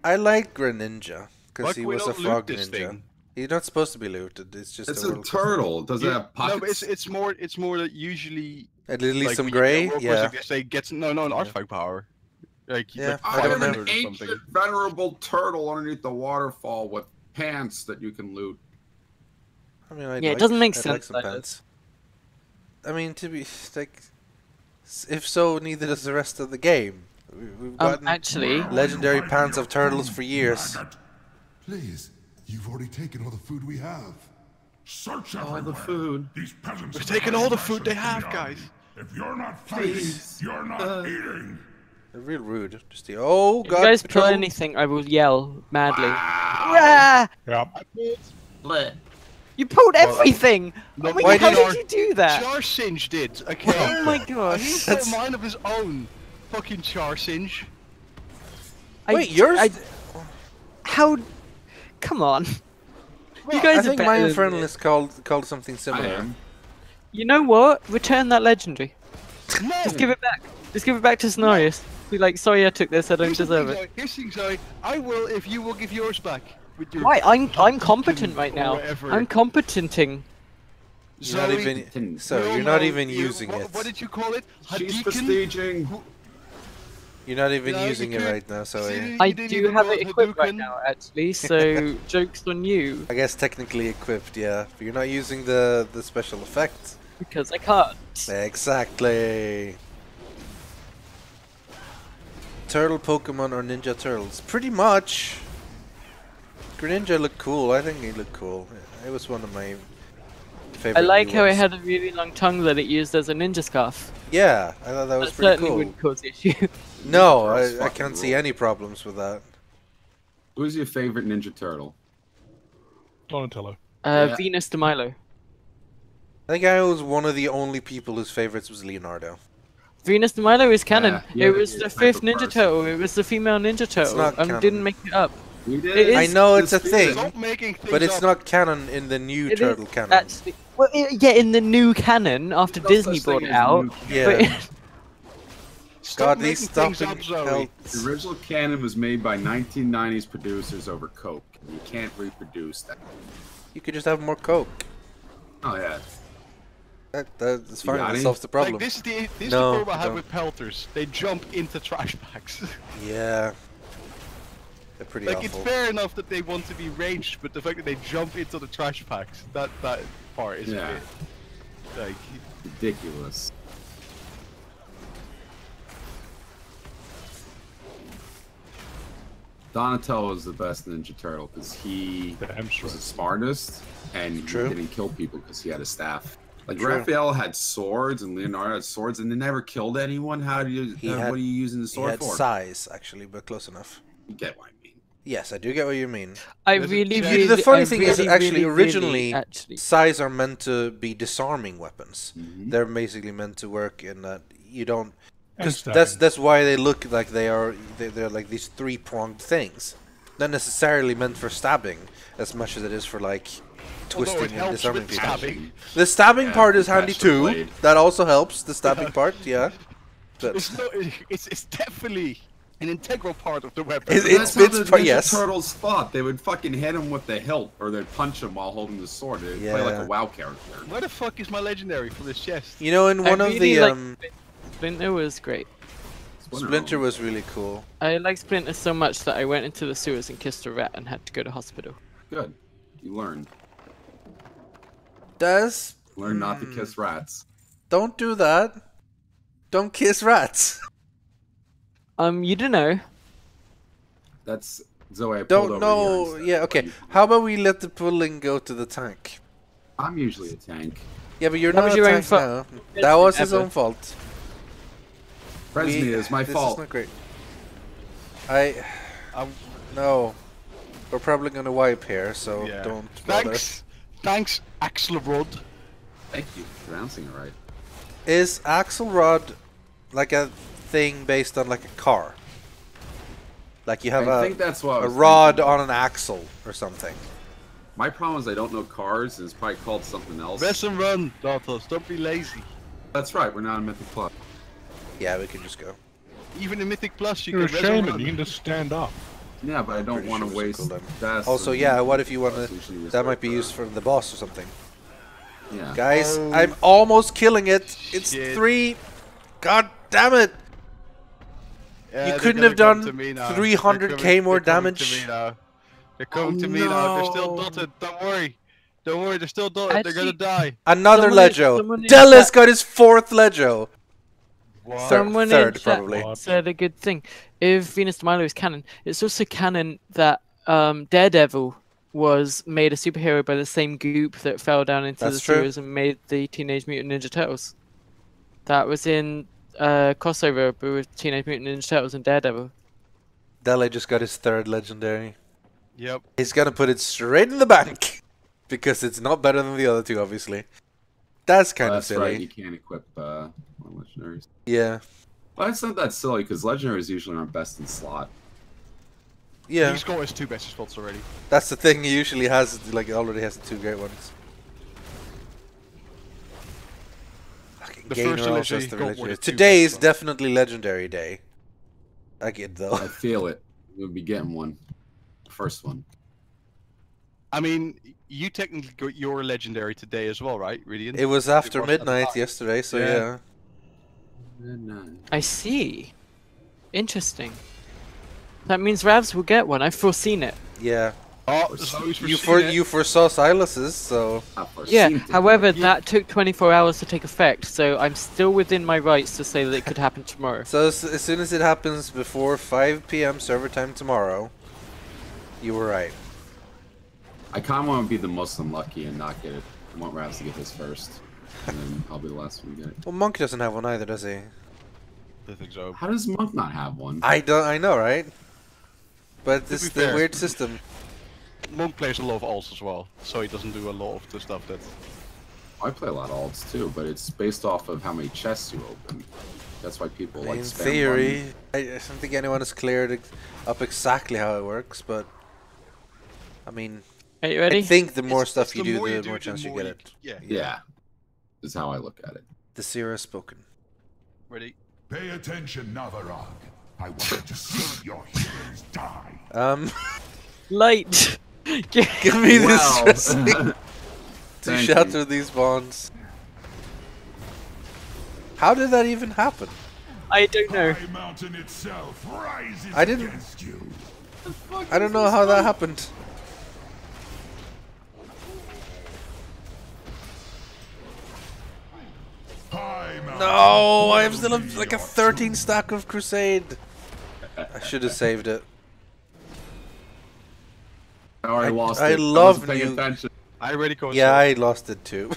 I like Greninja because he we was a don't loot frog this ninja. thing? He's not supposed to be looted. It's just It's a a World turtle. Does it have No, pockets? but it's more that usually Quest. At least like, some when you gray. get Warcraft, Yeah. like, they say gets an artifact power. Like, Yeah, like I I don't have know. an ancient, venerable turtle underneath the waterfall with pants that you can loot. I mean, I'd Yeah, it like, doesn't make I'd sense like some like pants. I mean, to be like, if so, neither does the rest of the game. We've gotten actually, legendary pants of turtles for years. Please, you've already taken all the food we have. Search All the food. These peasants We're taking all the food they have, guys. If you're not fighting, you're not eating. They're real rude. Just the oh if god. you guys patrol. pull anything, I will yell madly. Rah! Yeah. You pulled everything! No, I mean, why how did did you do that? Charsinge did, okay? Oh my And he gosh. put mine of his own. Fucking Charsinge. Wait, yours? How? Come on. You guys I are think better my than Infernal this. is called something I similar. am. You know what? Return that legendary. No! Just give it back. Just give it back to Scenarios. Be like, sorry I took this, I don't deserve it. Here's the thing, Zoe. I will if you will give yours back. With your Why? I'm competent right or now. whatever. I'm competenting. You're not Zoe, even. you So you're know, not even you- using it. What did you call it? She's Hadouken? prestiging. You're not even No, you using it can't- right now. So See? I You didn't do even have know it equipped right Hadouken? now, actually, so joke's on you, I guess technically equipped, yeah. But you're not using the special effect. because I can't. Exactly. Turtle Pokemon or Ninja Turtles? Pretty much. Greninja looked cool. I think he looked cool. It was one of my favorite. I like new how it ones. had a really long tongue that it used as a ninja scarf. Yeah, I thought that was That pretty certainly cool. wouldn't cause issue. No, That's I fucking can't see cool. any problems with that. Who's your favorite Ninja Turtle? Donatello. Yeah. Venus de Milo. I think I was one of the only people whose favorites was Leonardo. Venus de Milo is canon. Yeah, It was yeah, the type fifth of Ninja person. Turtle. It was the female Ninja Turtle. not I canon. didn't make it up. We did. It I is know it's a thing, Stop making things but it's up. not canon in the new It Turtle is canon. actually. Well, yeah, in the new canon after No Disney such thing brought it as out. new Yeah. But Stop God, making these things stopping up, Zoe. helps. The original canon was made by 1990s producers over Coke. You can't reproduce that. You could just have more Coke. Oh yeah. That's fine. got That any? solves the problem. Like, this is the No, problem I I have don't. with pelters. They jump into trash bags. Yeah. They're pretty Like, awful. it's fair enough that they want to be ranged, but the fact that they jump into the trash packs, that part is Yeah. a bit, like, Ridiculous. Donatello is the best Ninja Turtle because he Damn was straight. the smartest and True. he didn't kill people because he had a staff. Like True. Raphael had swords and Leonardo had swords and they never killed anyone. How do you? What are you using the He sword had for? size, actually, but close enough. You get what I mean. Yes, I do get what you mean. I There's a really, chance- really. The funny I thing is, really, actually, really, originally, really, actually. size are meant to be disarming weapons. Mhm. They're basically meant to work in that you don't. And Because stabbing. that's why they look like they're like these three-pronged things. Not necessarily meant for stabbing as much as it is for like although twisting it and helps disarming with people. stabbing. The stabbing Yeah, part is handy attach the too. blade. That also helps. The stabbing part, yeah. But It's, not, it's definitely an integral part of the weapon. It's- That's how the part- Ninja yes. Turtles fought. They would fucking hit him with the hilt, or they'd punch him while holding the sword. They'd play like Yeah. a WoW character. Where the fuck is my legendary for this chest? you know, in one I of really the like Splinter was great. Splinter was really cool. I like Splinter so much that I went into the sewers and kissed a rat and had to go to hospital. Good. You learn. Does Learn not to kiss rats. don't do that. Don't kiss rats. You don't know. That's Zoe. I pulled Don't over know. here instead. Yeah, okay. How about we let the pulling go to the tank? I'm usually a tank. Yeah, but you're That not was a your own tank fault. now. That was his Ever. own fault. Fresney is my this fault. is not great. No. We're probably gonna wipe here, so Yeah. don't bother. Thanks, Axelrod. Thank you for pronouncing it right. Is Axelrod like a thing based on like a car? Like you have I think that's what I a was rod thinking. on an axle or something. My problem is I don't know cars, and it's probably called something else. Rest and run, Dotos. Don't be lazy. That's right. We're not a Mythic Club. Yeah, we can just go. Even in Mythic Plus, you You're a can rest and shaman. run. You can just stand up. Yeah, but I don't Pretty want sure to it's a waste cooldown. deaths. Also, and- yeah, what if you want That's usually to... just That might be for- used for the boss or something. Yeah. Guys, Oh, I'm almost killing it. It's shit. 3... God damn it! Yeah, You they're couldn't gonna have come done to me now. 300k They're more coming damage. To me now. They're coming Oh, to me now. They're still no. dotted. Don't worry. Don't worry, they're still they're gonna die. Another someone Legio. in Della's chat- got his 4th Legio. Someone Third, in chat probably. said a good thing. If Venus de Milo is canon, it's also canon that Daredevil was made a superhero by the same goop that fell down into That's the true. sewers and made the Teenage Mutant Ninja Turtles. That was in crossover with Teenage Mutant Ninja Turtles and Daredevil. Della just got his 3rd legendary. Yep. He's gonna put it straight in the bank because it's not better than the other 2, obviously. That's kind of That's silly. right. You can't equip legendaries. Yeah. Well, it's not that silly because legendaries usually aren't best in slot. Yeah. He's got his 2 best spots already. That's the thing. He usually has, like, already has the 2 great ones. The Gainer first also has legendary the got legendary. one of 2 Today best is definitely legendary day. I get though. I feel it. We'll be getting one. First one. I mean, you technically got your legendary today as well, right, Rythian? It was after It was at the midnight time. yesterday, so Yeah. yeah. I see. Interesting. That means Ravs will get one. I've foreseen it. Yeah. Oh, so he's You foresaw Silas's, so. Yeah, however, that took 24 hours to take effect, so I'm still within my rights to say that it could happen tomorrow. So as soon as it happens before 5 p.m. server time tomorrow, you were right. I kind of want to be the most unlucky and not get it. I want Ravs to get his first, and then I'll be the last one to get it. Well, Monk doesn't have one either, does he? I think so. How does Monk not have one? I know, right? But this be is the fair. weird system. Monk plays a lot of alts as well, so he doesn't do a lot of the stuff that... I play a lot of alts too, but it's based off of how many chests you open. That's why people like In spam theory, button. I don't think anyone has cleared up exactly how it works, but I mean, Are you ready? I think the more It's- stuff it's you the do, more you the more do, chance the you more get you- it. Yeah. Yeah, is how I look at it. The seer has spoken. Ready? Pay attention, Navarag. I want to see your heroes die. Light! Give me this Wow. stressing to Thank shatter you. these bonds. How did that even happen? I don't know. High Mountain itself rises I didn't- against you. I don't know how that happened. High Mountain. No, I have still like a 13 stack of Crusade. I should have saved it. I already lost I it. love wasn't paying new- attention. I already got Yeah, I lost it too.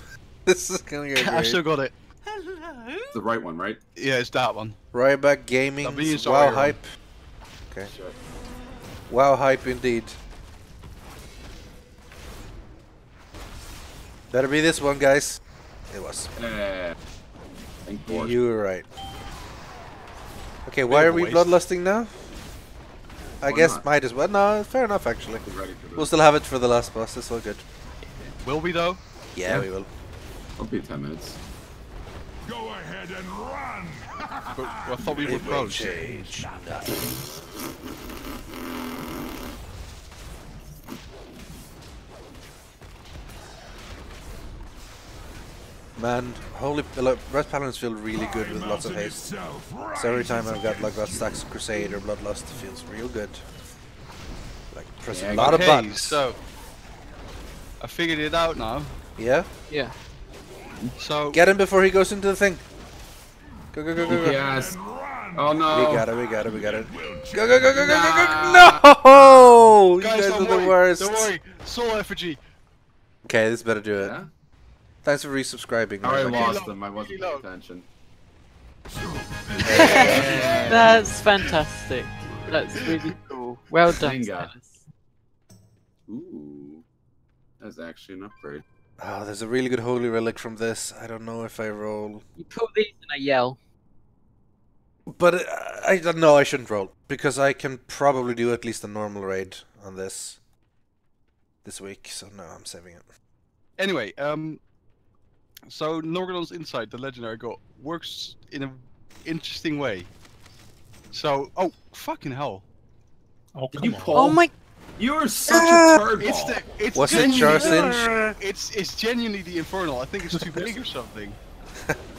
This is gonna get I great. still got it. The right one, right? Yeah, it's that one. Ryback Gaming. That'll be his Wow iron. hype. Okay. Wow hype indeed. Better be this one, guys. It was. Thank God. You were right. Okay, why are we waste. bloodlusting now? I Why guess not? might as well. No, fair enough actually. We're ready for We'll this. still have it for the last boss. It's all good. Will we though? Yeah, we will. It'll be 10 minutes. Go ahead and run. But I thought we were pros. Change nothing. Man, holy Red Paladins feel really good with lots of haste. So every time I've got like that stacks of Crusade or Bloodlust, it feels real good. Like pressing a lot of Okay, buttons. so I figured it out now. Yeah? Yeah. So Get him before he goes into the thing. Go, go, go, go, go. Yes. Oh no. We got it, we got it, we got it. Go, go, go, go, go, go, go. No! You guys, guys don't are the worry. worst. Don't worry. Soul effigy. Okay, this better do it. Yeah? Thanks for resubscribing. I already man. lost them. I wasn't paying attention. That's fantastic. That's really cool. Well done, Zinga. Silas. Ooh. That's actually an upgrade. Oh, there's a really good holy relic from this. I don't know if I roll. You pull these and I yell. But I don't know, I shouldn't roll. Because I can probably do at least a normal raid on this week. So no, I'm saving it. Anyway, so Norgron's Insight, the legendary got, works in an interesting way. So, oh, fucking hell. Oh, Did come you on. pull? Oh my! You are such a turd It's ball. it's Was it genuinely- Charsinge? It's genuinely the Infernal. I think it's too big or something.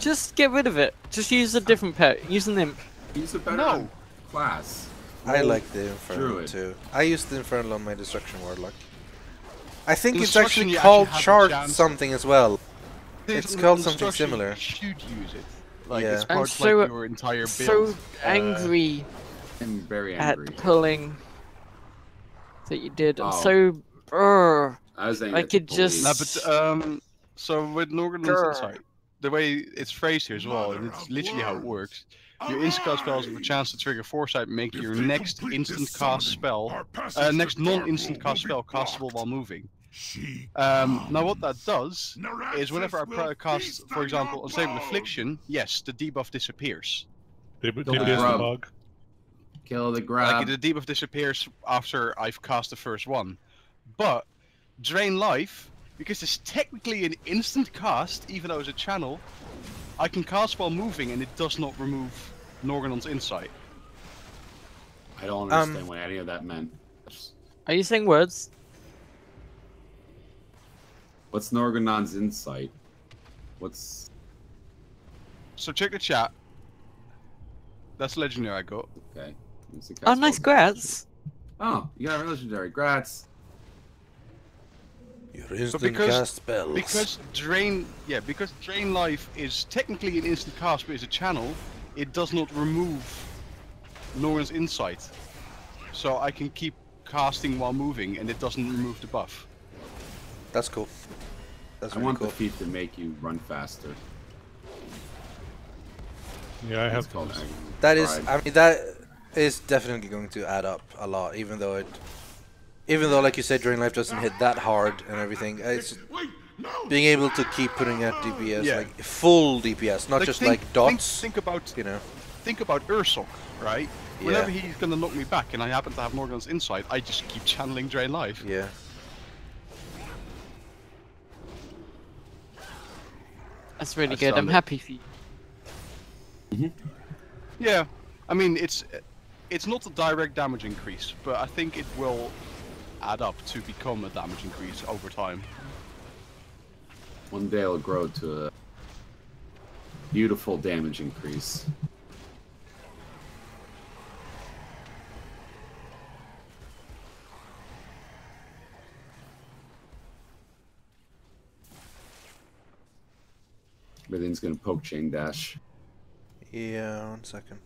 Just get rid of it. Just use a different pet. Use an imp. Use a better No. class. I like the Infernal Druid. too. I used the Infernal on my Destruction Warlock. I think it's Instruction, actually you called actually have a chart chance. something as well. There's It's an called something instruction, similar. You should use it. Like Yeah. it's I'm part so- like your entire build. So angry I'm very at angry. pulling that you did. I'm Oh. so. I was angry I at the could just. No, but so with Norgrenon's Grr. Insight, the way it's phrased here as well, and it's literally how it works. Your instant cast spells have a chance to trigger Foresight, make your next instant cast spell, next non-instant cast spell castable while moving. Now what that does is whenever I cast, for example, Unstable Affliction, yes, the debuff disappears. DPS Don't the grab. bug. Kill the grab. Like the debuff disappears after I've cast the first one. But Drain Life, because it's technically an instant cast, even though it's a channel, I can cast while moving and it does not remove Norgrenon's Insight. I don't understand what any of that meant. Are you saying words? What's Norgrenon's Insight? What's... So check the chat. That's legendary I got. Okay. Oh, nice, grats. Oh, you got a legendary. Grats. Your So instant cast spells. because Drain Life is technically an instant cast, but it's a channel, it does not remove Norgrenon's Insight. So I can keep casting while moving, and it doesn't remove the buff. That's cool. That's I really want cool. the feat to make you run faster. Yeah, I It's have. called Agony. That is, Pride. I mean, that is definitely going to add up a lot, even though, like you said, Drain Life doesn't hit that hard and everything. It's being able to keep putting out DPS, Yeah. like full DPS, not just like dots. Think about you know. Think about Ursok, right? Yeah. Whenever he's gonna knock me back, and I happen to have Norgrenon's Insight, I just keep channeling Drain Life. Yeah. That's really I good. I'm saw happy for you. Yeah, I mean it's not a direct damage increase, but I think it will add up to become a damage increase over time. One day it'll grow to a beautiful damage increase. Everything's gonna poke chain dash. Yeah, 1 second.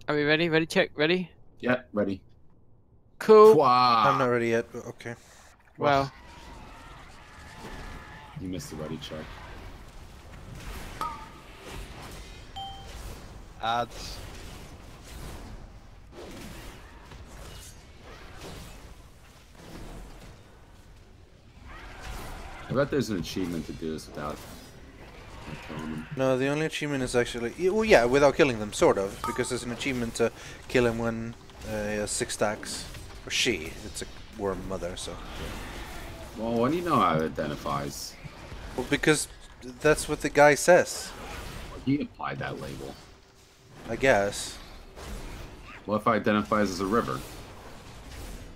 Are we ready? Ready? Check. Ready? Yeah, ready. Cool. I'm not ready yet, but okay. Wow. You missed the ready check. Ads. I bet there's an achievement to do this without killing them. No, the only achievement is actually, well, yeah, without killing them, sort of, because there's an achievement to kill him when he has 6 stacks. Or she, it's a worm mother, so. Well, what do you know how it identifies? Well, because that's what the guy says, He applied that label. I guess. What if it identifies as a river?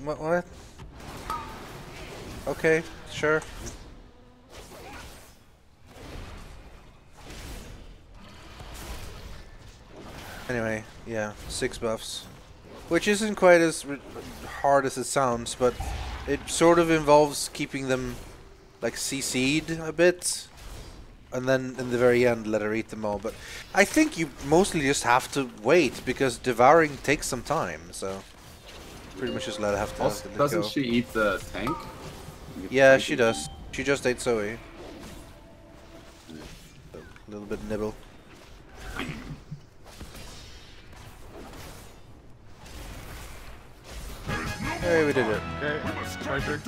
What? Okay, sure. Anyway, yeah, 6 buffs. Which isn't quite as hard as it sounds, but it sort of involves keeping them, like, CC'd a bit. And then in the very end, let her eat them all. But I think you mostly just have to wait, because devouring takes some time, so... Pretty much just let her have to Also, let it doesn't go. she eat the tank? Yeah, she does. She just ate Zoe. A little bit nibble. Hey, we did it. Treasure.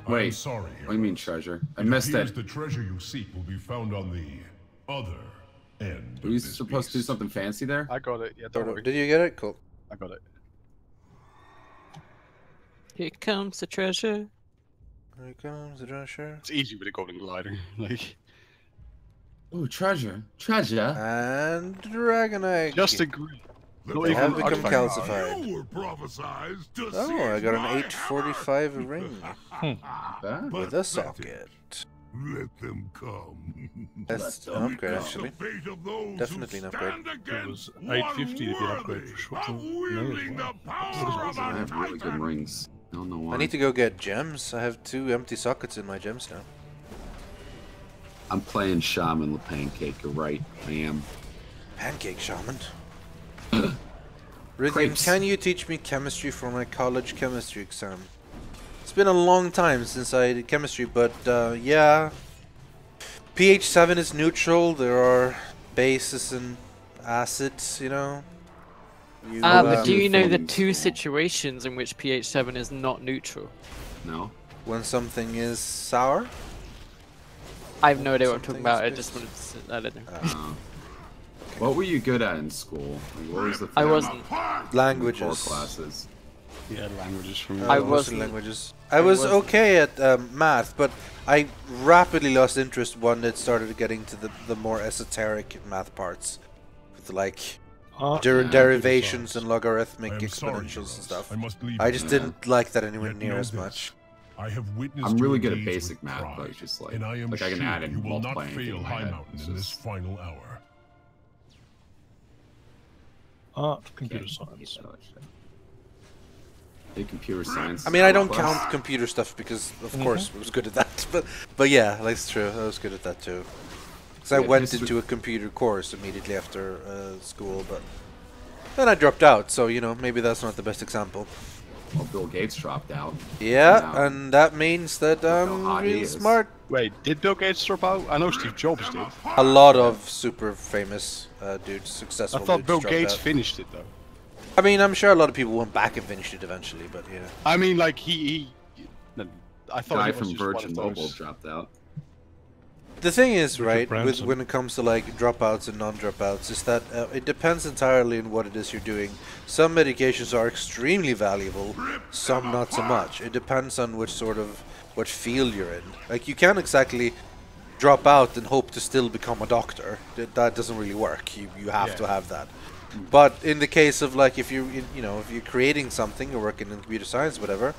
Wait, sorry. what do you mean treasure? I It missed appears it. the treasure you seek will be found on the other end. Are we supposed to do something fancy there? I got it. Yeah, don't worry. Did you get it? Cool. I got it. Here comes the treasure. Here comes the treasure. It's easy with a golden glider. Like Oh, treasure. Treasure? And dragon egg. just agree. They have become artifact. calcified. You were prophesized to Oh, I got an seize my 845 ring That? with a socket. Let them come. That's an upgrade, actually. Definitely an upgrade. It was 850 to be an upgrade for sure. I have really good rings. I don't know why. I need to go get gems. I have 2 empty sockets in my gems now. I'm playing Shaman the Pancake. You're right. I am. Pancake Shaman? Rythian, can you teach me chemistry for my college chemistry exam? It's been a long time since I did chemistry, but yeah. pH 7 is neutral. There are bases and acids, you know. But do you know the 2 situations in which pH 7 is not neutral? No. When something is sour? I have no idea what I'm talking about. I just wanted to. I don't know. What were you good at in school? Like, what was the I wasn't. Languages. 4 classes. Yeah, languages from I wasn't. Languages. I was okay at math, but I rapidly lost interest when it started getting to the more esoteric math parts, with like derivations and logarithmic exponentials and stuff. I just didn't like that anywhere near as much. I'm really good at basic math, but it's just like I can add in you will not multiplying fail in my High head. Mountain in this final hour. Art, computer science. Computer science. I mean, I don't count computer stuff because, of course, I was good at that. But yeah, that's true. I was good at that too. Because I went into a computer course immediately after school, but then I dropped out. So you know, maybe that's not the best example. Well, Bill Gates dropped out. Yeah, and that means that I'm really smart. Wait, did Bill Gates drop out? I know Steve Jobs did. A lot of super famous dudes, successful I thought dudes Bill dropped Gates out. finished it though. I mean, I'm sure a lot of people went back and finished it eventually, but yeah. I mean, like I thought Guy he was from just Virgin one of Mobile those. dropped out. The thing is, Richard right, Branson. when it comes to like dropouts and non-dropouts, is that it depends entirely on what it is you're doing. Some medications are extremely valuable, some not so much. It depends on what field you're in. Like, you can't exactly drop out and hope to still become a doctor. That doesn't really work. You have to have that. But in the case of like if you're creating something or working in computer science, whatever,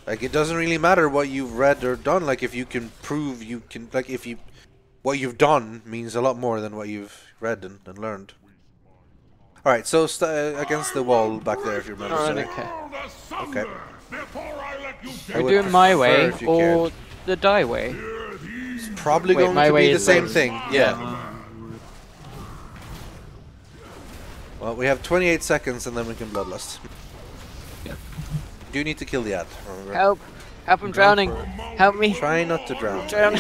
like it doesn't really matter what you've read or done. Like if you can prove you can, like what you've done means a lot more than what you've read and learned. All right, so against the wall back there, if you remember. Okay. Okay. Are you doing my way or the die way? It's probably going to be the same thing. Yeah. Well, we have 28 seconds and then we can bloodlust. Yeah. Do you need to kill the ad? Remember? Help! Help! I'm drowning! Help me! Try not to drown. I'm drowning!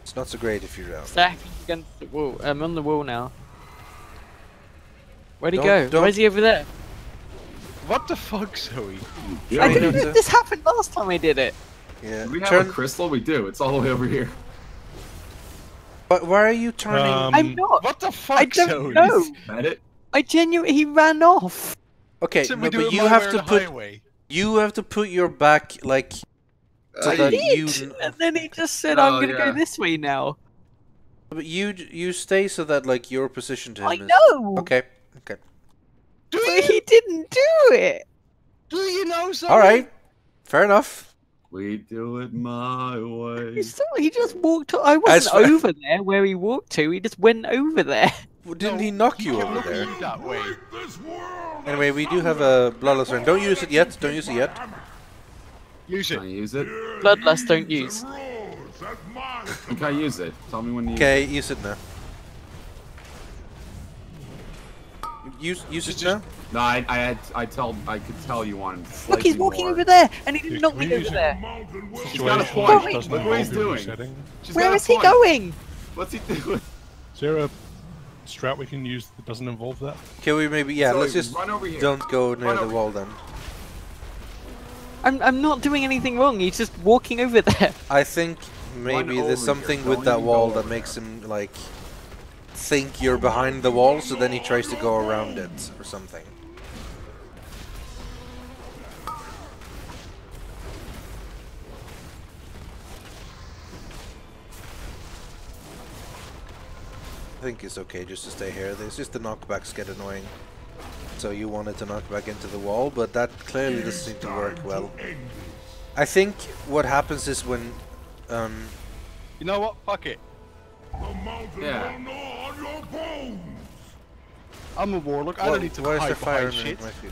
It's not so great if you drown. Stacking against the wall. I'm on the wall now. Where'd he go? Why is he over there? What the fuck, Zoe? I didn't know this happened last time I did it. Yeah. Do we have a crystal? We do. It's all the way over here. But why are you turning? I'm not. What the fuck, I don't Zoe? know. That it? I genuinely, he ran off. Okay, So no, we do but it you my have way or to the put highway? you have to put your back like so I that did, you. and then he just said, Oh, "I'm gonna yeah. go this way now." But you stay so that like your position to him I is. know. Okay. Okay. Do But you? he didn't do it. Do you know, Zoe? All right. Fair enough. We do it my way. He just walked. I wasn't over there where he walked to. He just went over there. Well, didn't he knock you kept over looking there? at you that way. Anyway, we do have a bloodlust ring. Don't use it yet. Don't use it yet. Use it. Can I use it? Bloodlust, don't use. Can I use it? Tell me when you. Okay, use it now. Use it now. No, I could tell you wanted. Look, he's walking over there, and he didn't knock me over there. He's got a Situation point. which doesn't Look what he's involve your doing. resetting. Where is he going? What's he doing? Is there a strat we can use that doesn't involve that? Can we maybe So let's just run over here. don't go near Run the over wall then. I'm not doing anything wrong. He's just walking over there. I think maybe over there's here. something Don't with that even go wall over that makes him like think you're behind the wall, so then he tries to go around it or something. I think it's okay just to stay here. There's just the knockbacks get annoying. So you wanted to knock back into the wall, but that clearly doesn't seem to work well. I think what happens is when You know what? Fuck it. Yeah. I'm a warlock. I don't need to why is hide there fire behind in shit. my feet?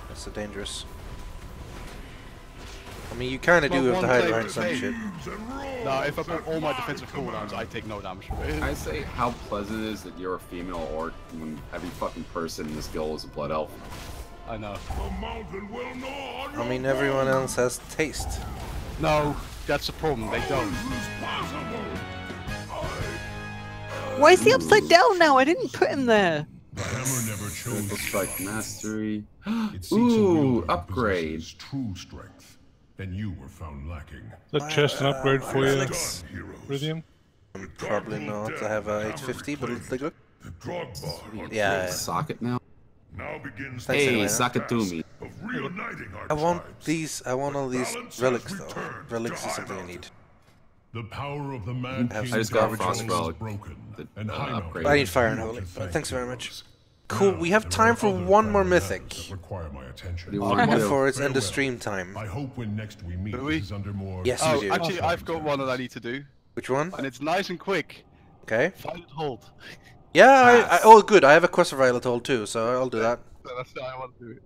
That's so dangerous. I mean, you kind of do have to hide claim behind to some fame. shit. No, if I put all my defensive cooldowns, I take no damage from it. I say how pleasant it is that you're a female orc when every fucking person in this guild is a blood elf. I know. I mean, everyone else has taste. No, that's the problem. They don't. Why is he upside down now? I didn't put him there. The hammer never chose. Strike mastery. It seeks Ooh, a upgrade. true strength, and you were found lacking. Is that chest an upgrade for you, relics. Rythian? Probably not. I have a 850, but let's take a look. The Drogba Yeah. Socket now. now begins Thanks Hey, anyway. suck it to me. of reuniting our I want tribes. these. I want all these Balance has relics though. returned Relics to is something I Highmount. need. The power of the Mad I King's just got control Frost is Relic. broken, The, and Highmount upgrade. I need Fire and Holy. Thanks very much. Cool. We have time for one more mythic. require my attention. What do you want to do? Before it's end Farewell. of stream time. I hope when next we meet, Do we? this is under more. Yes, Oh, we do. actually, I've got one that I need to do, Which one? and it's nice and quick. Okay. Violet Hold. Yeah. Oh, good. I have a quest for Violet Hold too, so I'll do that. That's how I want to do it.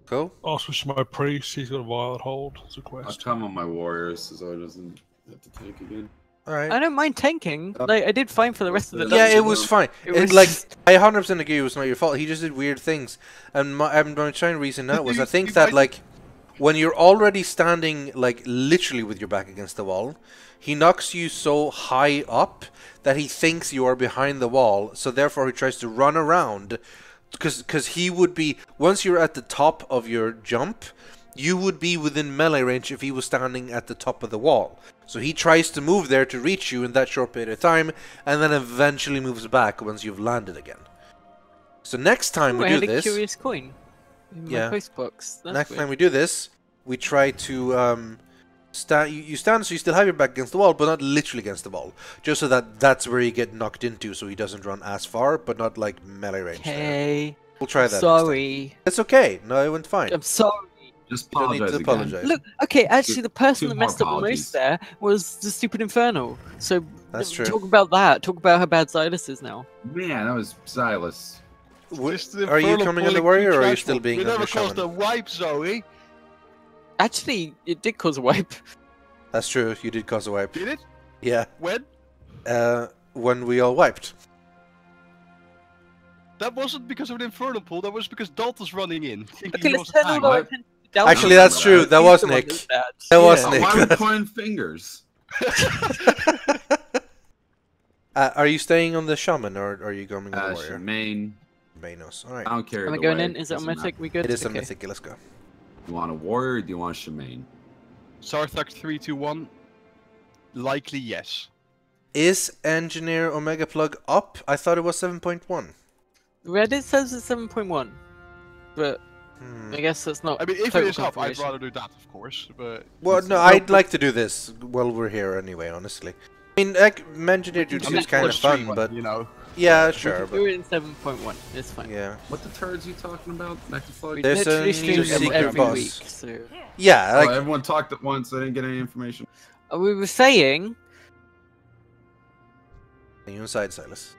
Cool. I'll switch to my priest. He's got a Violet Hold. It's a I'll quest. come on my warriors so it doesn't have to tank again. All right. I don't mind tanking. Like I did fine for the rest of the Yeah, dungeon. it was fine. It It, was like just- I 100% agree. It was not your fault. He just did weird things, and I'm trying to reason out was I think that like when you're already standing like literally with your back against the wall, he knocks you so high up that he thinks you are behind the wall. So therefore, he tries to run around because he would be once you're at the top of your jump, you would be within melee range if he was standing at the top of the wall. So he tries to move there to reach you in that short period of time, and then eventually moves back once you've landed again. So next time Ooh, we I do had a this, curious coin in Yeah. my post box. That's next weird. time we do this, we try to stand. You stand so you still have your back against the wall, but not literally against the wall, just so that that's where you get knocked into, so he doesn't run as far, but not like melee range. there. Okay. We'll try that. next Sorry. time. It's okay. No, it went fine. I'm sorry. Just You don't need apologize to again. apologize. Look, okay, actually, the person Two that more messed up the apologies. most there was the stupid Infernal. So That's true. talk about that. Talk about how bad Silas is now. Man, that was Silas. Are you coming on the warrior, or are you still being We on never the caused a shaman? wipe, Zoe. Actually, it did cause a wipe. That's true. You did cause a wipe. Did it? Yeah. When? When we all wiped. That wasn't because of an infernal pool. That was because Dalton's running in. thinking Okay, he let's was turn a over. tank. Actually, that's true. That was Nick. That was Yeah, Nick. why are we pointing fingers? Are you staying on the shaman, or are you going on the warrior? Main. Vanos. All right. I don't care. Am I either going way, in? Is it a doesn't mythic? matter. We good? It is a Okay. mythic. Let's go. You want a warrior or do you want a shemaine? Sarthak 321. Likely yes. Is Engineer Omega Plug up? I thought it was 7.1. Reddit says it's 7.1, but I guess that's not. I mean, if it total is up, I'd confirmation. rather do that, of course. But Well, no, I'd like to do this while we're here anyway, honestly. I mean, Engineer Duty is kind of fun, but... you know. Yeah, We sure, can but... do it in 7.1. It's fine. Yeah. What the turds you talking about? We Nectaflug? There's a literally new stream secret every boss. week. So Yeah, Oh, like... everyone talked at once. I didn't get any information. we were saying. Are you inside, Silas?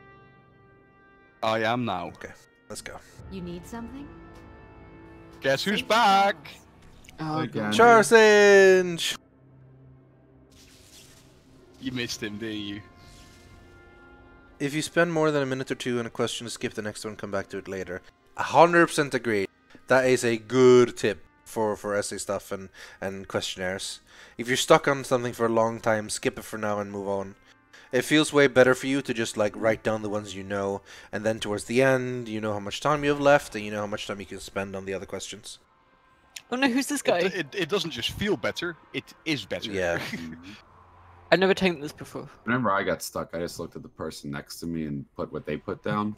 I am now. Okay, let's go. You need something? Guess who's back? Oh, Again. Charsinge! You missed him, didn't you? If you spend more than a minute or two on a question, skip the next one, come back to it later. 100% agree. That is a good tip for essay stuff and questionnaires. If you're stuck on something for a long time, skip it for now and move on. It feels way better for you to just like write down the ones you know, and then towards the end, you know how much time you have left, and you know how much time you can spend on the other questions. Oh no, who's this guy? It doesn't just feel better, it is better. Yeah. I've never taken this before. Whenever I got stuck, I just looked at the person next to me and put what they put down,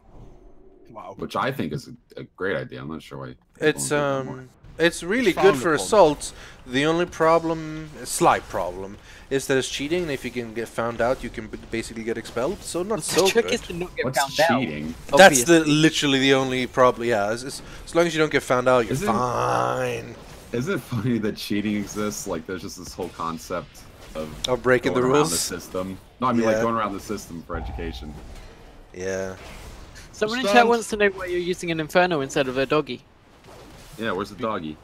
Wow. which I think is a great idea. I'm not sure why. people It's don't do that more. it's really Found good the for problem. assaults. The only problem, a slight problem, is that it's cheating, and if you can get found out, you can basically get expelled. So not so the trick good. is to not get What's found cheating? out. That's obviously. literally the only problem. Yeah, as long as you don't get found out, you're Isn't- fine. Isn't it funny that cheating exists? Like, there's just this whole concept of Breaking the going around rules. the system. No, I mean like Yeah. going around the system for education. Yeah. Someone in Stand. chat wants to know why you're using an Inferno instead of a doggy. Yeah, where's the doggy?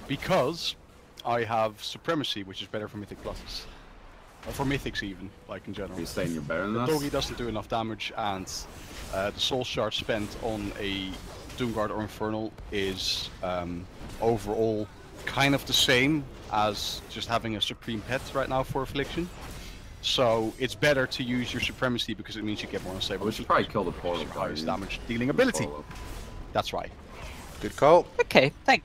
Because I have Supremacy, which is better for Mythic pluses. Or for Mythics even, like in general. You're saying you're better than The us? doggy doesn't do enough damage, and the Soul Shard spent on a Doomguard or Infernal is overall kind of the same as just having a Supreme Pet right now for Affliction. So it's better to use your Supremacy because it means you get more unstable. We should probably kill the portal highest damage dealing ability. That's right. Good call. Okay, thanks.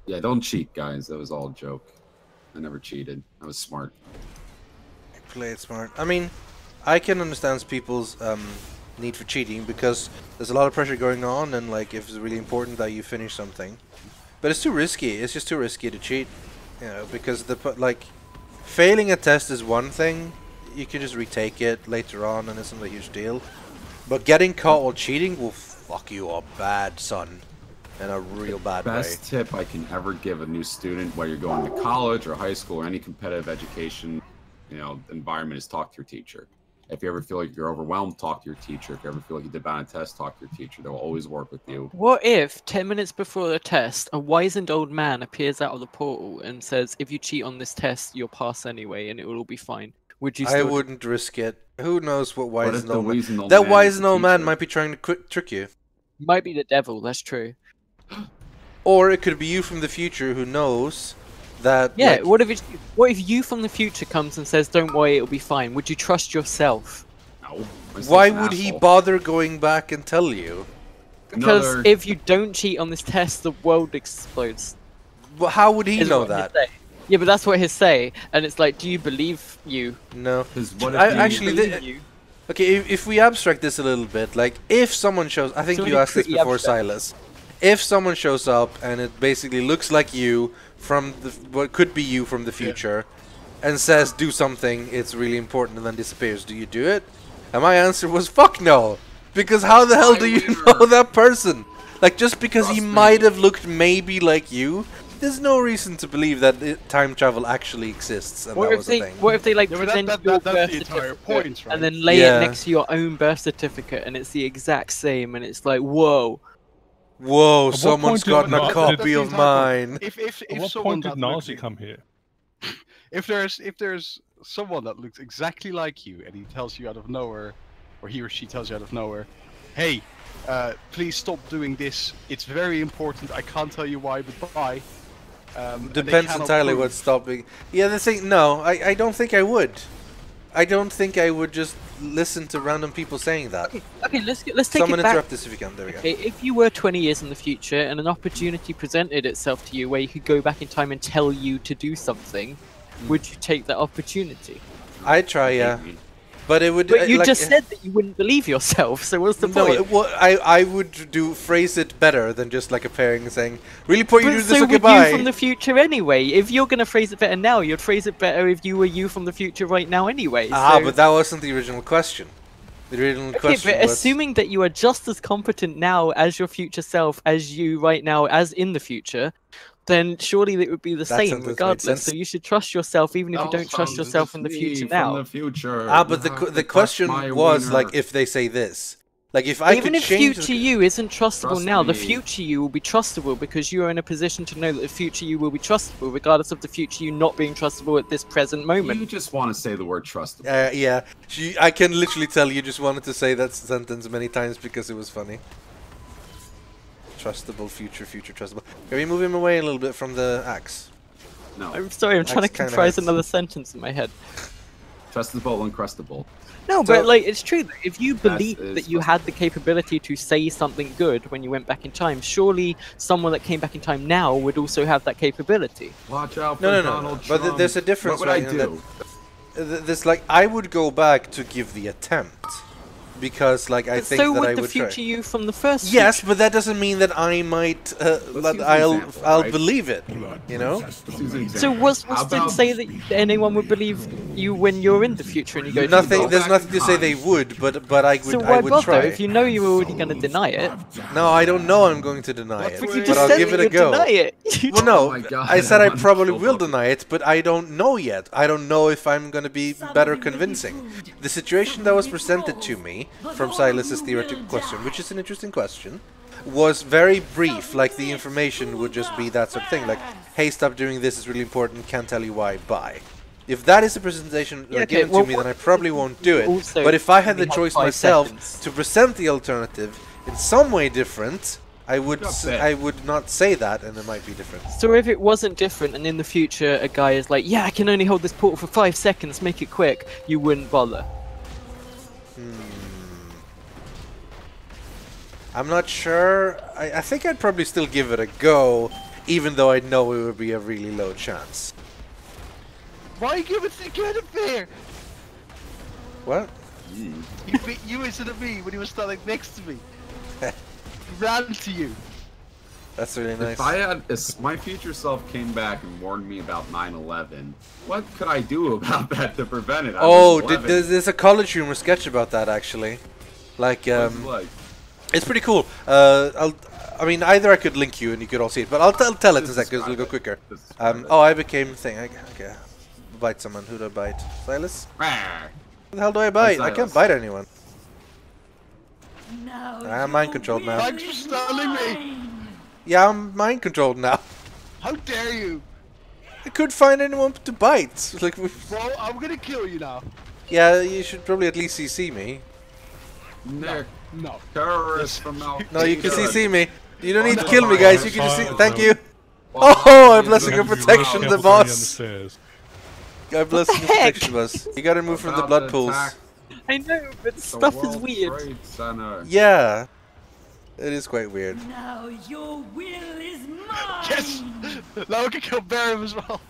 Yeah, don't cheat, guys. That was all a joke. I never cheated. I was smart. Play it smart. I mean, I can understand people's need for cheating because there's a lot of pressure going on, and like if it's really important that you finish something, but it's too risky. It's just too risky to cheat, you know, because failing a test is one thing. You can just retake it later on, and it's not a huge deal. But getting caught while cheating will fuck you up bad, son. In a real bad way. Best tip I can ever give a new student, whether you're going to college or high school or any competitive education, environment, is talk to your teacher. If you ever feel like you're overwhelmed, talk to your teacher. If you ever feel like you did bad on a test, talk to your teacher. They'll always work with you. What if 10 minutes before the test, a wizened old man appears out of the portal and says, "If you cheat on this test, you'll pass anyway, and it will all be fine"? Would you? I wouldn't risk it. Who knows what wizened old man? That wizened old man might be trying to trick you. Might be the devil. That's true. Or it could be you from the future who knows that. Yeah. Like, what if you from the future comes and says, "Don't worry, it'll be fine"? Would you trust yourself? No. Why would he bother going back and tell you? Because if you don't cheat on this test, the world explodes. Well, how would he know that? Yeah, but that's what he'll say, and it's like, do you believe you? No. What okay, if we abstract this a little bit, like if someone shows, I think you asked this before, Silas. If someone shows up and it basically looks like you from what could be you from the future, and says do something, it's really important, and then disappears, do you do it? And my answer was fuck no, because how the hell do you know that person? Like just because he might have looked maybe like you, there's no reason to believe that time travel actually exists, and that was a thing. What if they like present your birth certificate and then lay it next to your own birth certificate, and it's the exact same, and it's like, whoa. Whoa, someone's gotten a copy of mine. At what point did Nazi come here? If there's someone that looks exactly like you and he tells you out of nowhere, or he or she tells you out of nowhere, hey, please stop doing this. It's very important. I can't tell you why, but bye. Depends entirely what's stopping. Yeah, the thing. No, I don't think I would. I don't think I would just listen to random people saying that. Okay, let's take Someone it back. interrupt this if you can. There we go. If you were 20 years in the future and an opportunity presented itself to you where you could go back in time and tell you to do something, would you take that opportunity? I'd try, yeah. But it would. But you like, just said that you wouldn't believe yourself, so what's the point? No, I would phrase it better than just like appearing and saying, really point you to this, so okay, would bye. you from the future anyway? If you're going to phrase it better now, you'd phrase it better if you were you from the future right now anyway. But that wasn't the original question. The original question but was... assuming that you are just as competent now as your future self as you right now as in the future, then surely it would be the same regardless. So you should trust yourself even if you don't trust yourself in the future now. From the future. But the question was like if they say this. Like if I even could if change future you isn't trustable now, the future you will be trustable because you are in a position to know that the future you will be trustable regardless of the future you not being trustable at this present moment. You just want to say the word trustable. Yeah. I can literally tell you just wanted to say that sentence many times because it was funny. Trustable, future, trustable. Can we move him away a little bit from the axe? No. I'm sorry, I'm trying to comprise another sentence in my head. Trustable, uncrustable. No, but like it's true. If you believe that you had the capability to say something good when you went back in time, surely someone that came back in time now would also have that capability. Watch out for Donald Trump. But there's a difference. What would I do? There's like I would go back to give the attempt. Because, like, I think that I would try. So would the future you from the first. Yes, but that doesn't mean that I might. I'll believe it. You know. So what's to say that anyone would believe you when you're in the future and you go? Nothing. There's nothing to say they would, but I would. So why bother try. if you know you're already going to deny it? No, I don't know. I'm going to deny it, But you but just I'll said give that it a you'd go. deny it. Well, no, I said I probably will trouble. deny it, but I don't know yet. I don't know if I'm going to be better convincing. The situation that was presented to me from Silas's theoretical question, which is an interesting question, was very brief. Like the information would just be that sort of thing. Like, hey, stop doing this. It's really important. Can't tell you why. Bye. If that is the presentation given to me, then I probably won't do it. Also, but if I had the choice 5 myself seconds. to present the alternative in some way different, I would not say that, and it might be different. So if it wasn't different, and in the future a guy is like, yeah, I can only hold this portal for 5 seconds, make it quick, you wouldn't bother. I'm not sure. I think I'd probably still give it a go, even though I know it would be a really low chance. Why give it to get it there? What? He beat you instead of me when he was standing next to me. He ran to you. That's really nice. If my future self came back and warned me about 9/11, what could I do about that to prevent it? There's a college humor sketch about that actually. Like, it's pretty cool. I mean, either I could link you and you could all see it, but I'll tell it in a second because it'll go quicker. Oh, I became thing. Okay. Bite someone. Who do I bite? Silas? Who the hell do I bite? I can't bite anyone. I'm mind controlled now. Thanks for stalling me. Yeah, I'm mind controlled now. How dare you? I couldn't find anyone to bite. Like, Bro, I'm gonna kill you now. yeah, you should probably at least CC me. No. Terrorists from Al. No, you can CC me. You don't need to kill me, guys. You can just see. Thank you. Oh, I'm blessing of protection, the boss. I'm blessing of protection, boss. You gotta move from the blood pools. I know, but stuff is weird. Yeah, it is quite weird. Now your will is mine. Yes. Now we can kill Baron as well.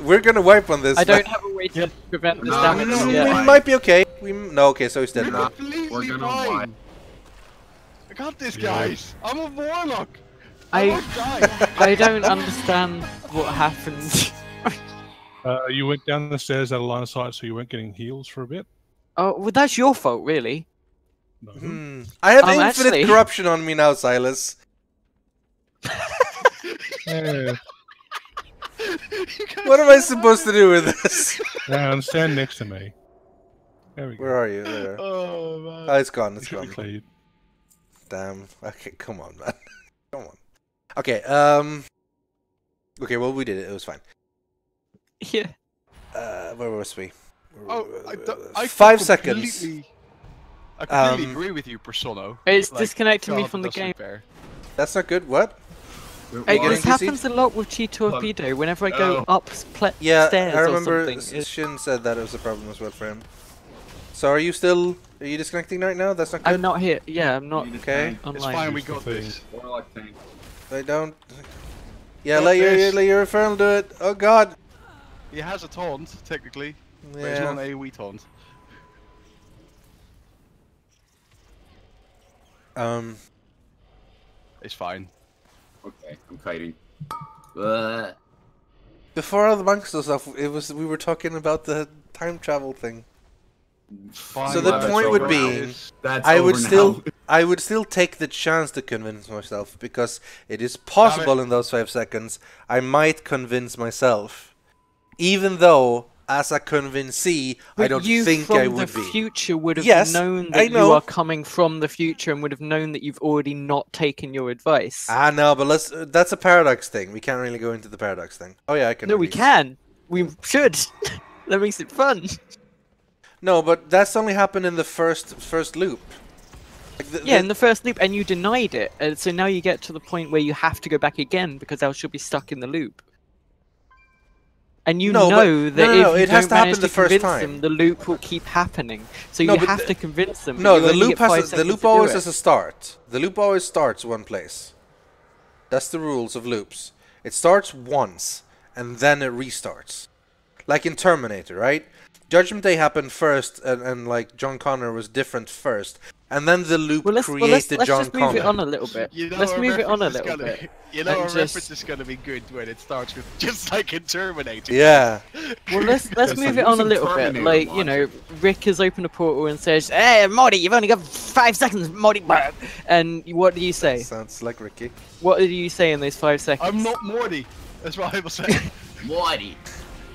We're gonna wipe on this. I don't have a way to prevent this damage yet. We might be okay. No, okay, so he's dead now. Completely fine. I got this, guys. I'm a warlock. I don't understand what happened. You went down the stairs out of line of sight, so you weren't getting heals for a bit. Oh, well, that's your fault, really. No. I have infinite corruption on me now, Silas. What am I supposed to do with this? Now, stand next to me. There we go. Where are you? There. Oh, man. Oh, it's gone. It's gone. Cleared. Damn. Okay, come on, man. Come on. Okay, okay, well, we did it. It was fine. Yeah. Where was we? I 5 seconds. I completely agree with you, Persono. It's disconnecting me from the game. That's not good. What? This happens a lot with Chi Torpedo. Whenever I go up stairs I remember or something. Shin said that it was a problem as well for him. So are you disconnecting right now? That's not good? I'm not here. Yeah, I'm not okay. online. It's fine, we got this. I don't... Yeah, let your Infernal do it. Oh god. He has a taunt, technically. Yeah. But it's not an AoE taunt. It's fine. Okay, I'm kiting. Before all the monks and stuff, we were talking about the time travel thing. Fine, so the point would be, I would still take the chance to convince myself because it is possible in those 5 seconds I might convince myself, even though as a convincee I don't think I would be. The future would have known that you are coming from the future and would have known that you've already not taken your advice. Ah no, but that's a paradox thing. We can't really go into the paradox thing. Oh yeah, I can. No, we can. We should. That makes it fun. No, but that's only happened in the first loop. Like in the first loop, and you denied it, and so now you get to the point where you have to go back again because else you'll be stuck in the loop. And you know that if you don't manage to convince them, the loop will keep happening. So you have to convince them. No, the loop always has a start. The loop always starts one place. That's the rules of loops. It starts once, and then it restarts. Like in Terminator, right? Judgment Day happened first, and like John Connor was different first, and then the loop created John Connor. Let's move it on a little bit. Let's move it on a little bit. You know, our reference is gonna be good when it starts with just like in Terminator. Yeah. Well, let's move it on a little bit. Like, you know, Rick has opened a portal and says, "Hey, Morty, you've only got 5 seconds, Morty." And what do you say? Sounds like Ricky. What did you say in those 5 seconds? I'm not Morty. That's what I will say. Morty.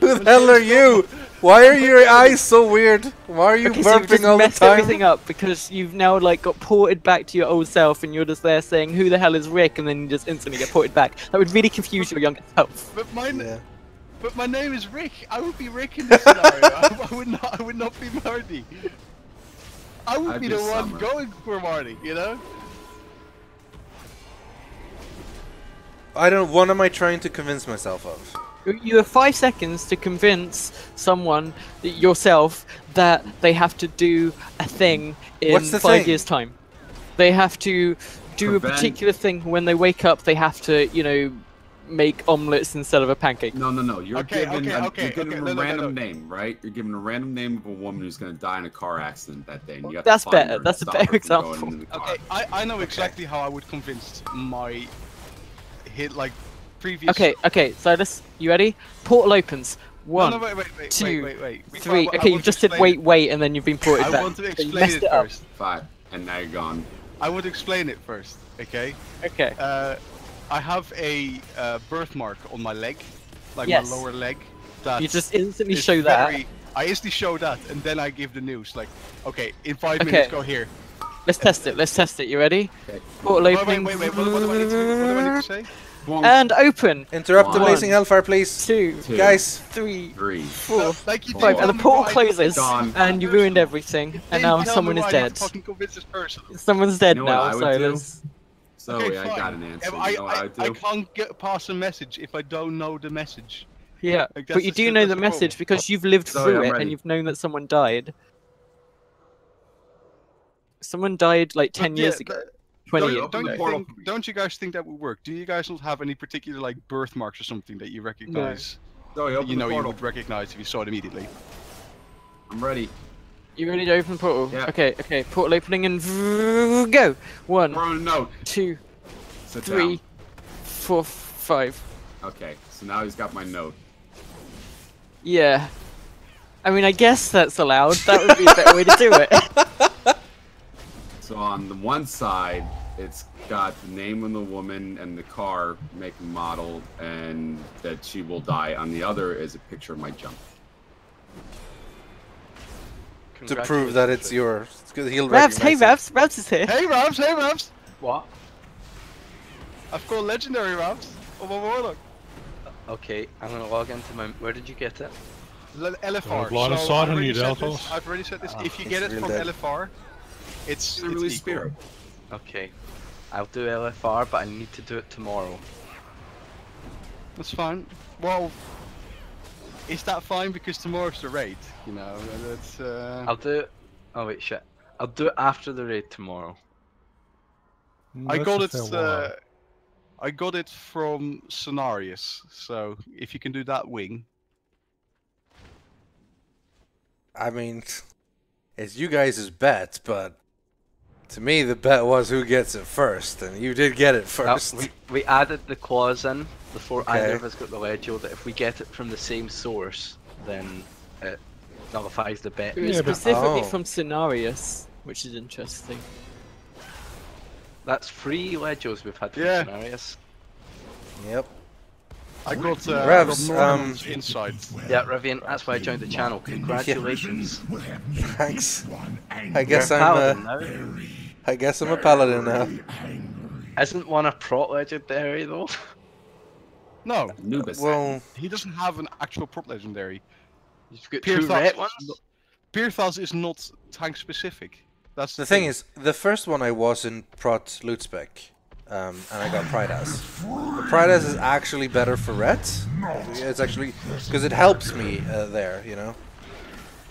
Who the hell are you? Why are your eyes so weird? Why are you Okay, so you've burping just all the messed time? everything up because you've now like got ported back to your old self, and you're just there saying, "Who the hell is Rick?" and then you just instantly get ported back. That would really confuse your younger self. But my name is Rick. I would be Rick in this scenario. I would not be Marty. I would be the one going for Marty, you know? I don't. What am I trying to convince myself of? You have 5 seconds to convince someone, yourself, that they have to do a thing in What's the 5 thing? years' time. They have to do a particular thing. When they wake up, they have to, you know, make omelets instead of a pancake. No. You're giving a random no. name, right? You're giving a random name of a woman who's going to die in a car accident that day. And you have That's to find better. her That's a and better stop her from example. going in the car. Okay, I know exactly how I would convince my previous. Okay. So you ready? Portal opens. One, No, wait. 2, Wait. 3. I Okay, you want just to said explain wait, and then you've been ported back. I want to So you explain messed it up. first. 5, and now you're gone. I would explain it first, okay? Okay. I have a birthmark on my leg, like Yes. my lower leg. That You just instantly is show that. I instantly show that, and then I give the news. Like, okay, in 5 minutes, go here. Let's test it. You ready? Okay. Portal opening. Wait. What do I need to say? And open. Interrupt the blazing hellfire, please. 2, Guys. 3, 4, 5, and the portal closes, and you ruined everything, and now someone is dead. Someone's dead now, so let's... Zoe, I got an answer. I can't get past a message if I don't know the message. Yeah, Like, but you do know the message because you've lived through it and you've known that someone died. Someone died like 10 years ago. 20 years ago. Don't you guys think that would work? Do you guys not have any particular like birthmarks or something that you recognize? No. Zoe, You would recognize if you saw it immediately. I'm ready. You ready to open the portal? Yeah. Okay. Portal opening and go. 1, No. 2, Sit 3, down. 4, 5. Okay, so now he's got my note. Yeah. I mean, I guess that's allowed. That would be a better way to do it. So on the one side, it's got the name of the woman and the car, make and model, and that she will die. On the other is a picture of my jump. To prove that it's yours. He'll Ravs, hey recognize it. Ravs is here. Hey Ravs! What? I've got legendary Ravs on my Warlock. Okay, I'm gonna log into my. Where did you get it? LFR. Line of So sight I've on you, already said Deltos. this- I've already said this. If you It's get it real from dead. LFR, it's Really equal. spirit. Okay, I'll do LFR, but I need to do it tomorrow. That's fine. Well, is that fine? Because tomorrow's the raid, you know. That's. I'll do it. Oh wait, shit. I'll do it after the raid tomorrow. I That's got a it. fair while. I got it from Scenarius. So if you can do that wing. I mean, it's you guys' bet, but to me the bet was who gets it first, and you did get it Now, first. we added the clause in before either Okay. of us got the legio that if we get it from the same source, then it nullifies the bet. It was Yeah, but- specifically Oh. from Scenarius, which is interesting. That's 3 legios we've had from Yeah. Scenarius. Yep. I got Revs, Norman's insight. Yeah, Rythian, that's why I joined the channel. Congratulations. Thanks. I You're guess a I'm. paladin now. I guess I'm a paladin now. Isn't one a prot legendary though? No, Anubis. Well, he doesn't have an actual prop legendary. You've got 2 red ones? Pirthas is not tank specific. That's the thing is, the first one I was in Prot loot spec, and I got Pridas. The Pridas is actually better for red. It's actually because it helps me there, you know.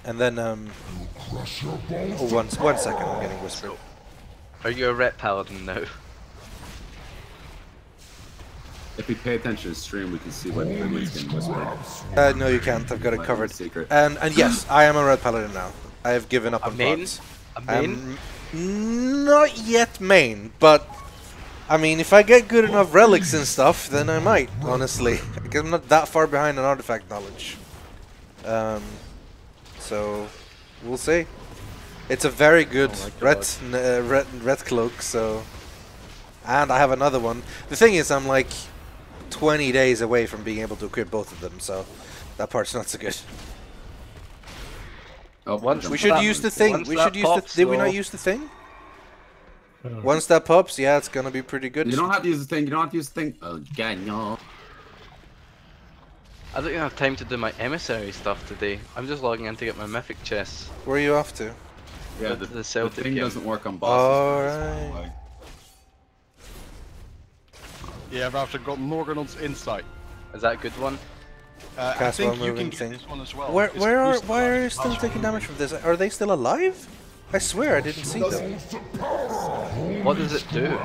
And then oh, one second, I'm getting whispered. Are you a ret paladin now? If we pay attention to the stream, we can see what everyone's getting whispered. No, you can't. I've got it Like, covered. secret. And yes, I am a red paladin now. I have given up A on main? Prots. A main? Not yet main, but I mean, if I get good enough relics and stuff, then I might, honestly. Because I'm not that far behind in artifact knowledge. So, we'll see. It's a very good red cloak, so... And I have another one. The thing is, I'm like 20 days away from being able to equip both of them, so that part's not so good. Oh, we should use the thing. We should use the. Did we not use the thing? Once that pops, yeah, it's gonna be pretty good. You don't have to use the thing. You don't have to use the thing. Oh, God, no. I don't have time to do my emissary stuff today. I'm just logging in to get my mythic chests. Where are you off to? Yeah, the Celtic thing doesn't work on bosses. Alright. Yeah, I've actually got Norgron's Insight. Is that a good one? I think you can get this one as well. Why are you still taking damage from this? Are they still alive? I swear I didn't see them. What does it do?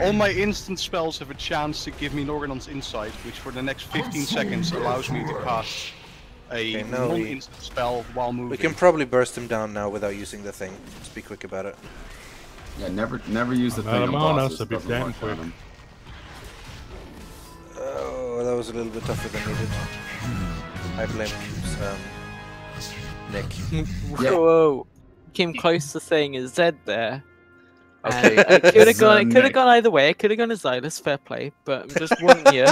All my instant spells have a chance to give me Norgron's Insight, which for the next 15 seconds allows me to cast a non-instant spell while moving. We can probably burst him down now without using the thing. Just be quick about it. Yeah, never use the thing on bosses. A bit damn quick. Oh, that was a little bit tougher than needed. I blame Nick. Whoa. Came close to saying a Z there. Okay. It could have gone either way. It could have gone as Xylus, fair play, but I'm just warning you.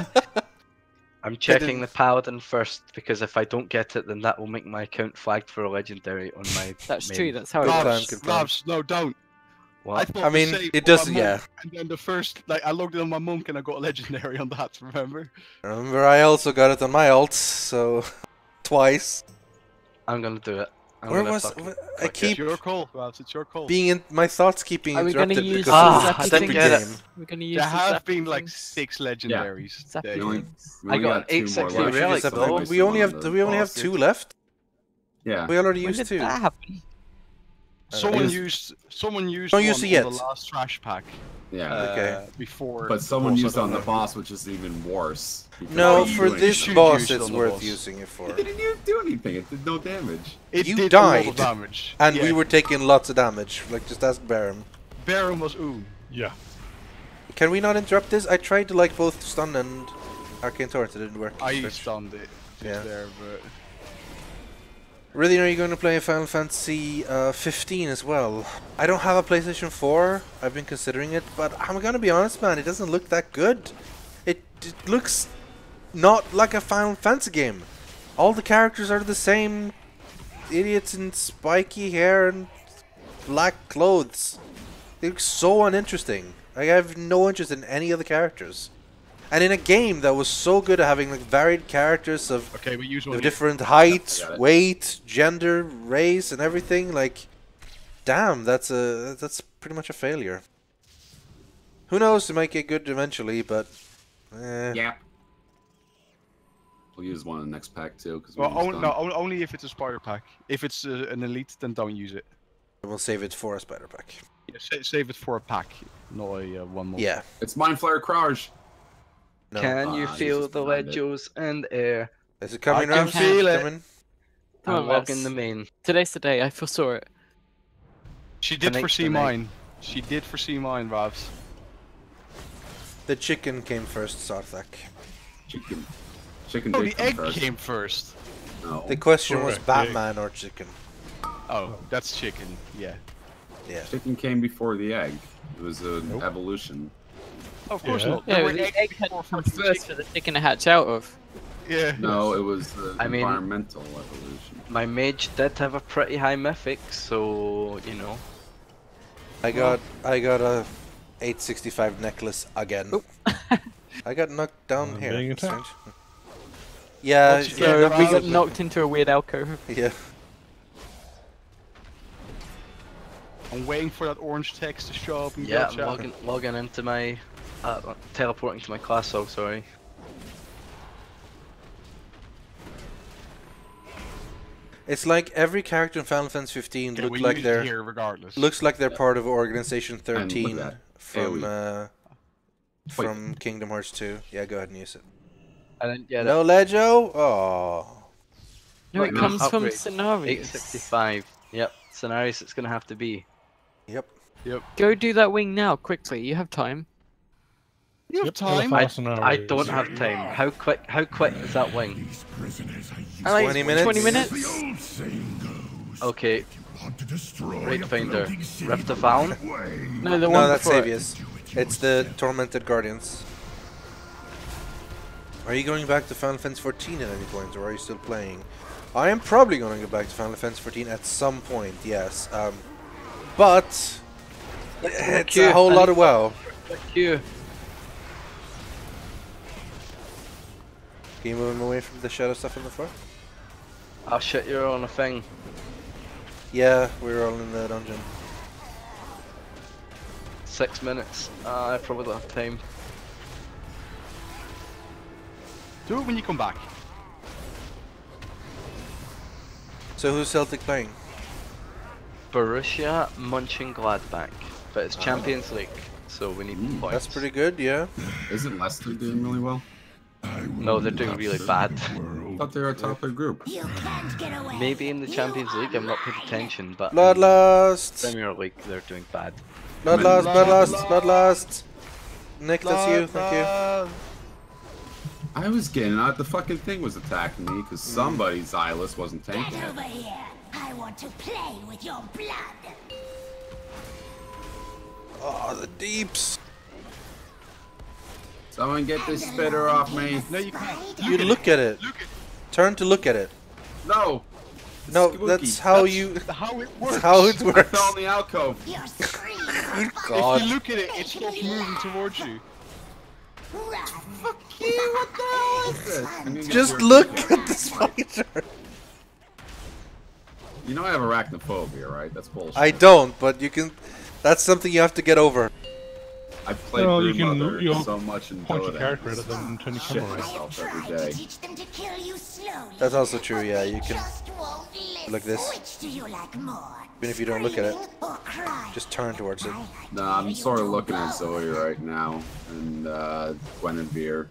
I'm checking the paladin first because if I don't get it, then that will make my account flagged for a legendary on my. That's main. true. That's how it works. Labs, no, don't. What? I mean, it does, yeah. And then the first, I logged in on my monk and I got a legendary on that. Remember? Remember, I also got it on my alt, so twice. I'm gonna do it. Where was I keep? It's your call, Labs. It's your call. Being in my thoughts keeping interrupted because I didn't get it. We're gonna use there have been like 6 legendaries. Yeah. I got an 860 relic though. We only have 2 left. Yeah. We already used 2. That happen? Someone used one on the last trash pack. Yeah. Okay. Before. But someone used on the boss, which is even worse. No, for this boss, it's worth using it for. It didn't even do anything. It did no damage. You did died, a lot of damage. And we were taking lots of damage. Like, just ask Baron. Baron was ooh. Yeah. Can we not interrupt this? I tried to like both stun and arcane torrent. It didn't work. I stunned it. Yeah. There, but... Rythian, are you going to play Final Fantasy 15 as well? I don't have a PlayStation 4. I've been considering it, but I'm gonna be honest, man. It doesn't look that good. It looks not like a Final Fantasy game. All the characters are the same idiots in spiky hair and black clothes. They look so uninteresting. Like, I have no interest in any of the characters. And in a game that was so good at having like varied characters of different height, weight, gender, race, and everything, like, damn, that's pretty much a failure. Who knows? It might get good eventually, but yeah. We'll use one in the next pack too, because only if it's a spider pack. If it's an elite, then don't use it. We'll save it for a spider pack. Yeah, save it for a pack, not a one more. Yeah, it's Mind Flare Crage. No. Can you feel the legos in the air? Is it coming around? I can feel it. Come on, walk in the main. Today's the day. I foresaw it. She did foresee mine. She did foresee mine, Ravs. The chicken came first, Sarthak. Chicken. Oh, the egg came first. No. The question was Batman or chicken. Oh, that's chicken. Yeah. Yeah. Chicken came before the egg. It was an evolution. Of course not. Yeah, the egg had come first for the chicken to hatch out of. Yeah. No, it was the environmental evolution. My mage did have a pretty high mythic, so you know. I got a 865 necklace again. I got knocked down here. Yeah, we got knocked into a weird alcove. Yeah. I'm waiting for that orange text to show up. Yeah, logging into my, teleporting to my class log. Sorry. It's like every character in Final Fantasy 15 looks like they're part of Organization 13 from Kingdom Hearts 2. Yeah, go ahead and use it. I didn't get no Legio? Oh. No, it comes from Scenarios. 865. Yep, Scenarios it's gonna have to be. Yep. Go do that wing now, quickly. You have time. You have time? I don't have time. How quick is that wing? 20 minutes? 20 minutes? Okay. Raid Finder. Rift of Valn? No, the one No, that's Savius. It's the Tormented Guardians. Are you going back to Final Fantasy 14 at any point, or are you still playing? I am probably going to go back to Final Fantasy 14 at some point, yes. But it's a whole lot of WoW. Thank you. Can you move him away from the shadow stuff on the floor? Oh shit, you're on a thing. Yeah, we're all in the dungeon. 6 minutes. I probably don't have time. Do it when you come back. So who's Celtic playing? Borussia Mönchengladbach, but it's Champions League, so we need points. That's pretty good, yeah. Isn't Leicester doing really well? No, they're doing really bad. I thought they were a top of the group. Maybe in the Champions League, I'm not paying attention, but Bloodlust! Premier League, they're doing bad. Bloodlust, Bloodlust, Bloodlust! Nick, that's you, thank you. I was getting out, the fucking thing was attacking me because somebody's Xylus wasn't tanking it. Over here. I want to play with your blood. Oh, the deeps! Someone get this spitter off me. No, you can't. You look at it. Turn to look at it. No. No, Spooky. that's how That's you. how it works. How it I works. fell in the alcove. You're screaming. Good God. If you look at it, it stops moving towards you. Fuck you, what the hell is this? I'm gonna get Just your- look at the spider. You know I have arachnophobia, right? That's bullshit. I don't, but you can. That's something you have to get over. I played Well, Brood you can- Mother you'll so much in point your Dota. character at them and turn your Shit camera around. myself every Try to day. teach them to kill you slowly. That's also true, yeah. You can, Just won't listen. like this. Which do you like more? even if you don't look at it, Screaming or crying? just turn towards it. Nah, I'm sort of looking at Zoe right now, and Guinevere.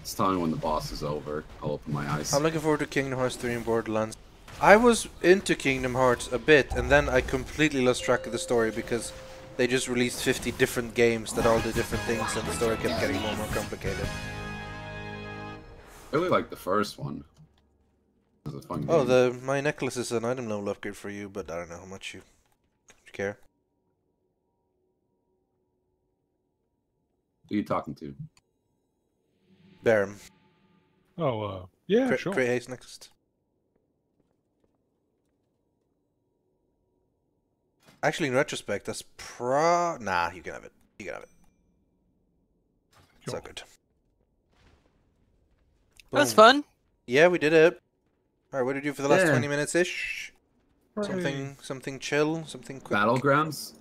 Just tell me when the boss is over. I'll open my eyes. I'm looking forward to Kingdom Hearts 3 and Borderlands. I was into Kingdom Hearts a bit, and then I completely lost track of the story because they just released 50 different games that all do different things, and the story kept getting more and more complicated. I really like the first one. It was a fun Oh, game. my necklace is an item level upgrade for you, but I don't know how much you care. Who are you talking to? Barum. Oh, yeah, sure. Great Haste next. Actually, in retrospect, that's Nah, you can have it. You can have it. It's all good. That's Boom. fun. Yeah, we did it. Alright, what did you do for the last Yeah. 20 minutes-ish? Something chill, something quick. Battlegrounds?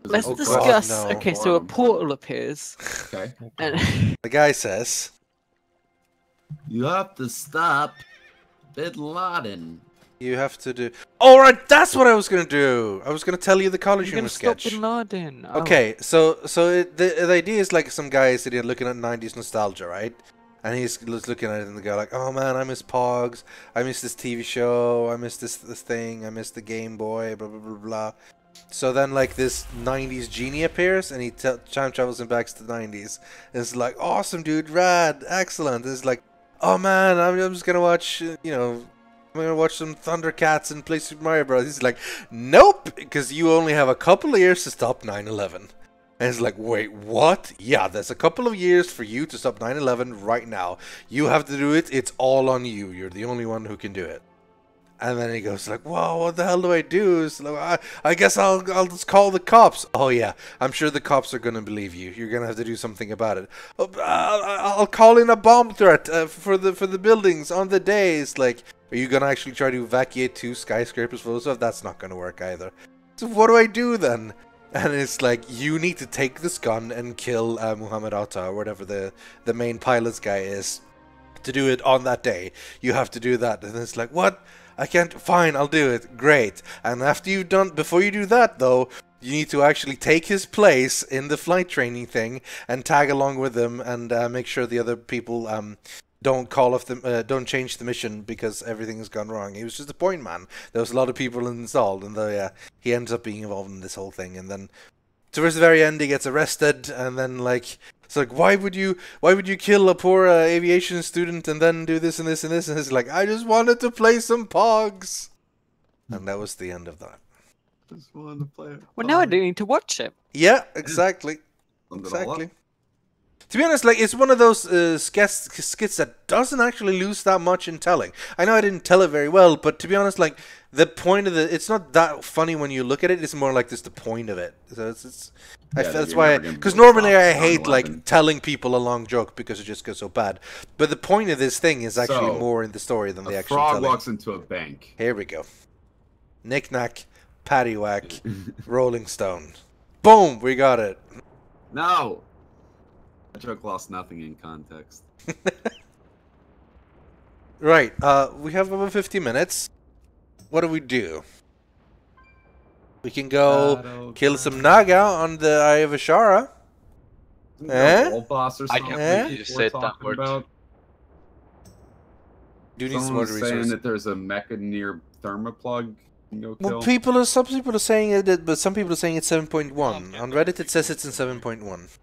Let's Oh, God, discuss. no. Okay, so a portal appears. Okay. And The guy says, You have to stop Bin Laden. you have to do... Alright, that's what I was going to do! I was going to tell you the college you're humor gonna stop sketch. Bin Laden. Oh. Okay, so the idea is like some guy is sitting there looking at 90s nostalgia, right? And he's looking at it and the guy like, oh man, I miss Pogs, I miss this TV show, I miss this thing, I miss the Game Boy, blah blah blah blah. So then like this 90s genie appears and he time travels him back to the 90s. And it's like, awesome dude, rad, excellent. And it's like, oh man, I'm just gonna watch, I'm gonna watch some Thundercats and play Super Mario Bros. He's like, nope, because you only have a couple of years to stop 9/11. And it's like, wait, what? Yeah, there's a couple of years for you to stop 9/11 right now. You have to do it. It's all on you. You're the only one who can do it. And then he goes like, whoa, what the hell do I do? It's like, I guess I'll just call the cops. Oh yeah, I'm sure the cops are gonna believe you. You're gonna have to do something about it. Oh, I'll call in a bomb threat for the buildings on the day. It's like, are you gonna actually try to evacuate 2 skyscrapers full of stuff? That's not gonna work either. So what do I do then? And it's like, you need to take this gun and kill Muhammad Atta, or whatever the main pilot's guy is, to do it on that day. You have to do that. And it's like, what? I can't. Fine, I'll do it. Great. And after you've done, before you do that though, you need to actually take his place in the flight training thing and tag along with him and make sure the other people don't call off the don't change the mission because everything has gone wrong. He was just a point man. There was a lot of people installed, and he ends up being involved in this whole thing. And then towards the very end, he gets arrested, and then like it's like, why would you kill a poor aviation student and then do this and this and this? And it's like, I just wanted to play some Pogs, and that was the end of that. Just wanted to play. Well, now I do need to watch it. Yeah, exactly. Summed it all up. Exactly. To be honest, like, it's one of those skits that doesn't actually lose that much in telling. I know I didn't tell it very well, but to be honest, like, the point of it's not that funny when you look at it. It's more like just the point of it. So that's why. Because normally I hate like telling people a long joke because it just goes so bad. But the point of this thing is actually more in the story than the actual telling. A frog walks into a bank. Here we go. Knick-knack, paddywhack, Rolling Stone. Boom! We got it. No! That joke lost nothing in context. Right, we have about 50 minutes. What do we do? We can go kill some Naga on the Eye of Ashara. Boss or something? I can't believe you said that word. Do need some more resources. Saying that there's a mecha near Thermoplug. Well, some people are saying it, but some people are saying it's 7.1. On Reddit, it says it's in 7.1.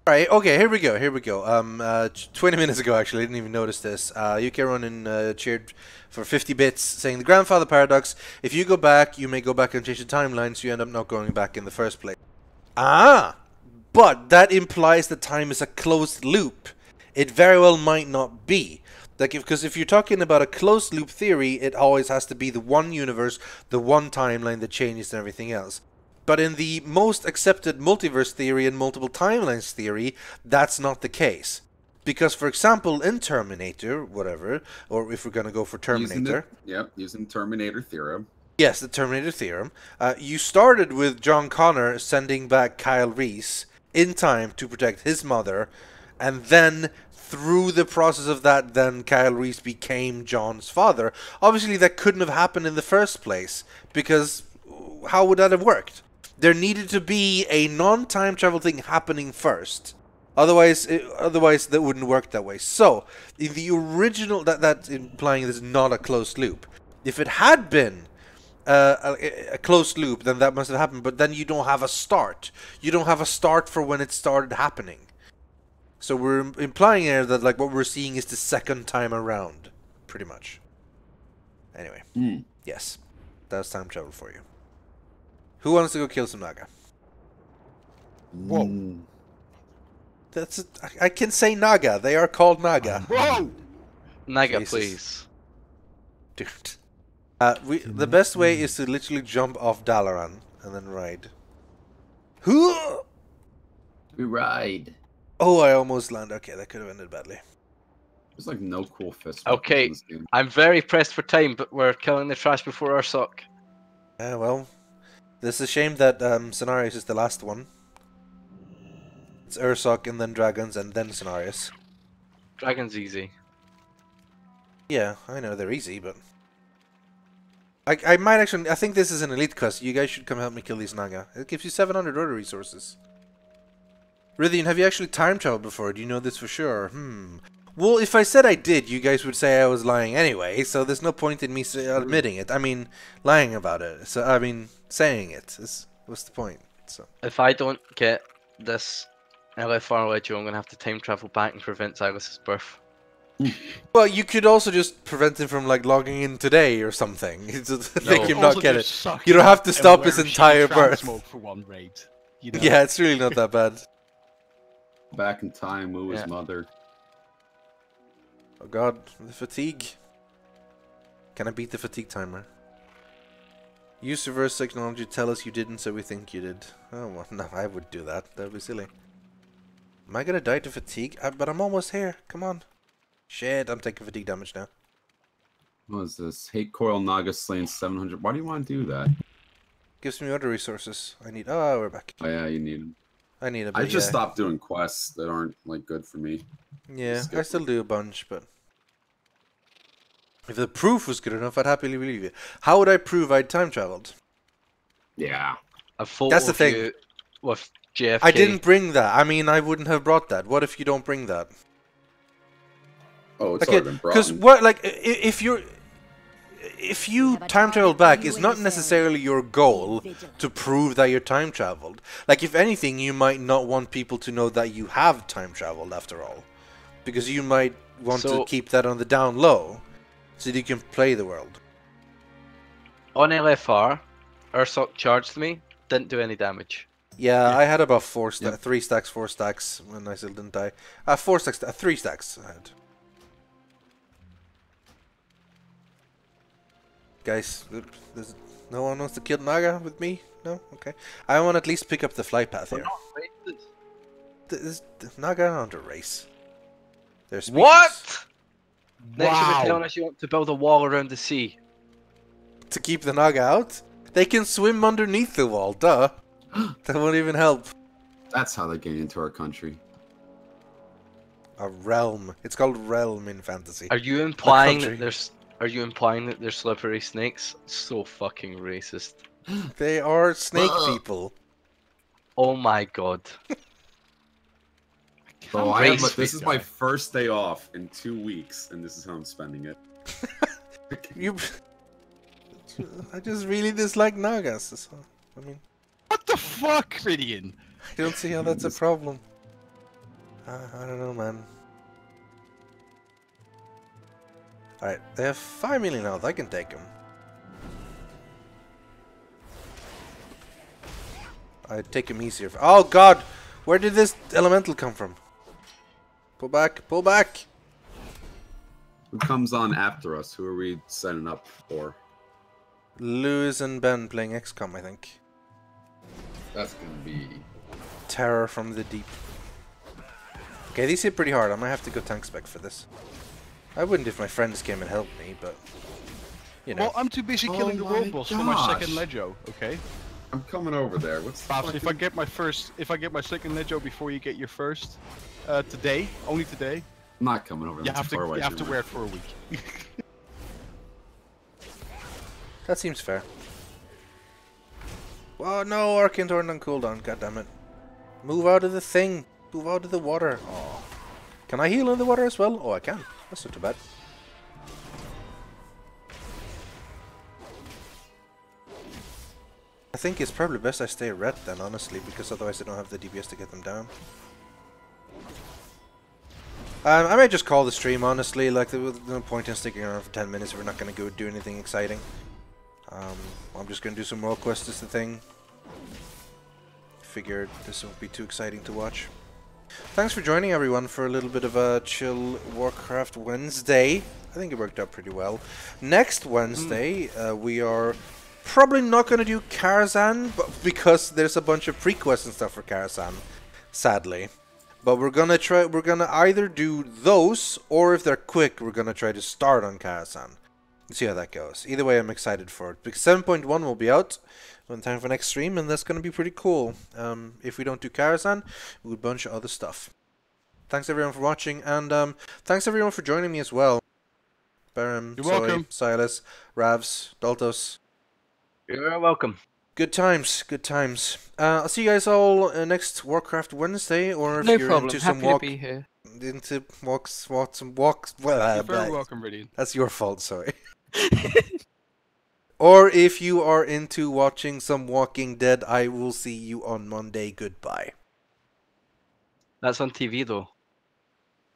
Alright, okay, here we go. 20 minutes ago, actually, I didn't even notice this. UK Ronin cheered for 50 bits, saying the grandfather paradox. If you go back, you may go back and change the timeline, so you end up not going back in the first place. Ah! But that implies that time is a closed loop. It very well might not be. Like, because if you're talking about a closed loop theory, it always has to be the one universe, the one timeline that changes and everything else. But in the most accepted multiverse theory and multiple timelines theory, that's not the case. Because, for example, in Terminator, whatever, or if we're going to go for Terminator... Using Terminator theorem. Yes, the Terminator theorem. You started with John Connor sending back Kyle Reese in time to protect his mother, and then through the process of that, then Kyle Reese became John's father. Obviously, that couldn't have happened in the first place, because how would that have worked? There needed to be a non-time travel thing happening first. Otherwise that wouldn't work that way. So, in the original, that's implying this is not a closed loop. If it had been a closed loop, then that must have happened. But then you don't have a start. You don't have a start for when it started happening. So we're implying here that like what we're seeing is the second time around, pretty much. Anyway, yes, that's time travel for you. Who wants to go kill some Naga? Whoa. That's I can say Naga. They are called Naga. Whoa! Naga, please. Dude. The best way is to literally jump off Dalaran and then ride. We ride. Oh, I almost landed. Okay, that could have ended badly. There's like no cool fist. Okay, in this game. I'm very pressed for time, but we're killing the trash before our sock. Well, this is a shame that Cenarius is the last one. It's Ursoc and then Dragons and then Cenarius. Dragons easy. Yeah, I know they're easy, but... I might actually... I think this is an elite quest. You guys should come help me kill these Naga. It gives you 700 order resources. Rythian, have you actually time traveled before? Do you know this for sure? Well, if I said I did, you guys would say I was lying anyway, so there's no point in me admitting it. I mean, lying about it. So, I mean, saying it. What's the point? So. If I don't get this LFR ledger, I'm going to have to time travel back and prevent Silas's birth. Well, you could also just prevent him from, like, logging in today or something. Make him not get it. You don't have to stop his entire birth. For one raid, you know? Yeah, it's really not that bad. Back in time, woo his mother. Oh god, the fatigue. Can I beat the fatigue timer? Use reverse technology, tell us you didn't, so we think you did. Oh, well, no, I would do that. That would be silly. Am I gonna die to fatigue? But I'm almost here. Come on. Shit, I'm taking fatigue damage now. What is this? Hate Coil Naga slain 700. Why do you want to do that? Gives me other resources. I need... Oh, we're back. Oh yeah, you need them. I need a bit, I just stopped doing quests that aren't, like, good for me. Yeah, I still do a bunch, but... If the proof was good enough, I'd happily believe it. How would I prove I'd time traveled? Yeah. That's the thing. With JFK. I didn't bring that. I mean, I wouldn't have brought that. What if you don't bring that? Oh, it's already been brought. Because what, like, if you time travel back, it's not necessarily your goal to prove that you're time traveled. Like, if anything, you might not want people to know that you have time traveled after all, because you might want to keep that on the down low, so that you can play the world. On LFR, Ursoc charged me, didn't do any damage. Yeah, I had about 3 stacks, 4 stacks when I still didn't die. 4 stacks, 3 stacks I had. Guys, no one wants to kill Naga with me? No? Okay. I want to at least pick up the fly path here. Naga are not a race. They're species. What? Next you were telling us you want to build a wall around the sea. To keep the Naga out? They can swim underneath the wall, duh. That won't even help. That's how they get into our country. A realm. It's called realm in fantasy. Are you implying that there's? Are you implying that they're slippery snakes? So fucking racist. They are snake people. Oh my god. So this is my first day off in 2 weeks, and this is how I'm spending it. I just really dislike Nagas. So, I mean, what the fuck, Rythian? I don't see how that's a problem. I don't know, man. Alright, they have 5 million health. I can take them. I'd take them easier. Oh god! Where did this elemental come from? Pull back, pull back! Who comes on after us? Who are we setting up for? Lewis and Ben playing XCOM, I think. That's gonna be... Terror from the deep. Okay, these hit pretty hard. I might have to go tank spec for this. I wouldn't if my friends came and helped me, but... You know. Well, I'm too busy killing the world boss for my second Legio, okay? I'm coming over there. What's Perhaps if I get my second Legio before you get your first, today, only today. I'm not coming over. You have to wear it for a week. That seems fair. Oh no, Arcane Torrent on cooldown, goddammit. Move out of the thing. Move out of the water. Oh. Can I heal in the water as well? Oh, I can. That's not too bad. I think it's probably best I stay red then, honestly, because otherwise I don't have the DPS to get them down. I may just call the stream, honestly. Like, there's no point in sticking around for 10 minutes if we're not going to go do anything exciting. I'm just going to do some role quests as the thing. Figured this won't be too exciting to watch. Thanks for joining, everyone, for a little bit of a chill Warcraft Wednesday. I think it worked out pretty well. Next Wednesday, we are probably not going to do Karazhan, but because there's a bunch of pre-quests and stuff for Karazhan, sadly. But we're gonna either do those, or if they're quick, we're gonna try to start on Karazhan. See how that goes. Either way, I'm excited for it. Because 7.1 will be out in time for next stream, and that's gonna be pretty cool. If we don't do Karazhan, we'll do a bunch of other stuff. Thanks everyone for watching, and thanks everyone for joining me as well. Barum, You're Soy, welcome. Silas, Ravs, Daltos. You're welcome. Good times, good times. I'll see you guys all next Warcraft Wednesday, or if No you're problem. into some Happy to be here. Into walks. Well, You're very welcome, Rythian. that's your fault, sorry. Or if you are into watching some Walking Dead, I will see you on Monday. Goodbye. That's on TV though.